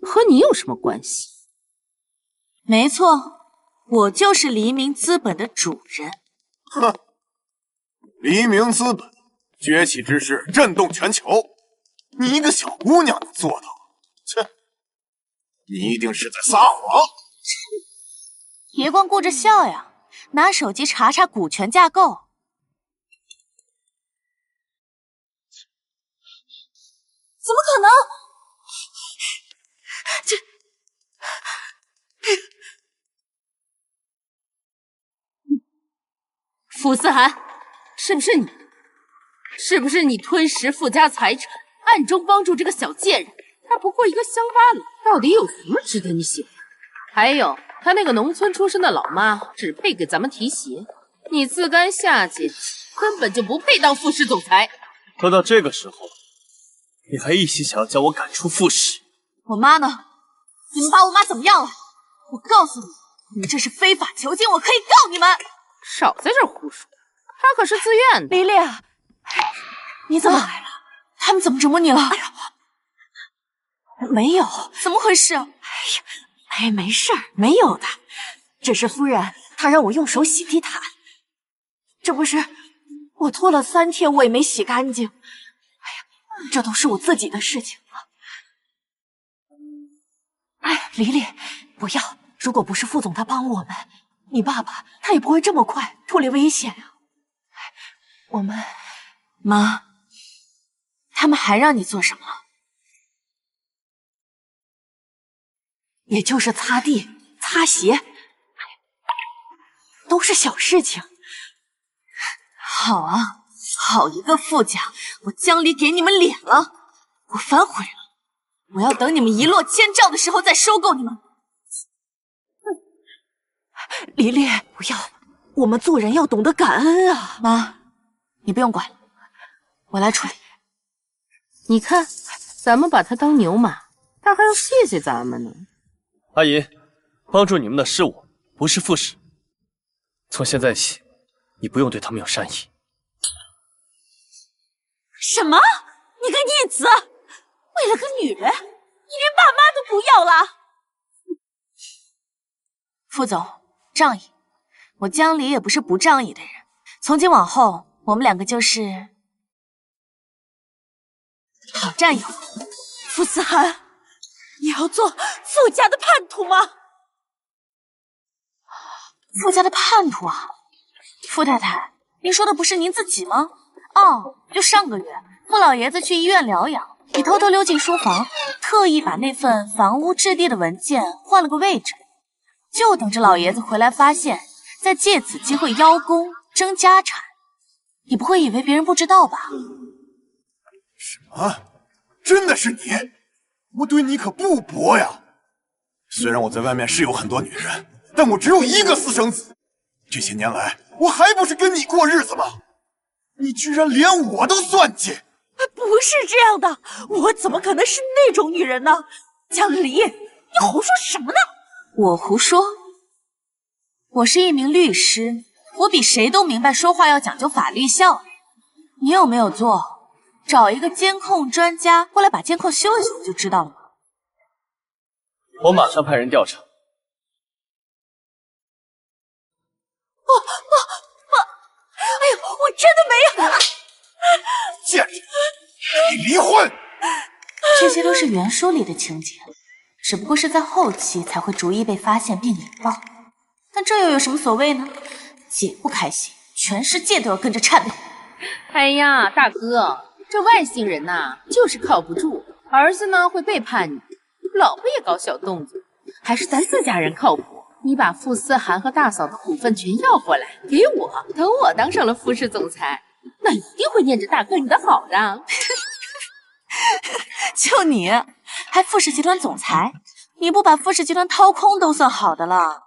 和你有什么关系？没错，我就是黎明资本的主人。哼，黎明资本崛起之势震动全球，你一个小姑娘能做到？切，你一定是在撒谎！别光顾着笑呀，拿手机查查股权架构。怎么可能？傅思涵，是不是你？是不是你吞食傅家财产，暗中帮助这个小贱人？他不过一个乡巴佬，到底有什么值得你喜欢？还有，他那个农村出身的老妈，只配给咱们提鞋。你自甘下贱，根本就不配当傅氏总裁。都到这个时候了，你还一心想要将我赶出傅氏？我妈呢？你们把我妈怎么样了？我告诉你，你们这是非法囚禁，我可以告你们！少在这胡说，他可是自愿的。莉莉，你怎么来了？他们怎么折磨你了？哎呀，没有，怎么回事？哎，没事儿，没有的。这是夫人，她让我用手洗地毯。这不是我拖了3天，我也没洗干净。哎呀，这都是我自己的事情。黎黎，不要！如果不是副总他帮我们，你爸爸他也不会这么快脱离危险啊。我们，妈，他们还让你做什么？也就是擦地、擦鞋，都是小事情。好啊，好一个副将，我江离给你们脸了，我反悔了。我要等你们一落千丈的时候再收购你们。黎黎，不要，我们做人要懂得感恩啊！妈，你不用管，我来处理。你看，咱们把他当牛马，他还要谢谢咱们呢。阿姨，帮助你们的是我，不是副使。从现在起，你不用对他们有善意。什么？你个逆子！为了个女人，你连爸妈都不要了？副总，仗义，我江离也不是不仗义的人。从今往后，我们两个就是好战友。傅思涵，你要做傅家的叛徒吗？傅家的叛徒啊！傅太太，您说的不是您自己吗？哦，就上个月，傅老爷子去医院疗养，你偷偷溜进书房，特意把那份房屋置地的文件换了个位置，就等着老爷子回来发现，再借此机会邀功争家产。你不会以为别人不知道吧？什么？真的是你？我对你可不薄呀！虽然我在外面是有很多女人，但我只有一个私生子。这些年来，我还不是跟你过日子吗？你居然连我都算计！不是这样的，我怎么可能是那种女人呢？江离，你胡说什么呢？我胡说？我是一名律师，我比谁都明白说话要讲究法律效率。你有没有做？找一个监控专家过来把监控修一修就知道了吗？我马上派人调查。哎呦，我真的没有！贱人，你离婚！这些都是原书里的情节，只不过是在后期才会逐一被发现并引爆。但这又有什么所谓呢？姐不开心，全世界都要跟着颤抖。哎呀，大哥，这外星人呐，就是靠不住，儿子呢会背叛你，老婆也搞小动作，还是咱自家人靠谱。你把傅思涵和大嫂的股份全要过来给我，等我当上了副氏总裁，那一定会念着大哥你的好的。就你还傅氏集团总裁，你不把傅氏集团掏空都算好的了。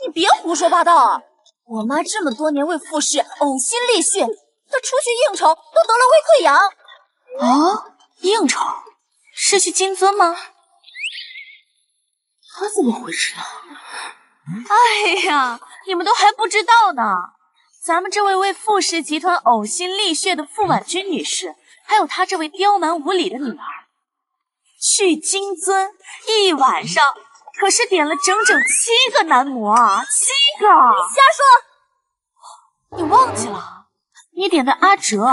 你别胡说八道啊！我妈这么多年为傅氏呕心沥血，她出去应酬都得了胃溃疡。哦，应酬是去金尊吗？他怎么回事呢？哎呀，你们都还不知道呢。咱们这位为傅氏集团呕心沥血的傅婉君女士，还有她这位刁蛮无理的女儿，去金尊一晚上可是点了整整7个男模啊！7个！你瞎说！你忘记了？你点的阿哲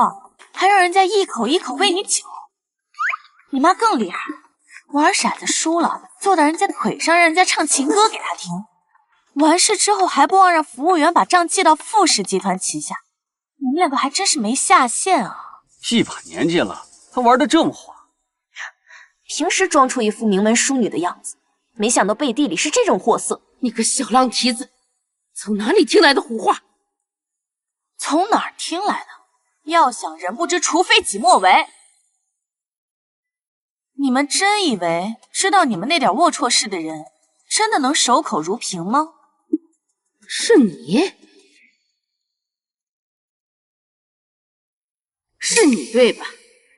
还让人家一口一口喂你酒。你妈更厉害，玩骰子输了，坐到人家腿上，让人家唱情歌给她听。完事之后还不忘让服务员把账记到傅氏集团旗下。你们两个还真是没下限啊！一把年纪了，他玩得这么花。平时装出一副名门淑女的样子，没想到背地里是这种货色。你个小浪蹄子，从哪里听来的胡话？从哪儿听来的？要想人不知，除非己莫为。你们真以为知道你们那点龌龊事的人，真的能守口如瓶吗？是你，是你对吧？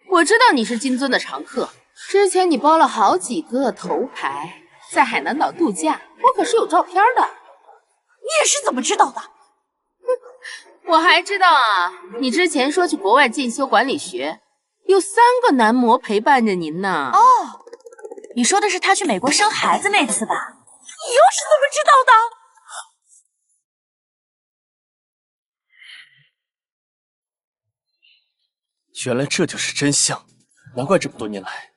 我知道你是金尊的常客，之前你包了好几个头牌，在海南岛度假，我可是有照片的。你也是怎么知道的？我还知道啊，你之前说去国外进修管理学，有3个男模陪伴着您呢。哦，你说的是他去美国生孩子那次吧？你又是怎么知道的？原来这就是真相，难怪这么多年来，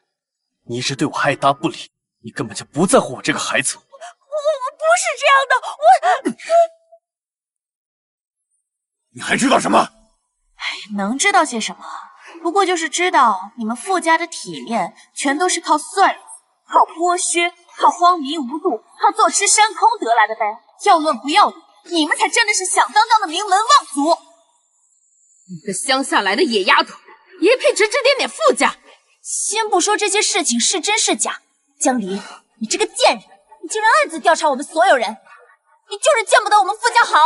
你一直对我爱答不理。你根本就不在乎我这个孩子。我不是这样的，你还知道什么？能知道些什么？不过就是知道你们傅家的体面全都是靠算计、靠剥削、靠荒淫无度、靠坐吃山空得来的呗。要论不要脸，你们才真的是响当当的名门望族。你个乡下来的野丫头，也配指指点点傅家？先不说这些事情是真是假，江离，你这个贱人，你竟然暗自调查我们所有人，你就是见不得我们傅家好。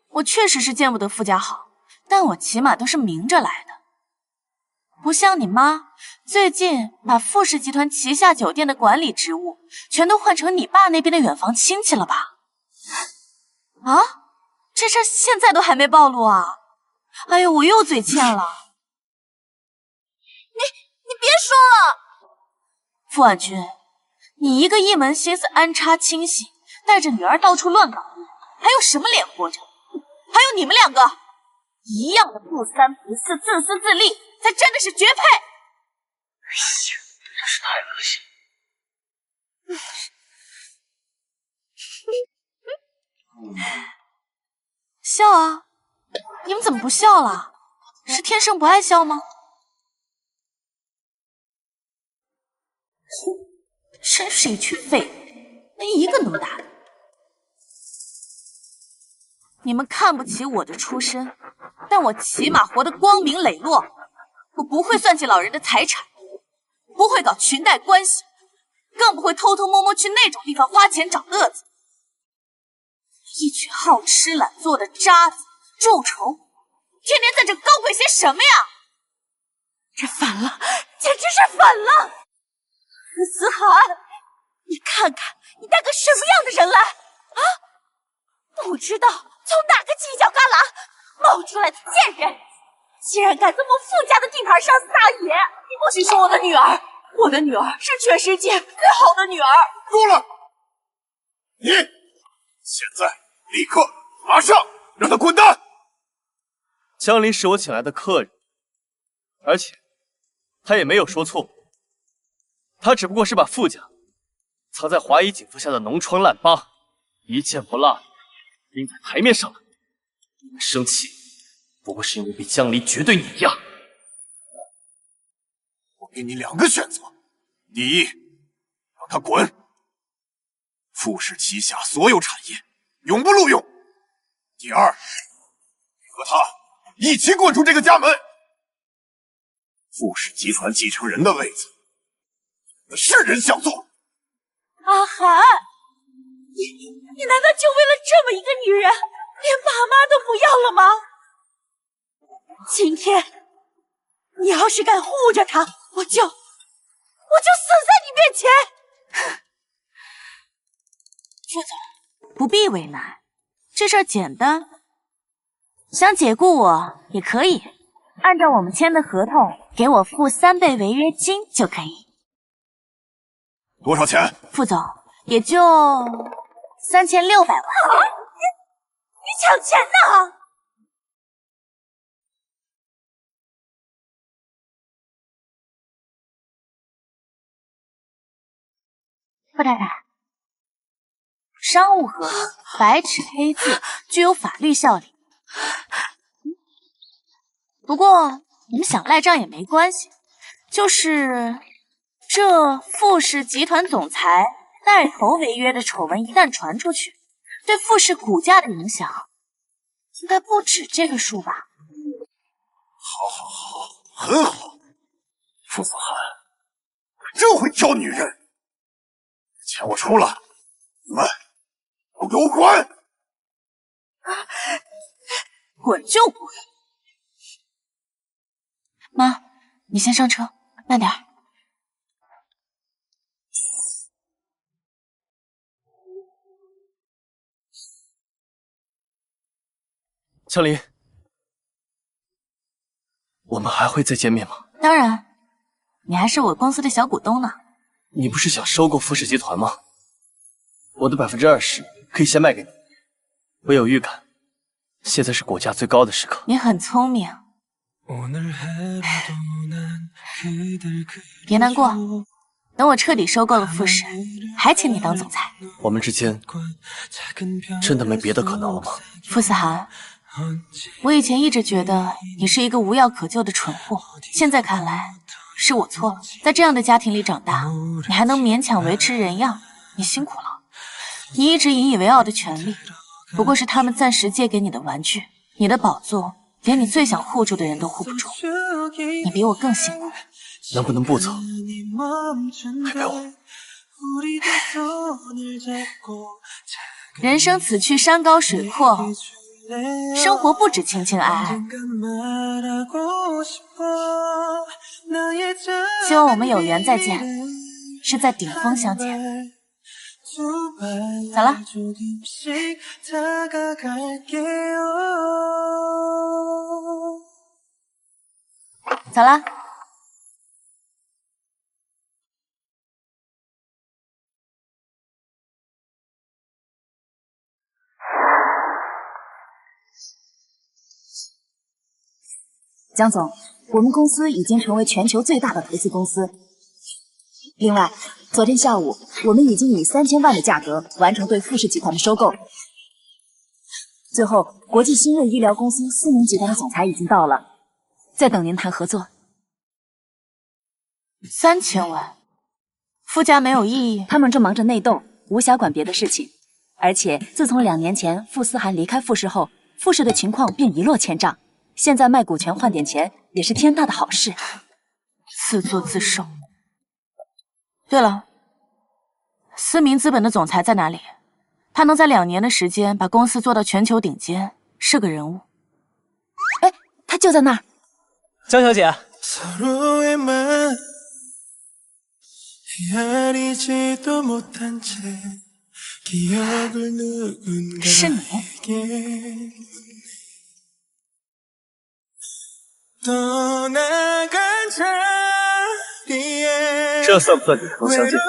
我确实是见不得傅家好，但我起码都是明着来的，不像你妈最近把傅氏集团旗下酒店的管理职务全都换成你爸那边的远房亲戚了吧？啊，这事现在都还没暴露啊！哎呦，我又嘴欠了。你别说了，傅婉君，你一个一门心思安插亲信，带着女儿到处乱搞，还有什么脸活着？还有你们两个，一样的不三不四、自私自利，才真的是绝配。真是太恶心。笑啊！你们怎么不笑了？是天生不爱笑吗？真是一群废物，没一个能打的。你们看不起我的出身，但我起码活得光明磊落。我不会算计老人的财产，不会搞裙带关系，更不会偷偷摸摸去那种地方花钱找乐子。一群好吃懒做的渣子、蛀虫，天天在这高贵些什么呀？这反了，简直是反了！思涵，你看看你带个什么样的人来啊？不知道从哪个犄角旮旯冒出来的贱人，竟然敢在我傅家的地盘上撒野！你不许说我的女儿，我的女儿是全世界最好的女儿。够了！你现在立刻马上让他滚蛋！江离是我请来的客人，而且他也没有说错，他只不过是把傅家藏在华夷锦服下的脓疮烂疤一件不落拎在台面上了。你们生气，不过是因为被江离绝对碾压。我给你两个选择：第一，让他滚，傅氏旗下所有产业永不录用；第二，和他一起滚出这个家门。傅氏集团继承人的位子，是人想坐。阿寒，你难道就为了这么一个女人，连爸妈都不要了吗？今天你要是敢护着她，我就死在你面前。副总，不必为难，这事儿简单，想解雇我也可以，按照我们签的合同，给我付3倍违约金就可以。多少钱？副总，也就3600万。你抢钱呢？傅太太，商务合同白纸黑字，具有法律效力。不过你们想赖账也没关系，就是这傅氏集团总裁带头违约的丑闻一旦传出去，对傅氏股价的影响应该不止这个数吧？好，很好。傅思涵，真会挑女人。钱我出了，你们都给我滚！滚就滚。妈，你先上车，慢点儿。江离，我们还会再见面吗？当然，你还是我公司的小股东呢。你不是想收购傅氏集团吗？我的20%可以先卖给你。我有预感，现在是股价最高的时刻。你很聪明，别难过，等我彻底收购了傅氏，还请你当总裁。我们之间真的没别的可能了吗？傅思涵，我以前一直觉得你是一个无药可救的蠢货，现在看来是我错了。在这样的家庭里长大，你还能勉强维持人样，你辛苦了。你一直引以为傲的权利，不过是他们暂时借给你的玩具。你的宝座，连你最想护住的人都护不住。你比我更辛苦。能不能不走？还陪我？人生此去山高水阔，生活不止情情爱爱。希望我们有缘再见，是在顶峰相见。走了。走了。江总，我们公司已经成为全球最大的投资公司。另外，昨天下午我们已经以3000万的价格完成对富士集团的收购。最后，国际新锐医疗公司思明集团的总裁已经到了，在等您谈合作。3000万，傅家没有异议。他们正忙着内斗，无暇管别的事情。而且，自从2年前傅思涵离开傅氏后，傅氏的情况便一落千丈。现在卖股权换点钱也是天大的好事。自作自受。对了，思明资本的总裁在哪里？他能在2年的时间把公司做到全球顶尖，是个人物。哎，他就在那儿。江小姐。是你。这算不算顶峰相见？